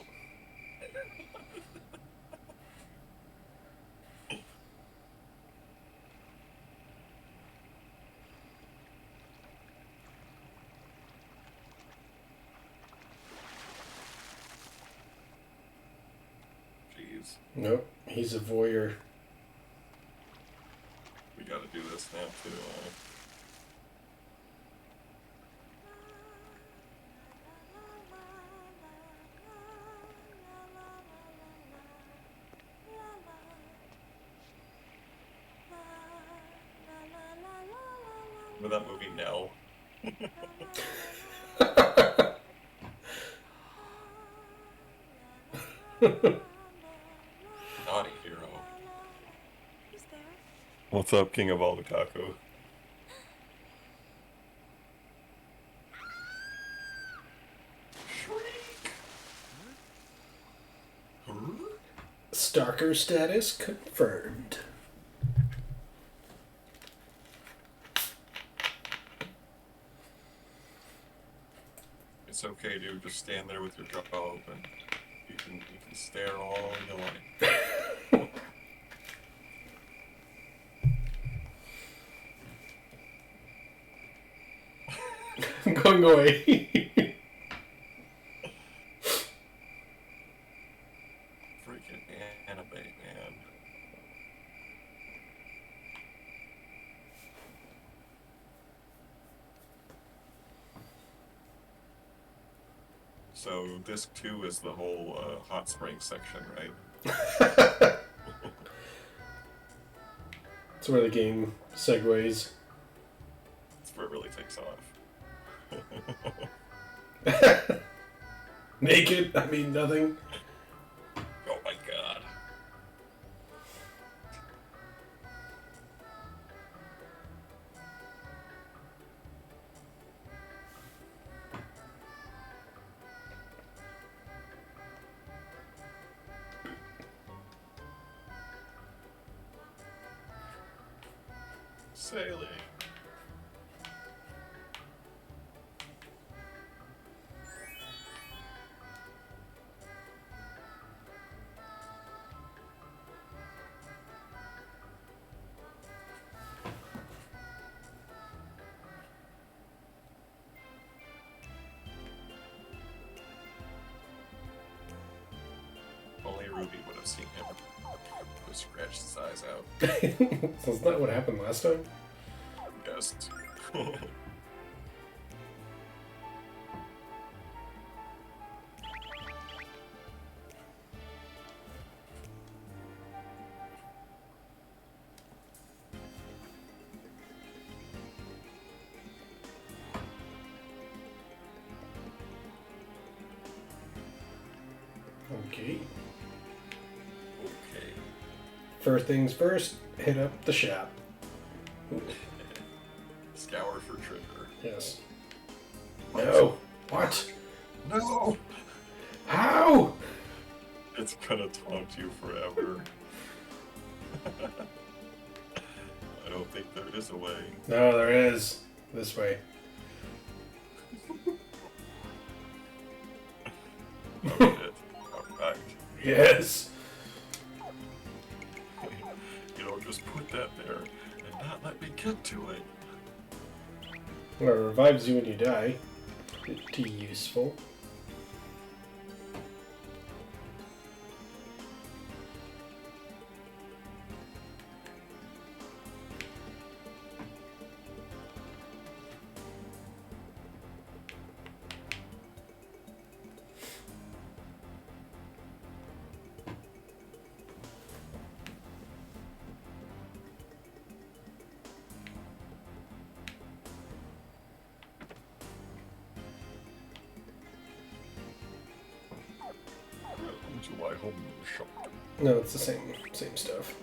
Jeez, Nope, he's a voyeur. we gotta do this now too. Remember that movie Nell? Naughty hero. Who's there? What's up, King of all Otaku? Stalker status confirmed. It's okay, dude. Just stand there with your jaw open. You can stare all you like. I'm going away. Freaking anime, man. So disc 2 is the whole hot spring section, right? That's where the game segues. That's where it really takes off. Naked? I mean, nothing. Oh my god. Sailing. Only Ruby would have seen him. Would scratch his eyes out. So is that what happened last time? Yes. Okay. Okay. First things first, hit up the shop. Scour for treasure. Yes. No. What? No! How? gonna taunt you forever. I don't think there is a way. No, there is. This way. Oh shit. Alright. Yes. You don't just put that there and not let me get to it. Well, it revives you when you die. Pretty useful. Welcome to my home shop. No, it's the same stuff.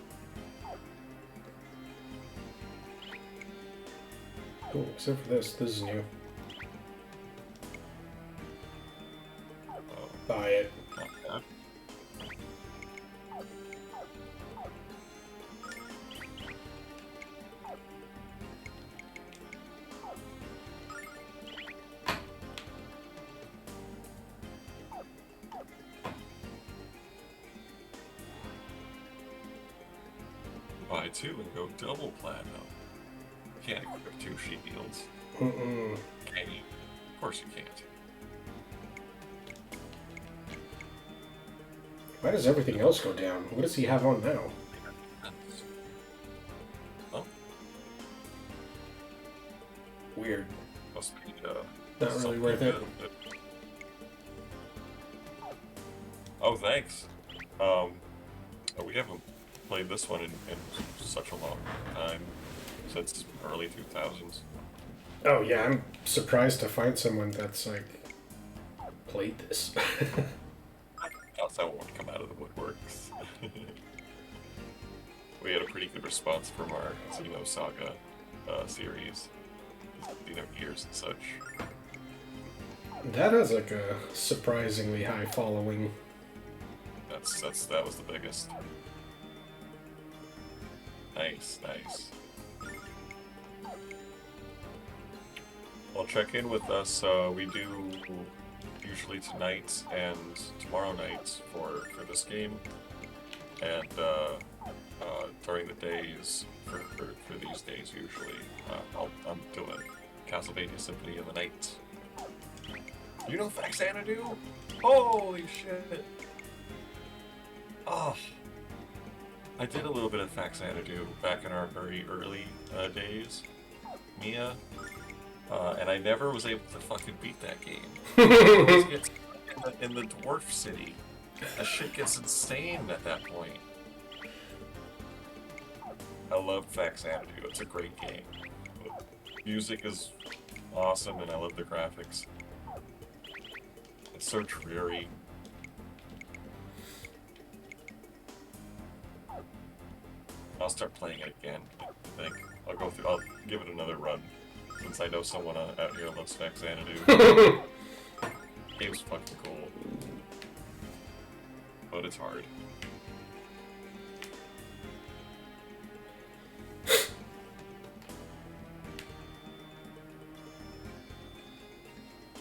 Cool, except for this. This is new. Buy it. Not bad. Buy two and go double platinum. Can't equip two shields. Mm-mm. Can you? Of course you can't. Why does everything else go down? What does he have on now? Oh, Weird. must be Not really something worth it. good. Oh, thanks. We haven't played this one in such a long time, since early 2000s. Oh yeah, I'm surprised to find someone that's like played this. Else that won't come out of the woodworks. We had a pretty good response from our Xeno Saga series. Years and such. That has like a surprisingly high following. That was the biggest. Nice. Well, check in with us. We do usually tonight and tomorrow night for this game, and during the days for these days usually I'm doing Castlevania Symphony of the Night. You know Faxanadu? Holy shit! Oh, I did a little bit of Faxanadu back in our very early days, Mia, and I never was able to fucking beat that game. It's in the dwarf city. That shit gets insane at that point. I love Faxanadu. It's a great game. The music is awesome, and I love the graphics. It's so dreary. I'll start playing it again, I think. I'll give it another run, since I know someone out here loves Faxanadu. Game's fucking cool. But it's hard.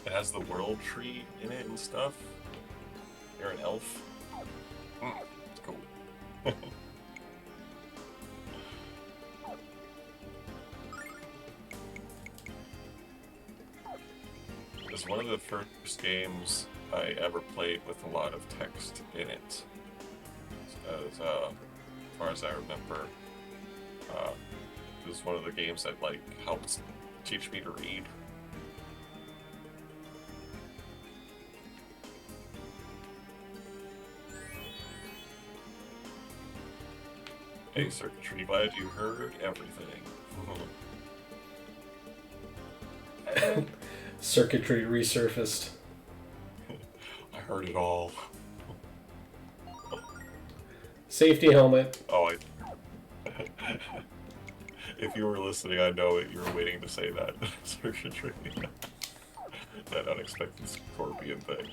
It has the world tree in it and stuff. You're an elf. It's cool. It's one of the first games I ever played with a lot of text in it. As far as I remember, it was one of the games that like helped teach me to read. Hey, Circuitry, glad you heard everything. Circuitry resurfaced. I heard it all. Safety helmet. Oh, if you were listening, I know that you were waiting to say that. Circuitry. That unexpected scorpion thing.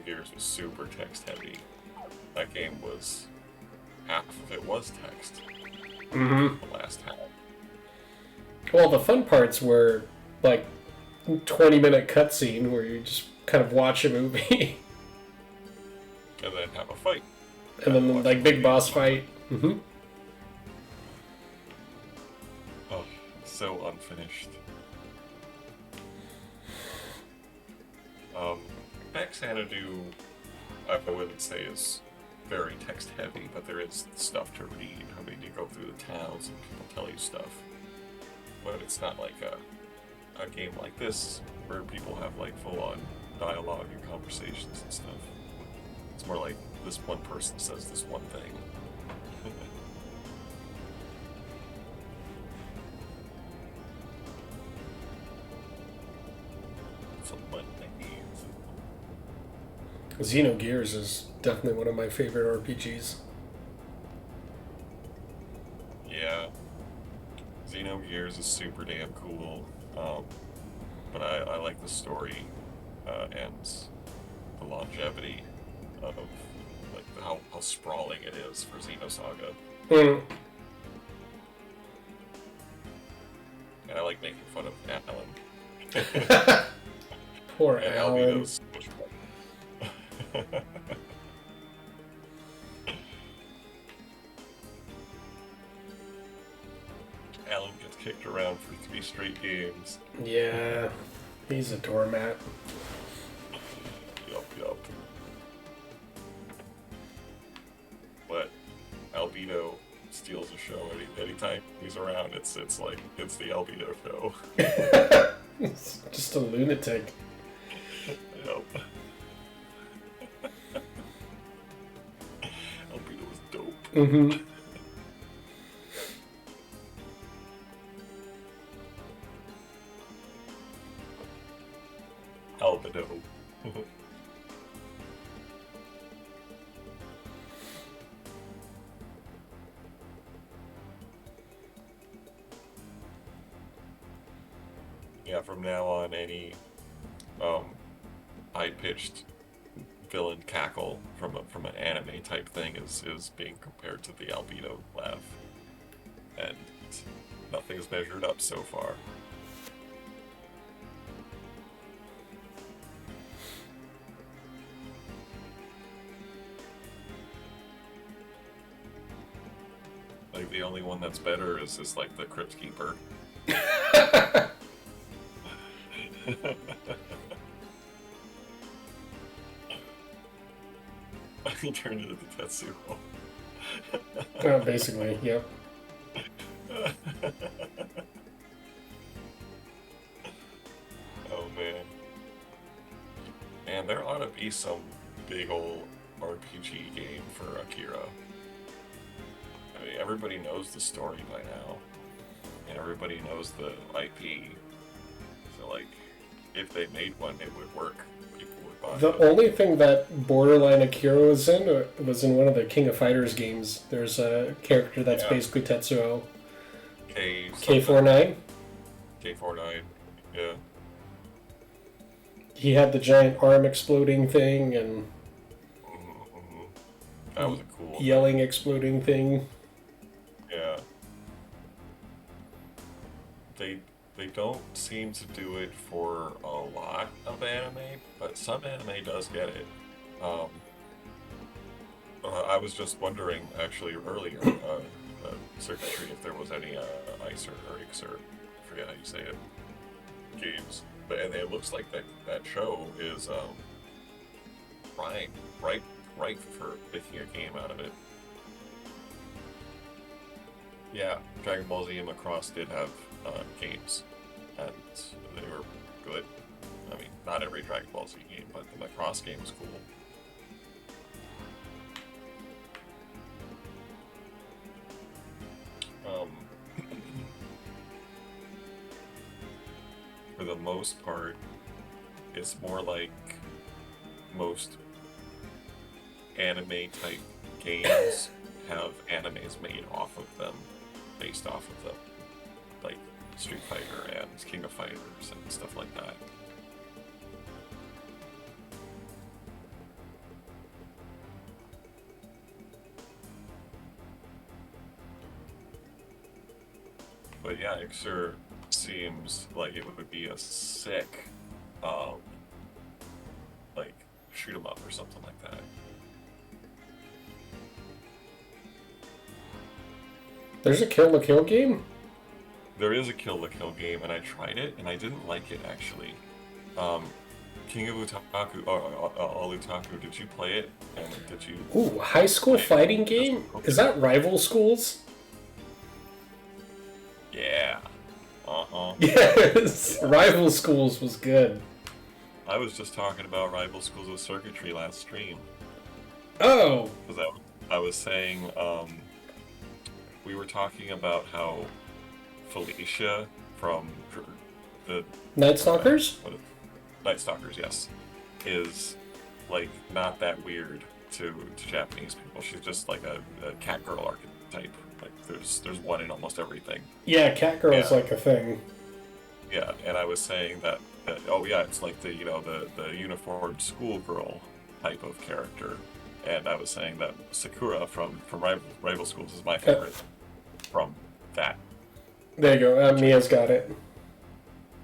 Xenogears was super text heavy. That game was half of it was text. Mm-hmm. The last half. Well, the fun parts were like 20-minute cutscene where you just kind of watch a movie. And then have a fight. And then like big boss fight. Mm-hmm. Oh, so unfinished. Back Xanadu, I wouldn't say is very text heavy, but there is stuff to read. I mean, you go through the towns and people tell you stuff. But it's not like a game like this where people have like full on dialogue and conversations and stuff. It's more like this one person says this one thing. Some money. Xenogears is definitely one of my favorite RPGs. Yeah. Xenogears is super damn cool. But I like the story and the longevity of like how sprawling it is for Xenosaga. Mm. And I like making fun of Alan. Poor And Alan. Albedo's so much fun. Alan gets kicked around for 3 straight games. Yeah, he's a doormat. Yup. But Albedo steals a show anytime he's around. It's like it's the Albedo show. He's just a lunatic. Yup. Albedo was dope. Mm-hmm. Albedo. Yeah, from now on, any high-pitched villain cackle from an anime type thing is being compared to the Albedo laugh, and nothing's measured up so far. Like the only one that's better is like the Crypt Keeper. He turned into Tetsuo. Well, basically, yep. Oh man. Man, there ought to be some big old RPG game for Akira. I mean, everybody knows the story by now, and everybody knows the IP. So, like, if they made one, it would work. People would buy The it. only thing that borderline Akira was in one of the King of Fighters games. There's a character that's Yeah. basically Tetsuo. K49. K49. K49. Yeah. He had the giant arm exploding thing and Mm-hmm. That was a cool. yelling exploding thing. Yeah. They don't seem to do it for a lot of anime, but some anime does get it. I was just wondering actually earlier, circuitry, if there was any ICER or IXER, I forget how you say it, games. But and it looks like that show is ripe for making a game out of it. Yeah, Dragon Ball Z and Macross did have games, and they were good. I mean, not every Dragon Ball Z game, but the Macross game was cool. For the most part, it's more like most anime type games have animes made off of them, based off of them, like Street Fighter and King of Fighters and stuff like that. But yeah, it sure seems like it would be a sick, um, like shoot 'em up or something like that. There's a Kill la Kill game? There is a Kill la Kill game, and I tried it, and I didn't like it actually. Um, King of Utaku, all Utaku, did you play it? And did you? Ooh, high school play it? fighting game? Is that Rival Schools? Yeah. Uh-huh. Yes! Rival Schools was good. I was just talking about Rival Schools of Circuitry last stream. Oh! Because I was saying, we were talking about how Felicia from the Night Stalkers? Night Stalkers, yes, is like not that weird to Japanese people. She's just like a cat girl archetype. Like there's one in almost everything. Yeah, Catgirl's Yeah. like a thing. Yeah, and I was saying that oh yeah, it's like the the uniformed schoolgirl type of character, and I was saying that Sakura from Rival Schools is my favorite from that. There you go, Mia's got it.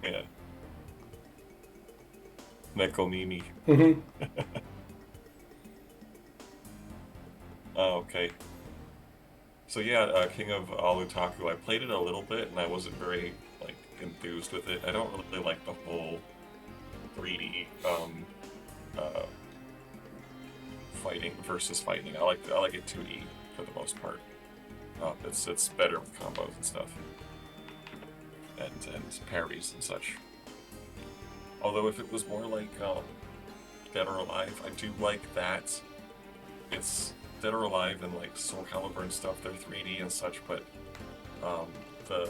Yeah. Neko Mimi. Mm-hmm. Oh, okay. So yeah, King of Alutaku, I played it a little bit, and I wasn't very like enthused with it. I don't really like the whole 3D fighting versus fighting. I like it 2D for the most part. It's better with combos and stuff, and parries and such. Although if it was more like Dead or Alive, I do like that. It's Dead or Alive and like Soul Calibur and stuff. They're 3D and such, but the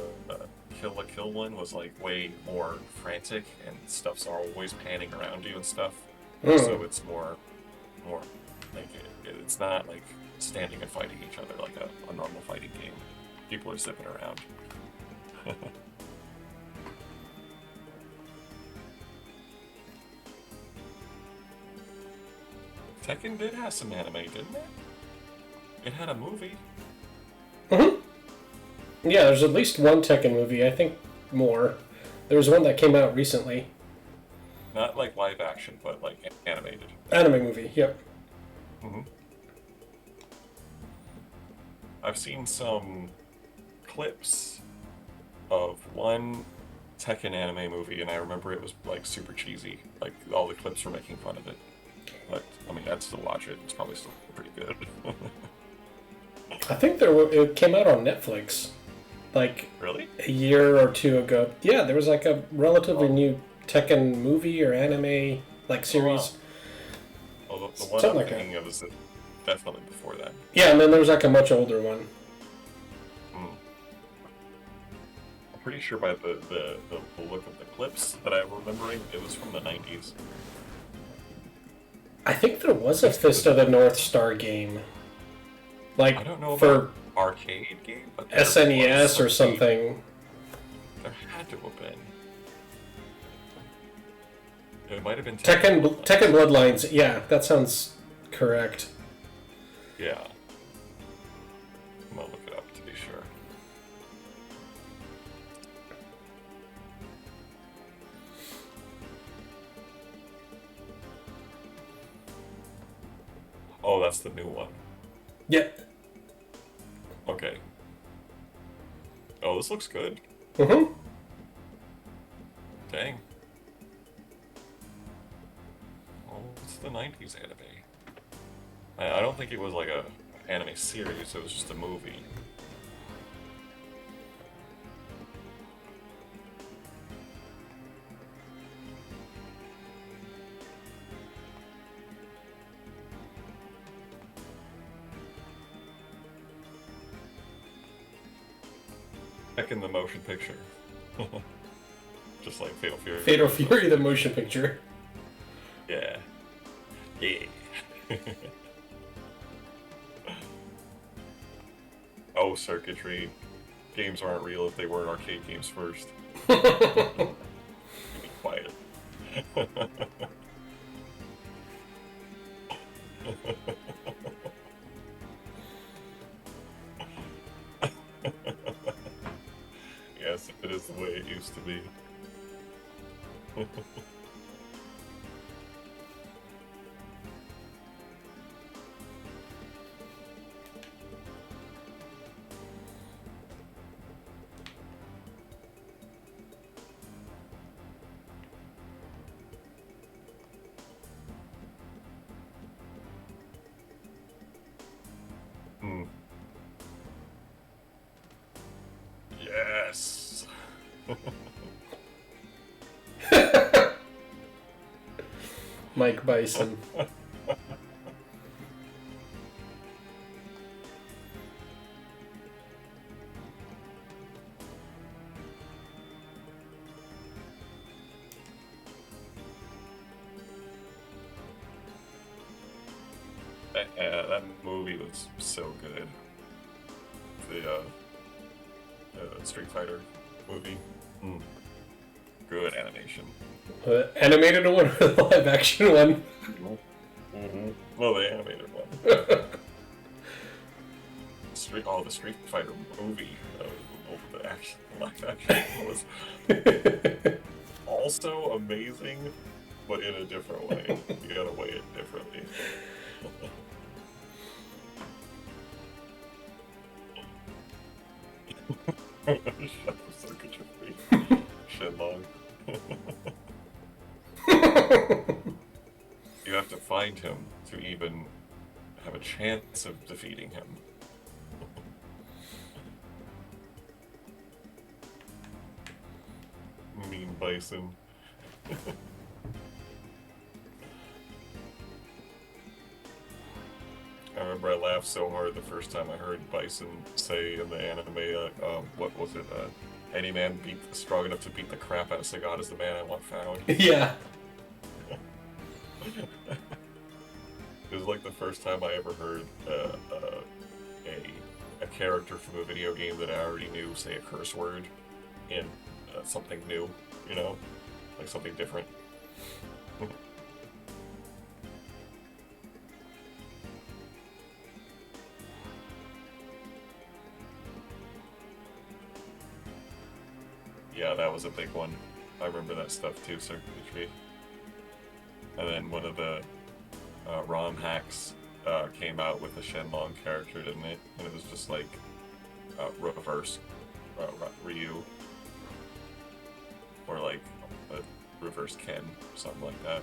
Kill la Kill one was like way more frantic and stuff's always panning around you and stuff. So it's more like it's not like standing and fighting each other like a normal fighting game. People are zipping around. Tekken did have some anime, didn't it? It had a movie. Mm-hmm. Yeah, there's at least one Tekken movie. I think more. There was one that came out recently. Not like live action, but like animated. Anime movie, yep. Mm-hmm. I've seen some clips of one Tekken anime movie, and I remember it was like super cheesy. Like all the clips were making fun of it. But I mean, I'd still watch it. It's probably still pretty good. I think it came out on Netflix, like Really? a year or two ago. Yeah, there was like a relatively new Tekken movie or anime like series. Oh, wow. The one Something I'm like that. thinking of is definitely before that. Yeah, and then there was like a much older one. I'm pretty sure by the look of the clips that I'm remembering, it was from the 90s. I think there was a Fist of the North Star game, like I don't know for about arcade game, but there SNES or was something. There had to have been. It might have been Tekken Bloodlines. Yeah, that sounds correct. Yeah. I'm gonna look it up to be sure. Oh, that's the new one. Yeah. Okay. Oh, this looks good. Mm-hmm. Dang. Oh, it's the 90s anime. I don't think it was like a anime series, it was just a movie. Back in the motion picture. Just like Fatal Fury. Fatal Fury, the motion picture. Yeah. Yeah. Oh, circuitry. Games aren't real if they weren't arcade games first. Be quiet. Yeah, movie. Hmm. Yes. Mike Bison. That movie was so good. The Street Fighter movie. Mm. Good animation. Animated one or the live action one? Mm-hmm. Well, the animated one. The Street Fighter movie, the live action was also amazing, but in a different way. You gotta weigh it differently. Shut the circuitry. Shenlong. You have to find him to even have a chance of defeating him. Mean Bison. I remember I laughed so hard the first time I heard Bison say in the anime, what was it? Any man strong enough to beat the crap out of Sagat is the man I want found. Yeah. It was like the first time I ever heard a character from a video game that I already knew say a curse word in something new, you know? Like something different. Yeah, that was a big one. I remember that stuff too, circuitry. And then one of the ROM hacks came out with a Shenlong character, didn't it? And it was just like reverse Ryu. Or like a reverse Ken, something like that.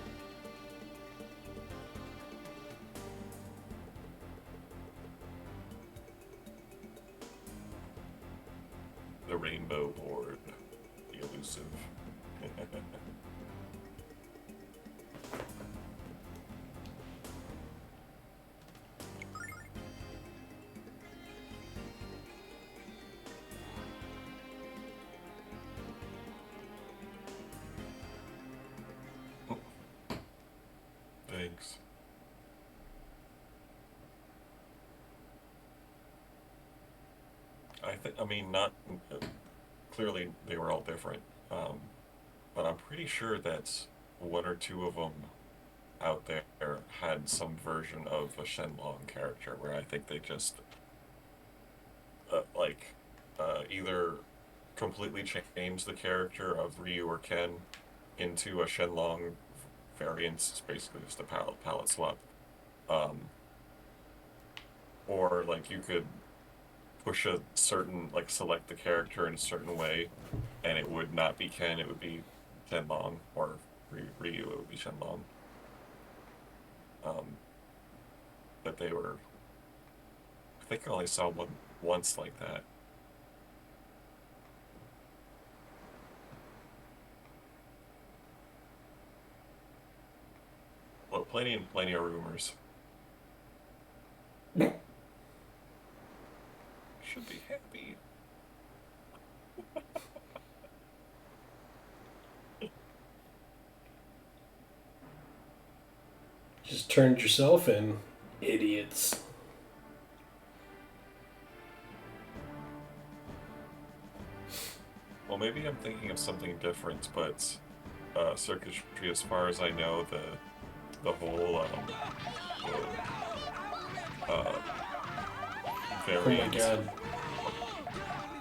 The Rainbow Horde. The elusive. Thanks. I mean, not clearly they were all different, but I'm pretty sure that one or two of them out there had some version of a Shenlong character where I think they just either completely changed the character of Ryu or Ken into a Shenlong variant. It's basically just a palette swap, um, or like you could push a certain select the character in a certain way, and it would not be Ken. It would be Shenlong, or Ryu. It would be Shenlong. Um, but they were. I think I only saw one once like that. Well, plenty and plenty of rumors. Should be happy. Just turned yourself in. Idiots. Well, maybe I'm thinking of something different, but circuitry, as far as I know, the whole Oh my variant, god.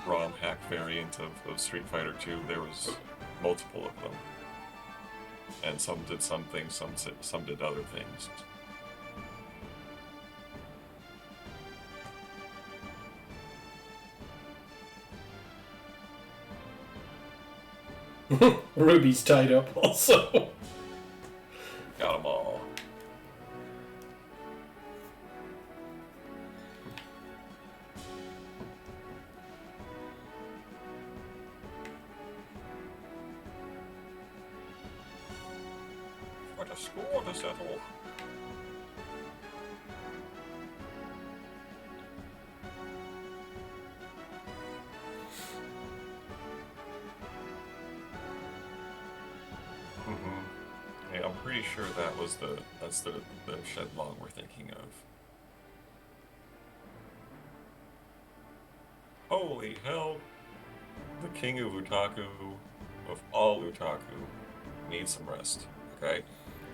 ROM hack variant of Street Fighter 2, there was multiple of them. And some did some things, some did other things. Ruby's tied up also. Got them all. What a score to settle. Yeah, I'm pretty sure that's the Shenlong we're thinking of. Holy hell! The king of Utaku, of all Utaku, needs some rest. Okay?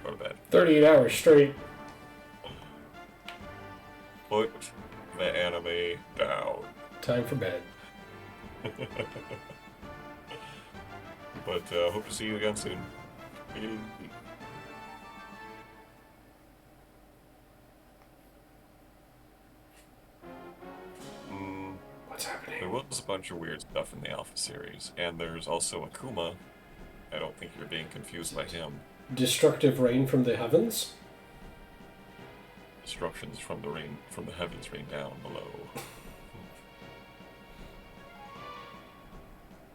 Go to bed. 38 hours straight. Put the anime down. Time for bed. But hope to see you again soon. What's happening? There was a bunch of weird stuff in the Alpha series, and there's also Akuma. I don't think you're being confused by him. Destructive rain from the heavens? Destructions from the heavens rain down below.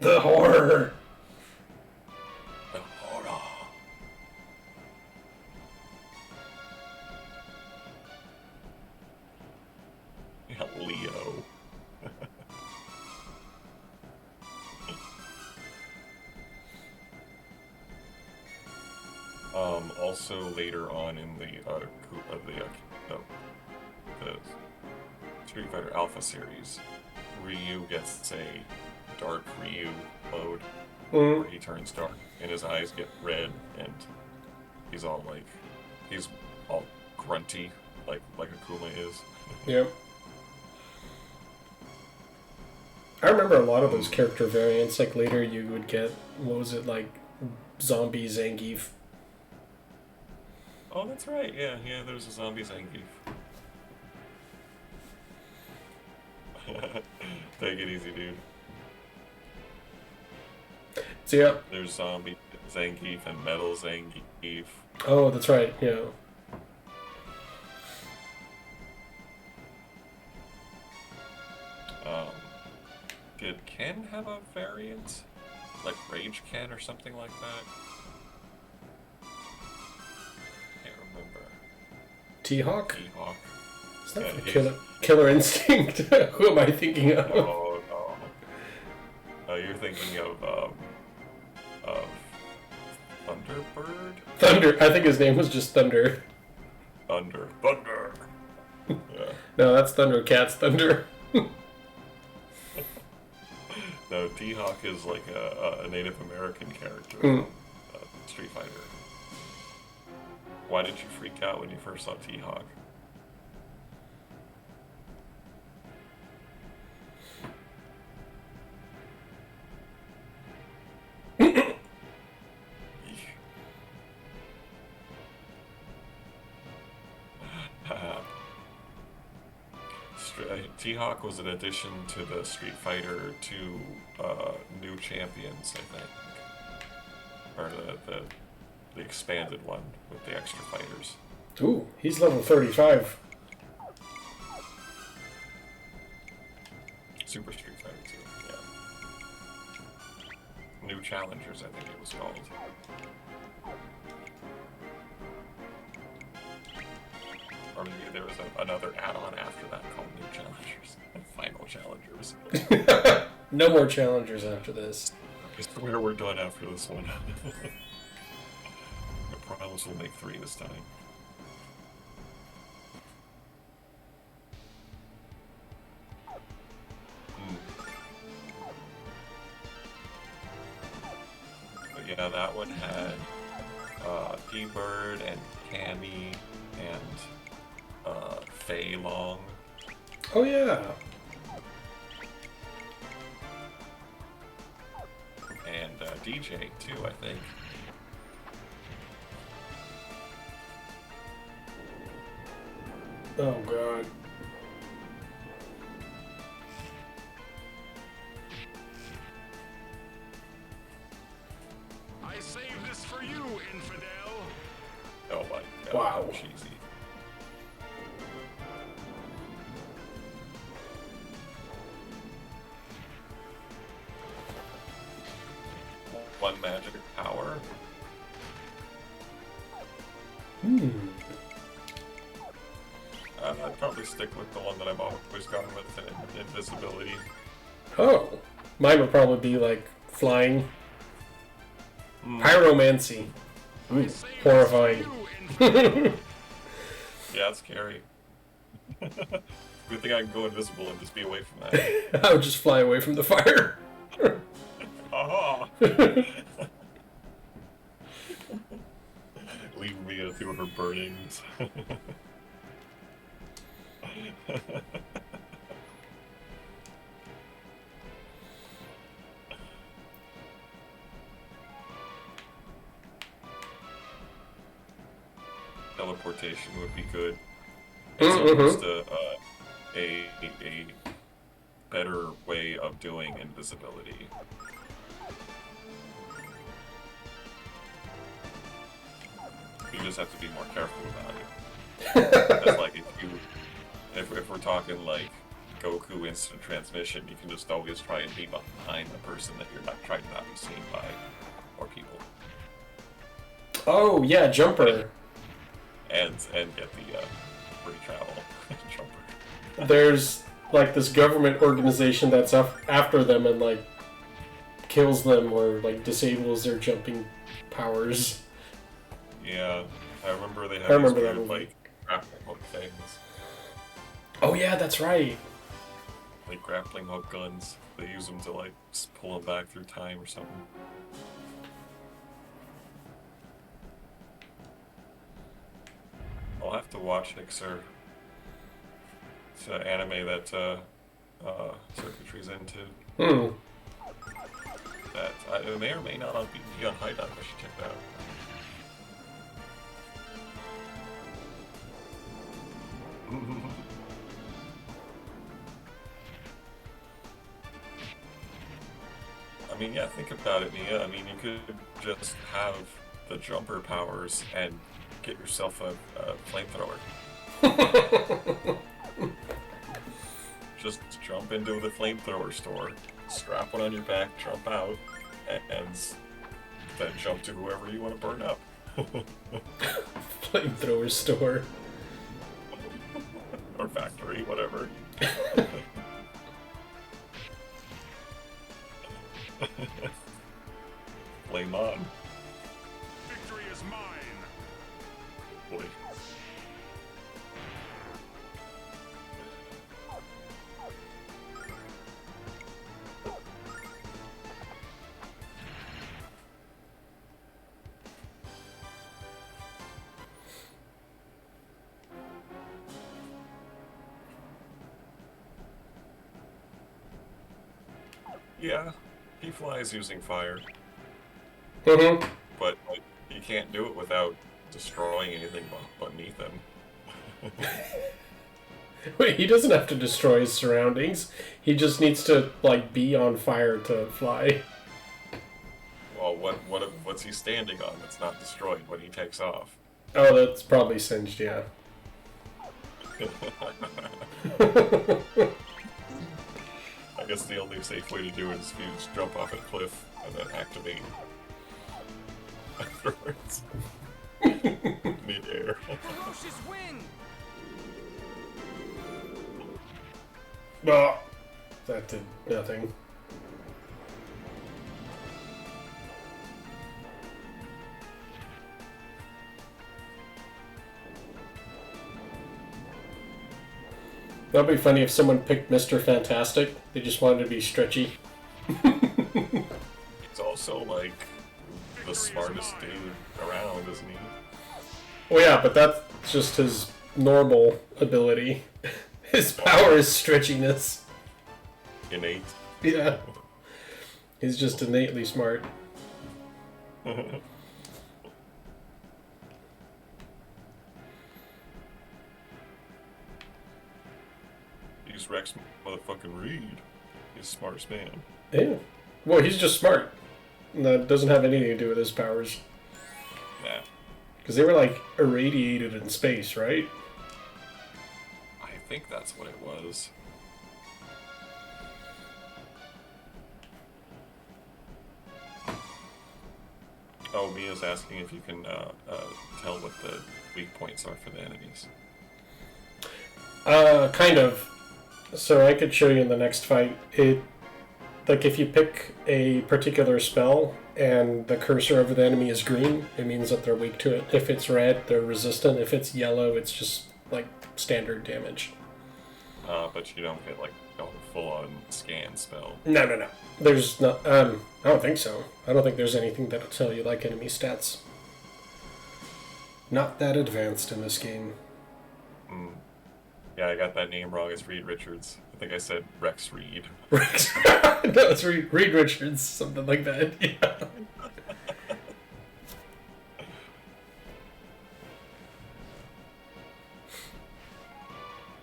The horror! The horror. Yeah, Leo. Also later on in the Street Fighter Alpha series, Ryu gets a dark Ryu mode where he turns dark and his eyes get red and he's all grunty like Akuma is. Yep. I remember a lot of those character variants. Like later you would get, what was it, like zombie Zangief. Oh, that's right. Yeah, there's a zombie Zangief. Take it easy, dude. So yeah. There's zombie Zangief and metal Zangief. Oh, that's right. Yeah. Did Ken have a variant? Like Rage Ken or something like that? Can't remember. T-Hawk? T-Hawk. Is that Yeah, from Killer Instinct? Who am I thinking of? Oh, no. You're thinking of Thunderbird? Thunder. I think his name was just Thunder. Thunder. Yeah. No, that's Thundercats Thunder. No, T-Hawk is like a Native American character from Street Fighter. Why did you freak out when you first saw T-Hawk? T-Hawk was an addition to the Street Fighter 2 New Champions, I think. Or the expanded one with the extra fighters. Ooh, he's level 35. Super Street Fighter 2, yeah. New Challengers, I think it was called. Or maybe there was another add-on after that called New Challengers. Final Challengers. No more challengers after this. I swear we're done after this one. I promise we'll make 3 this time. But yeah, that one had T-Bird and Cammy and Fei Long. Oh yeah. And DJ too, I think. Oh god. I saved this for you, infidel. Oh my god. Wow. Cheesy. One magic power. I'd probably stick with the one that I've always gone with, invisibility. Oh. Mine would probably be like flying. Pyromancy. Ooh, horrifying. Yeah, it's scary. Good thing I can go invisible and just be away from that. I would just fly away from the fire. Aha! Leave me through her burnings. Teleportation would be good. It's almost a better way of doing invisibility. You just have to be more careful about it. That's like if we're talking like Goku instant transmission, you can just always try and be behind the person that you're not trying to not be seen by, or people, Oh, yeah, jumper. and get the free travel jumper. There's like this government organization that's after them and like kills them or like disables their jumping powers. Yeah, I remember they had I remember these that weird, movie. like grappling hook things, Oh yeah, that's right. like grappling hook guns. They use them to like pull them back through time or something. I'll have to watch Nixer. It's an anime that Circuitry's into. That it may or may not be on High Dive. I should check that out. I mean, yeah, think about it, Nia. I mean, you could just have the jumper powers and get yourself a flamethrower. Just jump into the flamethrower store, strap one on your back, jump out, and then jump to whoever you want to burn up. Flamethrower store. Or factory, whatever. Flame on. Victory is mine. Boy. Yeah, he flies using fire, Mm-hmm. but like, he can't do it without destroying anything beneath him. Wait, he doesn't have to destroy his surroundings. He just needs to like be on fire to fly. Well, what's he standing on that's not destroyed when he takes off? Oh, that's probably singed, yeah. I guess the only safe way to do it is if you just jump off a cliff and then activate afterwards. Mid-air. Ferocious wind. Oh, that did nothing. That'd be funny if someone picked Mr. Fantastic. They just wanted to be stretchy. He's also like the smartest dude around, isn't he? Well, yeah, but that's just his normal ability. His power is stretchiness. Innate. Yeah. He's just innately smart. He's Rex motherfucking Reed. He's the smartest man. Yeah. Well, he's just smart. And that doesn't have anything to do with his powers. Nah. Because they were, like, irradiated in space, right? I think that's what it was. Oh, Mia's asking if you can tell what the weak points are for the enemies. Kind of. So I could show you in the next fight. Like, if you pick a particular spell and the cursor over the enemy is green, it means that they're weak to it. If it's red, they're resistant. If it's yellow, it's just, like, standard damage. But you don't get, like, a full-on scan spell. No. There's not, I don't think so. I don't think there's anything that'll tell you, like, enemy stats. Not that advanced in this game. Yeah, I got that name wrong. It's Reed Richards. I think I said Rex Reed. Rex. No, it's Reed Richards, something like that. Yeah.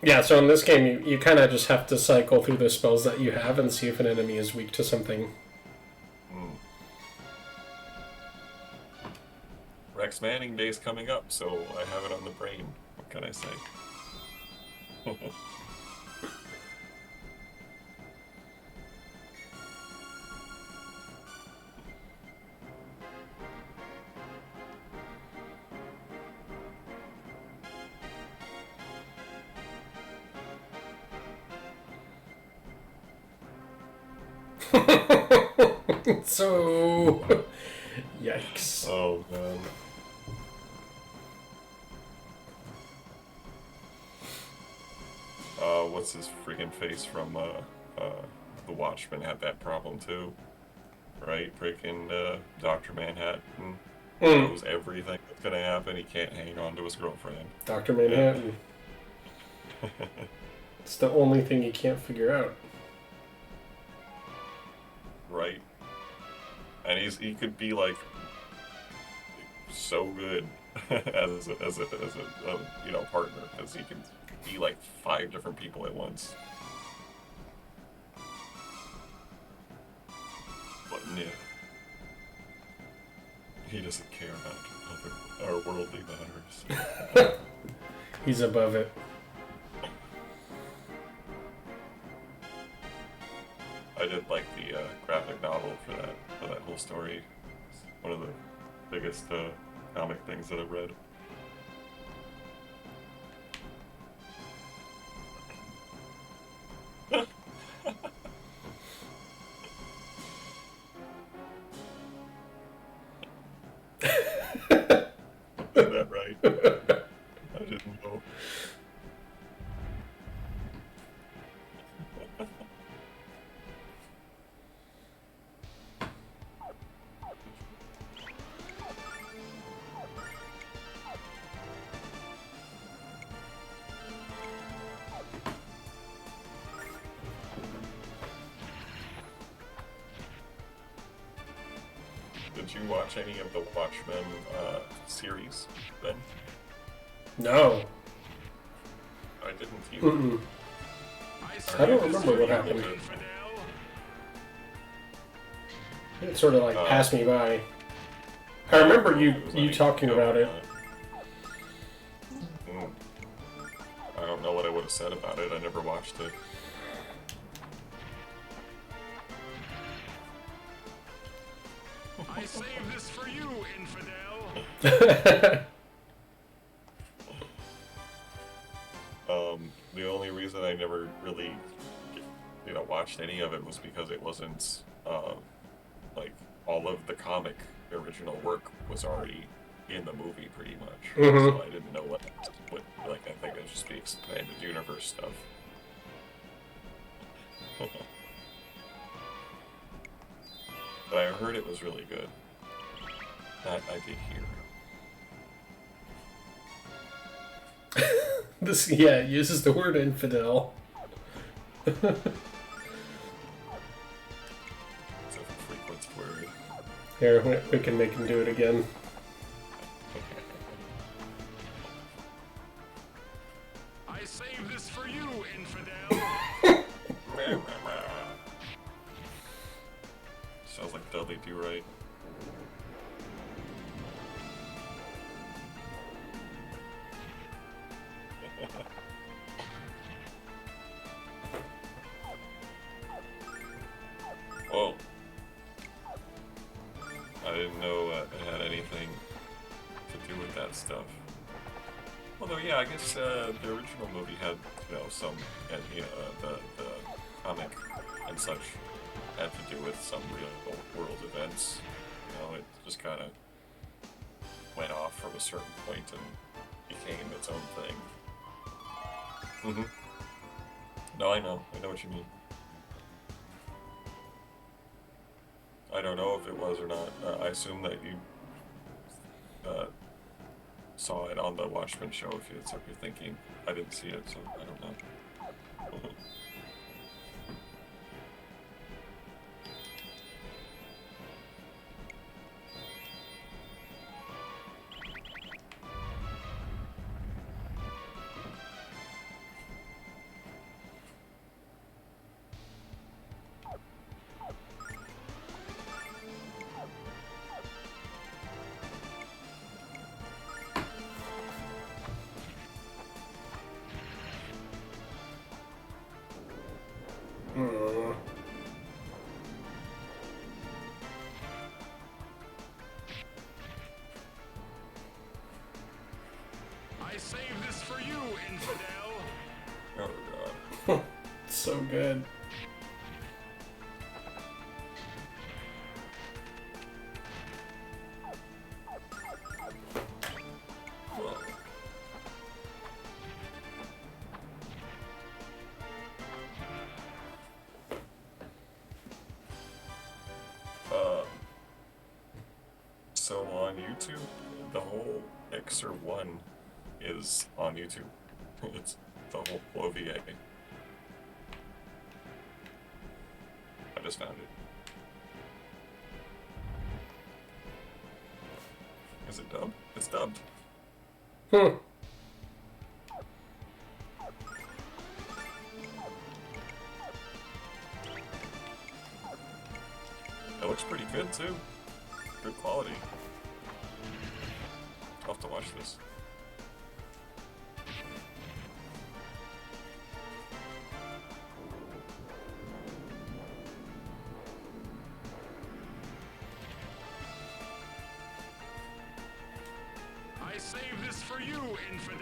Yeah, so in this game, you kind of just have to cycle through the spells that you have and see if an enemy is weak to something. Rex Manning Day's coming up, so I have it on the brain. What can I say? So... Yikes. Oh, man. What's his freaking face from The Watchmen had that problem too, right? Freaking Dr. Manhattan knows everything that's gonna happen. He can't hang on to his girlfriend. Dr. Manhattan. It's the only thing you can't figure out. Right. And he could be like so good as a partner, because he can be like 5 different people at once. But no, he doesn't care about our worldly matters. He's above it. I did like the graphic novel for that whole story. It's one of the biggest comic things that I've read. Is that right? I didn't know. Did you watch any of the Watchmen series, Ben? No. I didn't either. Mm-mm. I don't remember what happened. It sort of like passed me by. I remember you talking about it. I don't know what I would have said about it. I never watched it. I saved this for you, infidel. The only reason I never really, watched any of it was because it wasn't, like, all of the comic original work was already in the movie, pretty much. Mhm. So I didn't know what, I think it would just be expanded universe stuff. But I heard it was really good. That I did hear. This, yeah, it uses the word infidel. It's a frequent word. Here, we can make him do it again. I save this for you, infidel. Sounds like Dudley Do Right. Whoa. I didn't know it had anything to do with that stuff. Although, yeah, I guess the original movie had, some, and the comic and such had to do with some real world events. It just kind of went off from a certain point and became its own thing. No, I know what you mean. I don't know if it was or not. I assume that you saw it on the Watchmen show, if that's what you're thinking. I didn't see it, so I don't know. I save this for you, infidel. Oh god. So good. So on YouTube, the whole Mixer 1 is on YouTube. It's the whole OVA. I just found it. Is it dubbed? It's dubbed. Hmm. It looks pretty good too. Good quality. I'll have to watch this. I save this for you, infidel.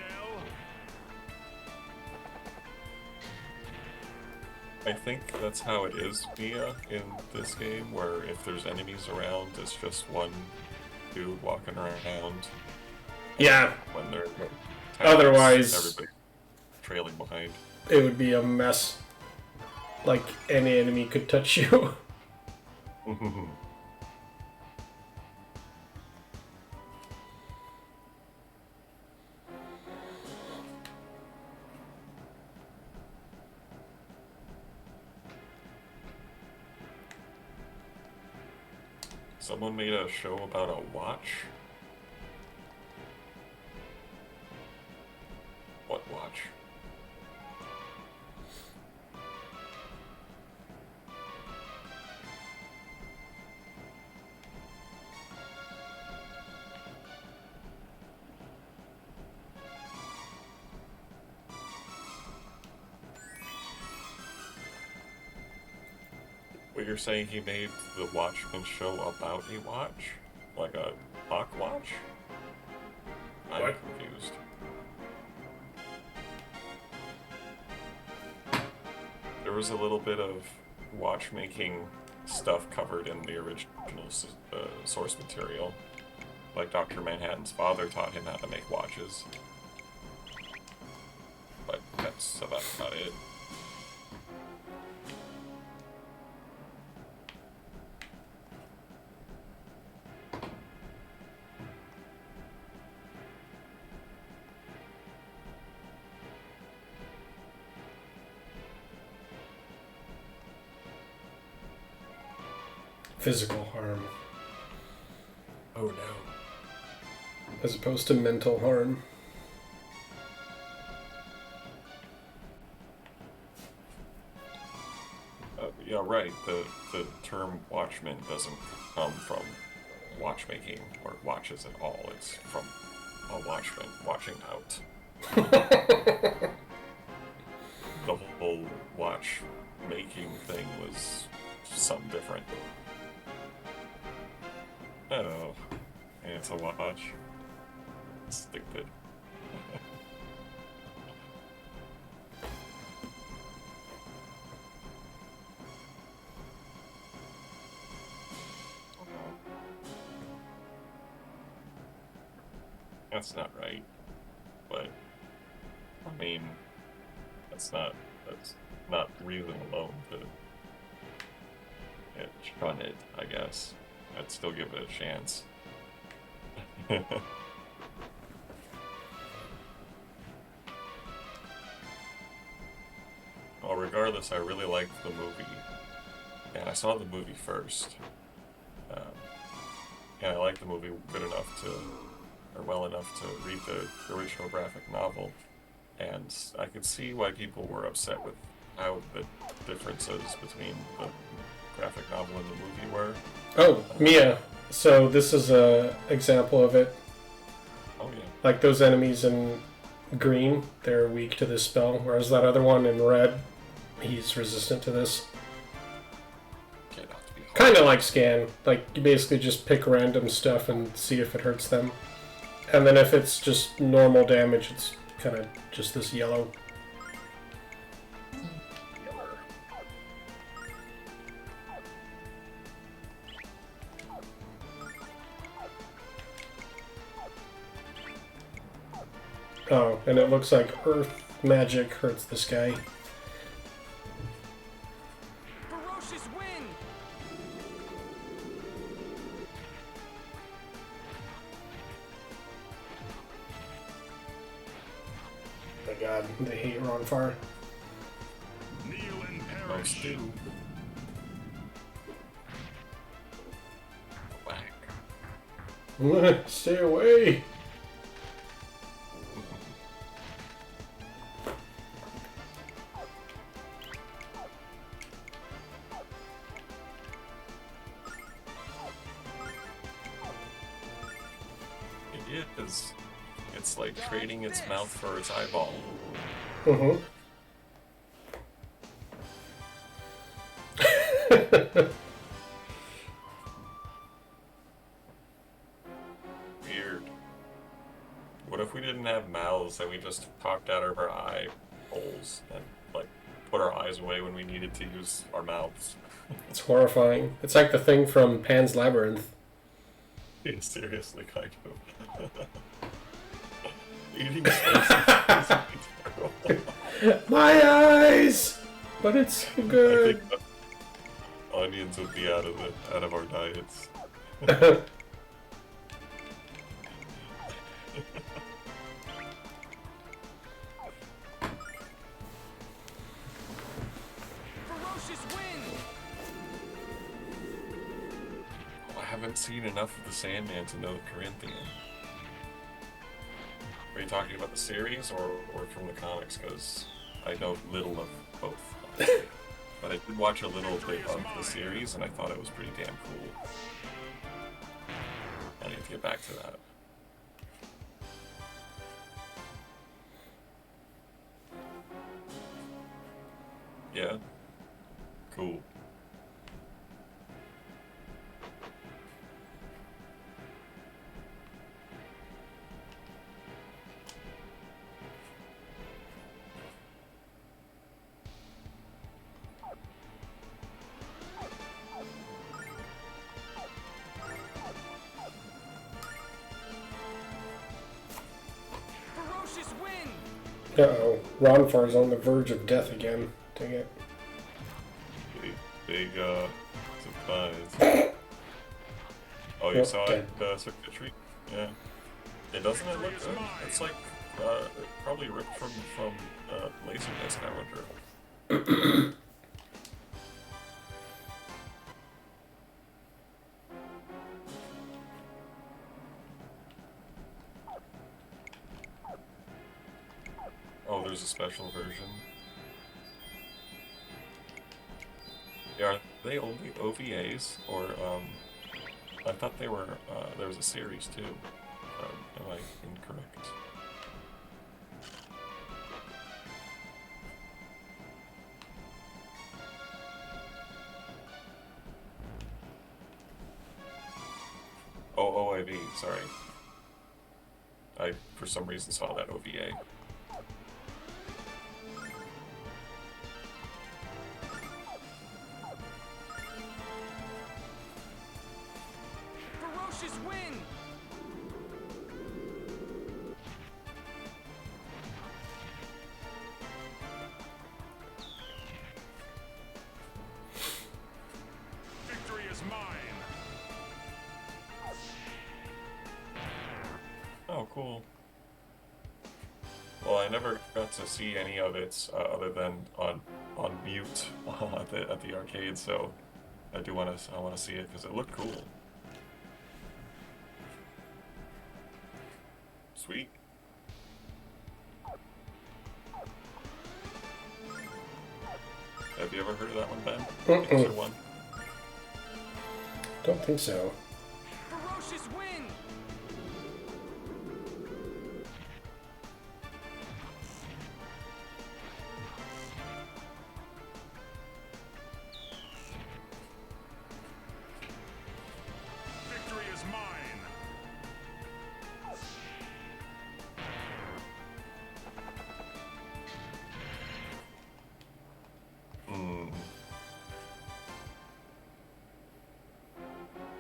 I think that's how it is, Mia, in this game, where if there's enemies around, it's just one dude walking around. Yeah. When they're Otherwise, everybody trailing behind. it would be a mess. Like, any enemy could touch you. Someone made a show about a watch. What watch? What you're saying, he made the Watchmen show about a watch? Like a clock watch? I'm What? confused. There was a little bit of watchmaking stuff covered in the original source material. Like Dr. Manhattan's father taught him how to make watches. But that's about it. Physical harm. no. As opposed to mental harm. Yeah, right. The term watchman doesn't come from watchmaking or watches at all. It's from a watchman watching out. The whole watch making thing was something different. Oh, and it's a watch. Stupid. That's not right. But I mean, that's not reason alone to shun it, I guess. I'd still give it a chance. Well, regardless, I really liked the movie. And I saw the movie first. Um, and I liked the movie good enough to, or well enough to read the original graphic novel. And I could see why people were upset with how the differences between the graphic novel and the movie were. Oh, Mia. So this is a example of it. Oh yeah. Like those enemies in green, they're weak to this spell, whereas that other one in red, he's resistant to this. Can't have to be hard. Kind of like Scan. Like, you basically just pick random stuff and see if it hurts them. And then if it's just normal damage, it's kind of just this yellow. Oh, and it looks like earth magic hurts this guy. Ferocious wind! Oh my god, they hate Ronfar. Kneel and Most perish. do. Whack. Stay away! It is. It's like trading its mouth for its eyeball. Mm-hmm. Weird. What if we didn't have mouths and we just talked out of our eye holes and like put our eyes away when we needed to use our mouths? It's horrifying. It's like the thing from Pan's Labyrinth. Yeah, seriously, kind of. Eating spicy food is terrible. My eyes! But it's so I good. think onions would be out of our diets. Ferocious wind! I haven't seen enough of the Sandman to know Corinthian. Are you talking about the series or from the comics? Because I know little of both. Honestly. But I did watch a little bit of the series, and I thought it was pretty damn cool. I need to get back to that. Yeah? Cool. Ferocious wind! Uh-oh. Ronfar's on the verge of death again. Dang it. Big surprise. Oh, you Yep, saw dead. it, circuitry? Yeah. It doesn't it look good? It's like, probably ripped from Laserdisc, I wonder. Oh, there's a special version. Yeah, are they only OVAs, or I thought they were. There was a series too. Am I incorrect? Oh, OIV. Sorry. I for some reason saw that OVA. Ferocious wind! Victory is mine! Oh, cool. Well, I never got to see any of it other than on mute at the arcade, so I want to see it because it looked cool. Sweet. Have you ever heard of that one, Ben? Pixar one? Don't think so. Ferocious wind! Victory is mine! Hmm.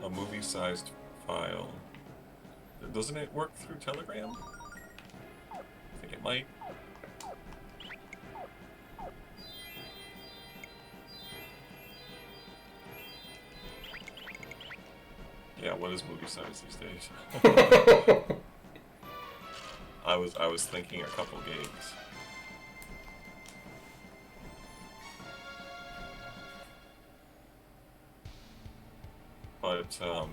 A movie-sized file. Doesn't it work through Telegram? I think it might. Yeah, what is movie size these days? I was thinking a couple gigs. But I'm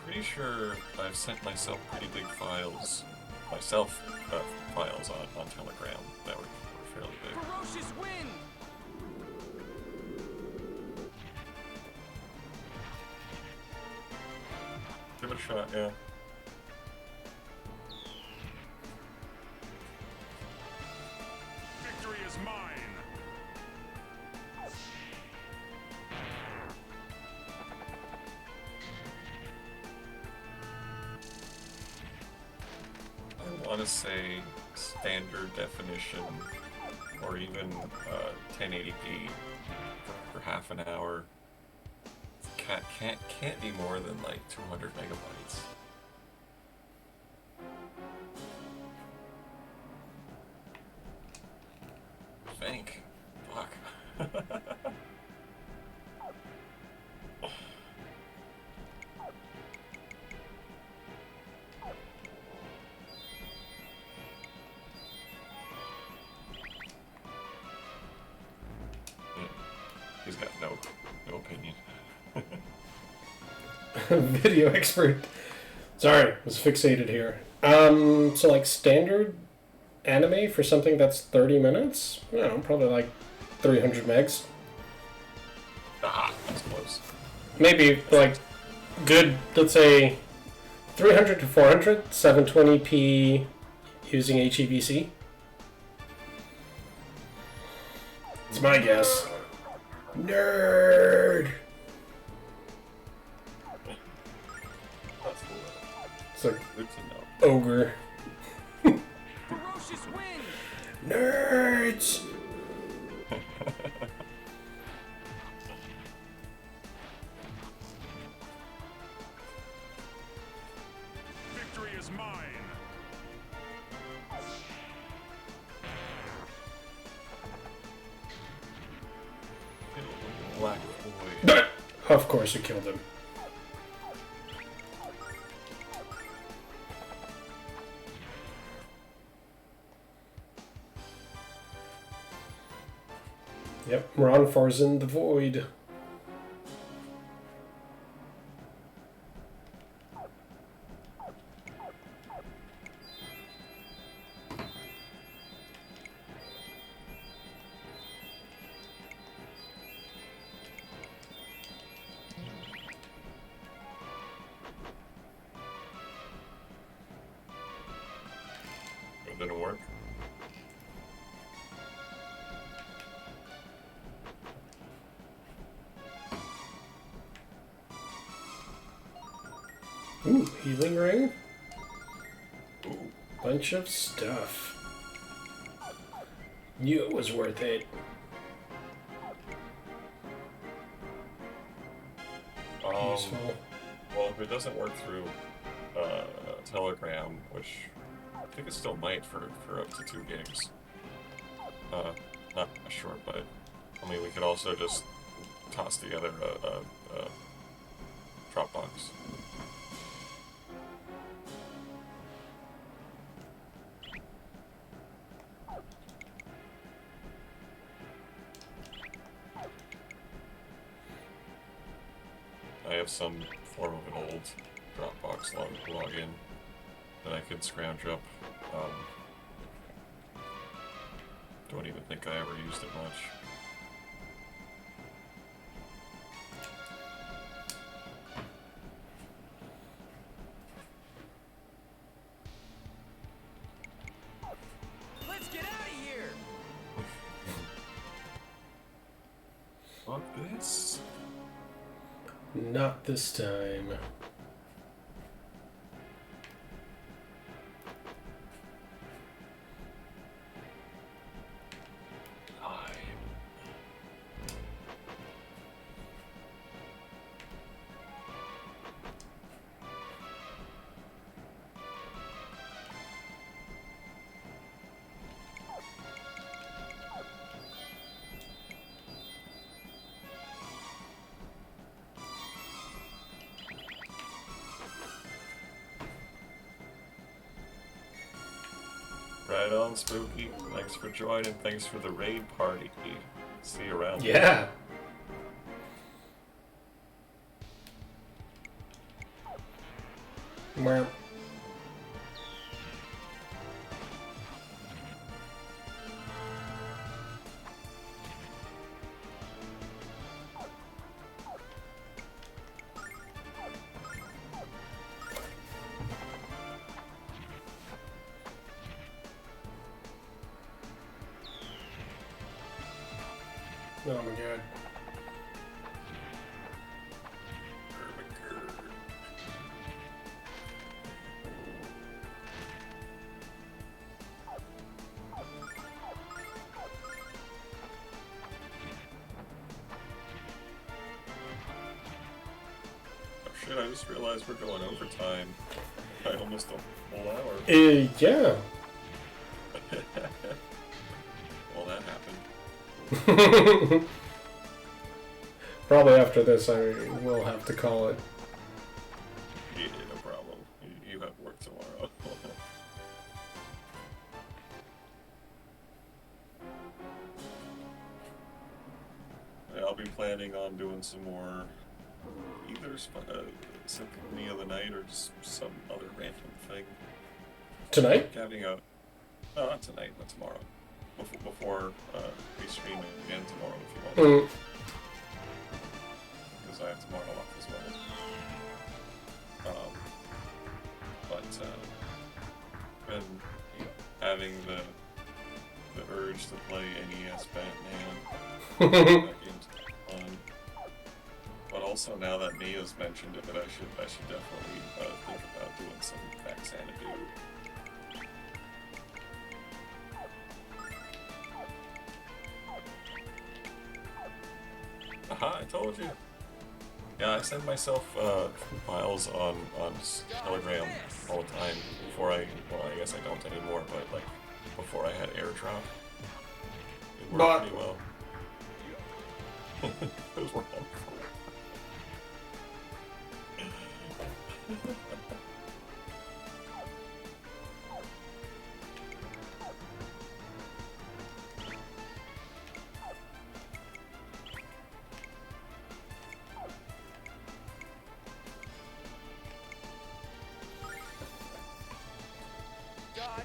pretty sure I've sent myself pretty big files, files on Telegram that were fairly big. Ferocious wind! Give it a shot, yeah. Victory is mine! I want to say standard definition, or even 1080p for half an hour. Can't be more than like 200 megabytes. Think. Fuck. He's got no opinion. Video expert. Sorry, was fixated here. So like standard anime for something that's 30 minutes? I don't know, probably like 300 megs. Ah, that's close. Maybe like good, let's say 300 to 400, 720p using HEVC. It's my guess. Nerd! That's cool. It's like Good to know. ogre. Ferocious wind! Nerds! Victory is mine! Black boy. Of course you killed him. Yep, we're on Farzin the Void. It didn't work. Ooh, healing ring. Ooh. Bunch of stuff. Knew it was worth it. Useful. Well, if it doesn't work through Telegram, which I think it still might for up to 2 gigs. Not sure, but I mean, we could also just toss together a Dropbox. I have some form of an old Dropbox login that I could scrounge up. Don't even think I ever used it much. Let's get out of here! Fuck this. Not this time. Right on, Spooky. Thanks for joining. Thanks for the raid party. See you around. Yeah. Well. Oh my god. Oh shit, I just realized we're going overtime by almost a whole hour. Yeah. Well, that happened. Probably after this, I will have to call it. Yeah, no problem. You have work tomorrow. Yeah, I'll be planning on doing some more, either Symphony of the Night or just some other random thing. Tonight? Having a, no, not tonight, but tomorrow. Before we stream again tomorrow if you want. Because I have tomorrow off as well. Been having the urge to play NES Batman. That game's fun. But also now that Mia's mentioned it, that I should definitely think about doing some back Xanadu. Aha, I told you. Yeah, I send myself files on Telegram all the time before I guess I don't anymore, but like before I had AirDrop. It worked pretty well. It was wonderful.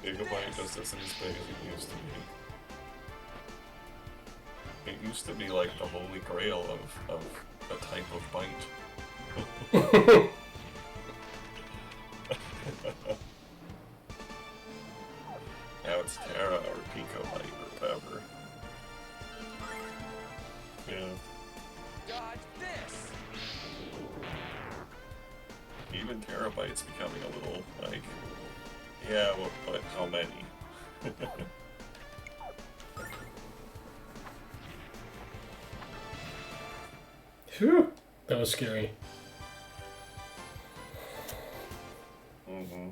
Gigabyte just isn't as big as it used to be. It used to be like the holy grail of a type of byte. fight's becoming a little like, yeah, well, but how many? Phew, that was scary. Mm-hmm.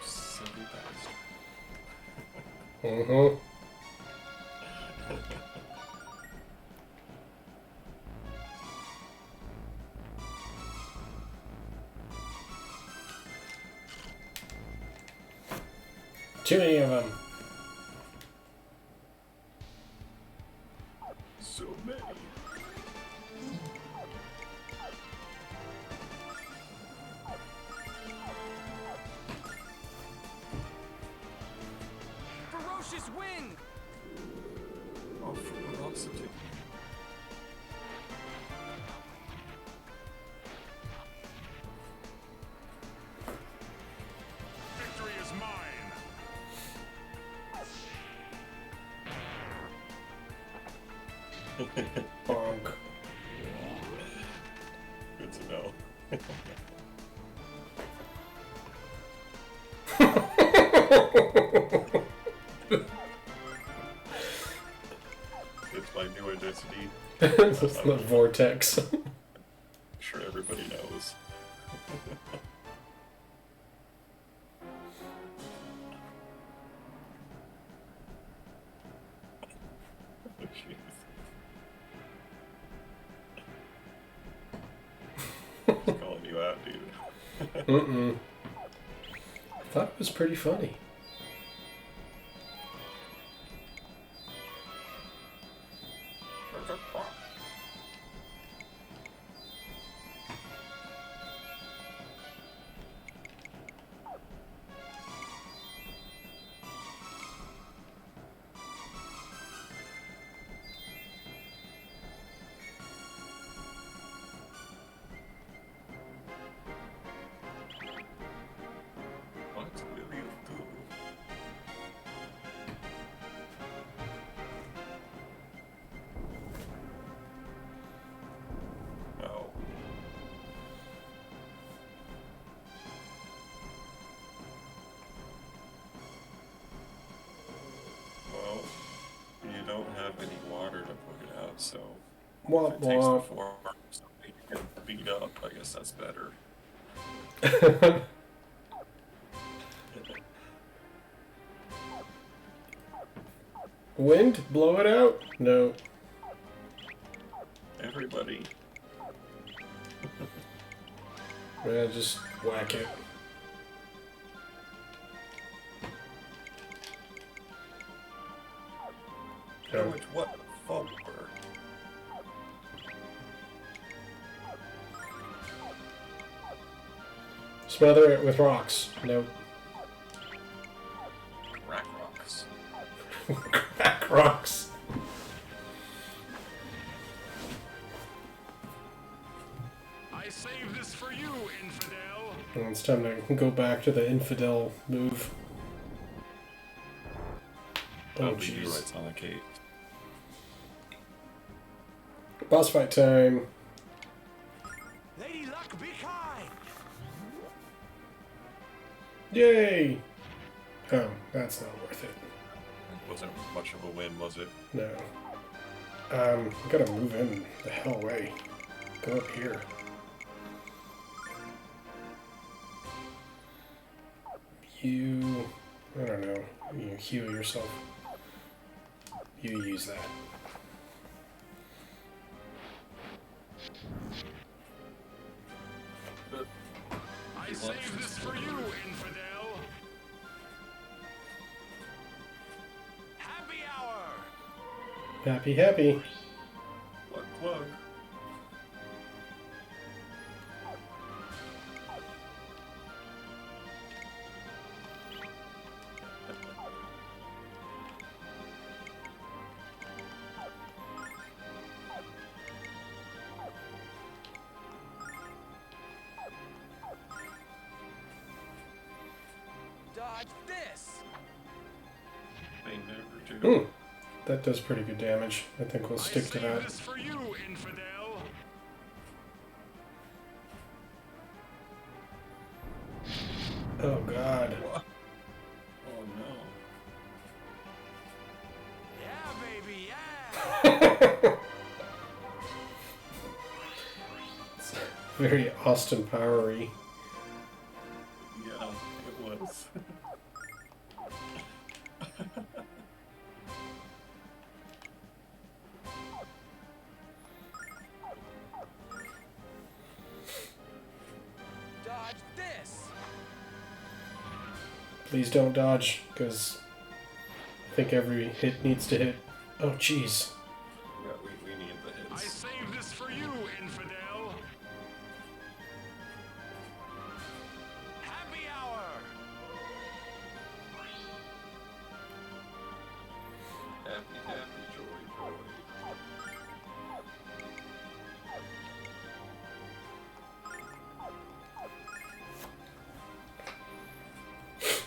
Silly bastard. Mm-hmm. Too many of them. So many. Ferocious wind! Oh, ferocity. Victory is mine! Bonk. Good to know. It's my new identity. It's the vortex. I'm sure everybody knows. Oh, jeez. Just calling you out, dude. Mm-mm. I thought it was pretty funny. What will you do? Oh. Well, you don't have any water to put it out, so if Womp it takes the womp. form of something you can beat up, I guess that's better. Wind? Blow it out? No. Everybody. Yeah, just whack it. How much what for? Smother it with rocks. No. Crack rocks. Crack rocks. I save this for you, infidel! And it's time to go back to the infidel move. Oh, That'll be you jeez. right on the cake. Boss fight time. Lady Luck, be kind! Yay! Oh, that's not worth it. It wasn't much of a win, was it? No. I gotta move in the hell away. Go up here. You... I don't know. You heal yourself. You use that. I save this for you, infidel! Happy hour! Happy, happy. Plug, plug. Dodge this. They never do. That does pretty good damage. I think we'll stick to that. This for you, infidel. Oh god. Oh no. Yeah, baby, yeah. It's very Austin Powery. Yeah, it was. Dodge this. Please don't dodge, because I think every hit needs to hit. Oh jeez. Yeah, we need the I hits. saved this for you, infidel. Happy hour. Happy, happy, joy, joy.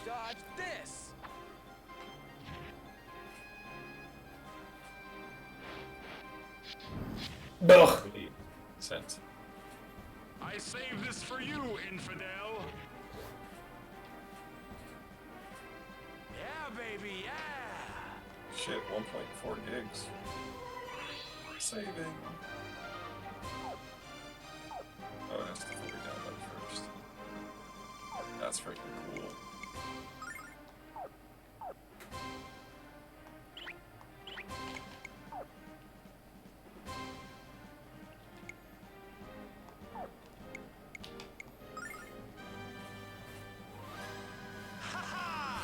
Dodge this. Ugh. We need sense. I saved this for you, infidel. Yeah, baby, yeah. Shit, 1.4 gigs. Saving. Oh, it has to fully download first. That's freaking cool.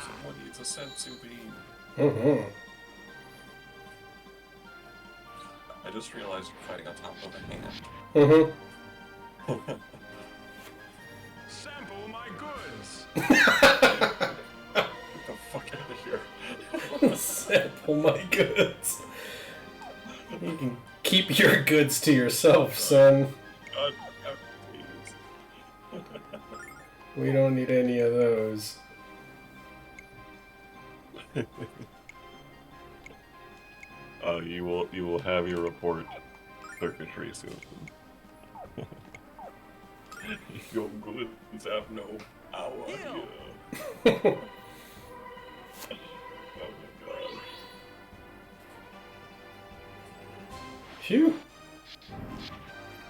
Someone needs a sensu beam. Mm-hmm. I just realized you're fighting on top of a hand. Mm-hmm. Sample my goods. Get the fuck out of here. Sample my goods. You can keep your goods to yourself, son. God, please. We don't need any of those. You will have your report circuitry soon. Your goods have no power. Heal. Yeah. Oh my god. Phew.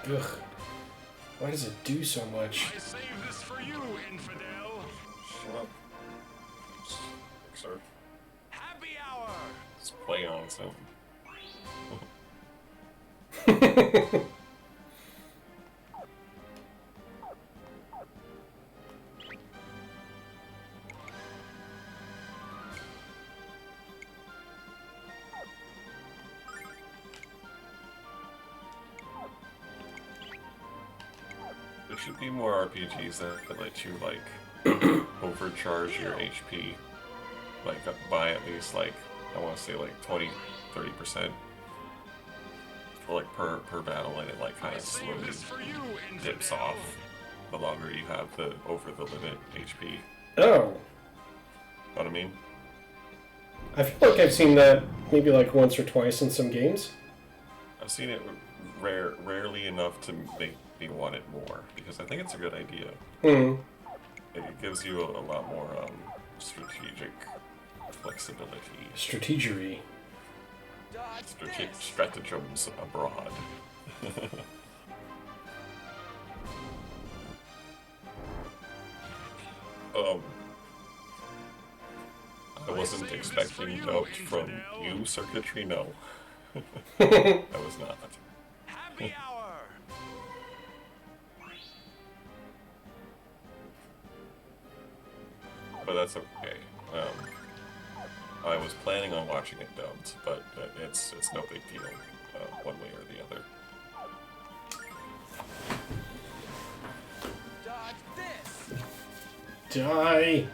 Ugh. Why does it do so much? I saved this for you, infidel. Shut up. Sir, Happy hour. let's play on its own. There should be more RPGs that let you, like, overcharge your HP. Like, by at least, like, I want to say, like, 20-30%. For, like, per battle, and it, like, kind I of saved slowly this for you, dips infidel. off the longer you have the over-the-limit HP. Oh. Know what I mean? I feel like I've seen that maybe like once or twice in some games. I've seen it rarely enough to make me want it more, because I think it's a good idea. Hmm. It gives you a lot more strategic flexibility. Strategery. Dodge this. Stratagems abroad. I wasn't expecting doubt from you, circuitry, no. I was not. Happy hour. But that's okay. I was planning on watching it dubbed, but it's no big deal, one way or the other. Dodge this. Die.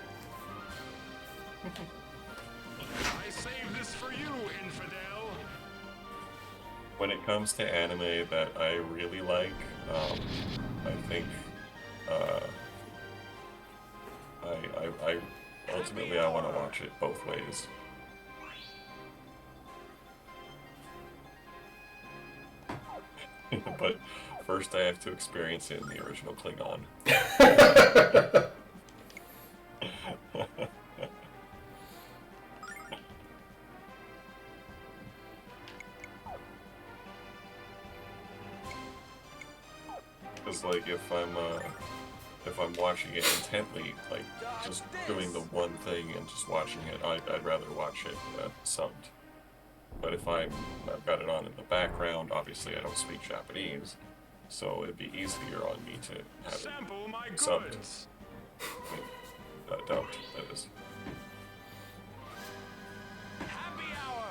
I saved this for you, infidel. When it comes to anime that I really like, I think I Ultimately, I want to watch it both ways. But first, I have to experience it in the original Klingon. Because, like, if I'm watching it intently, like, just doing the one thing and just watching it, I'd rather watch it subbed. But if I've got it on in the background, obviously I don't speak Japanese, so it'd be easier on me to have Sample my it subbed. goods. Dubbed, that is. Happy hour.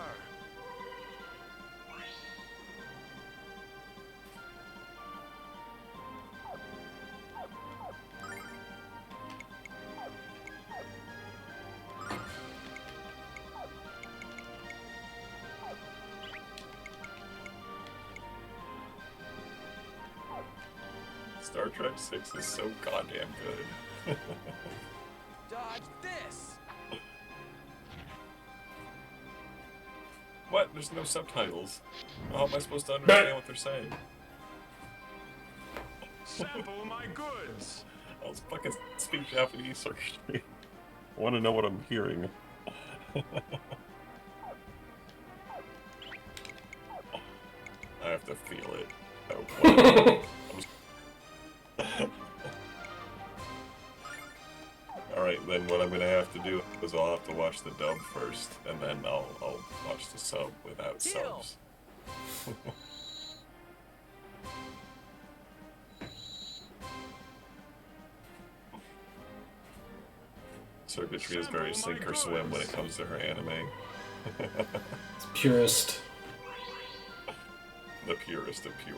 Star Trek 6 is so goddamn good. Dodge this. What? There's no subtitles. How am I supposed to understand what they're saying? Sample my goods. I'll fucking speak Japanese, so I want to know what I'm hearing. I have to feel it. Oh, Alright, then what I'm gonna have to do is I'll have to watch the dub first, and then I'll watch the sub without Deal. subs. Circuitry is very sink or swim when it comes to her anime. It's purist. The purest of pure.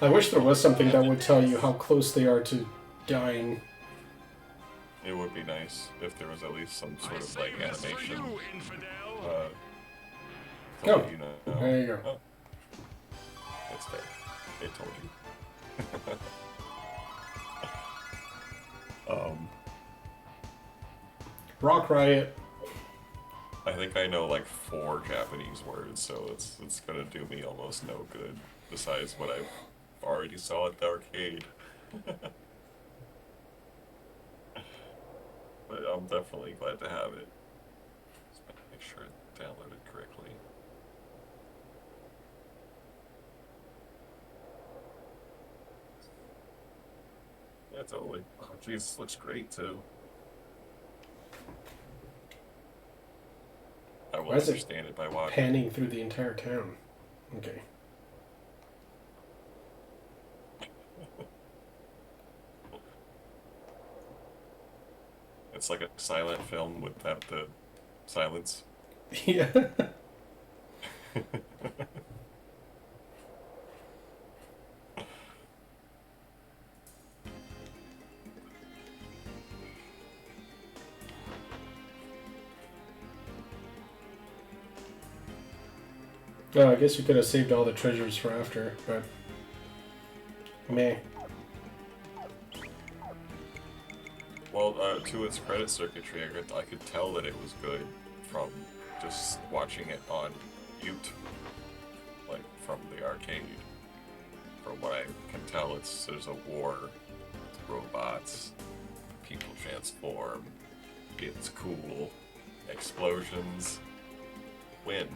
I wish there was something that would tell you how close they are to dying. It would be nice if there was at least some sort of like Save this for animation. you, infidel. To Go. let you know. There you go. Oh. That's fair. They told you. Rock Riot. I think I know like 4 Japanese words, so it's gonna do me almost no good. Besides what I've already saw at the arcade. But I'm definitely glad to have it. Just make sure it's downloaded correctly. Yeah, totally. Oh, geez, this looks great too. I will Why is it understand it by watching. Panning through the entire town. Okay. It's like a silent film without the silence. Yeah. Oh, I guess you could have saved all the treasures for after, but meh. Well, to its credit, Circuitry, I could tell that it was good from just watching it on YouTube, like from the arcade. From what I can tell, there's a war, robots, people transform, it's cool, explosions, win.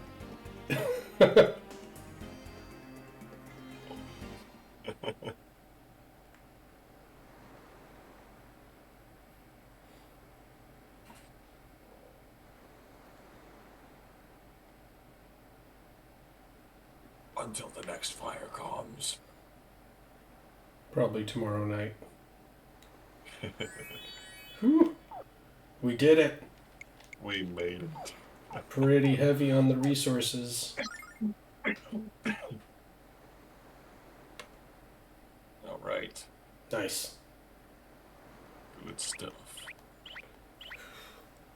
Until the next fire comes. Probably tomorrow night. Whew. We did it. We made it. Pretty heavy on the resources. Alright. Nice. Good stuff.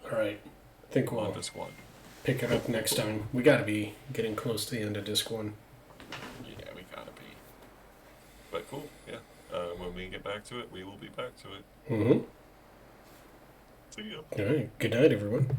All right. I think On we'll disc 1. pick it up next time. We got to be getting close to the end of disc 1. Yeah, we gotta be. But cool, yeah. When we get back to it, we will be back to it. Mm-hmm. See ya. All right. Good night, everyone.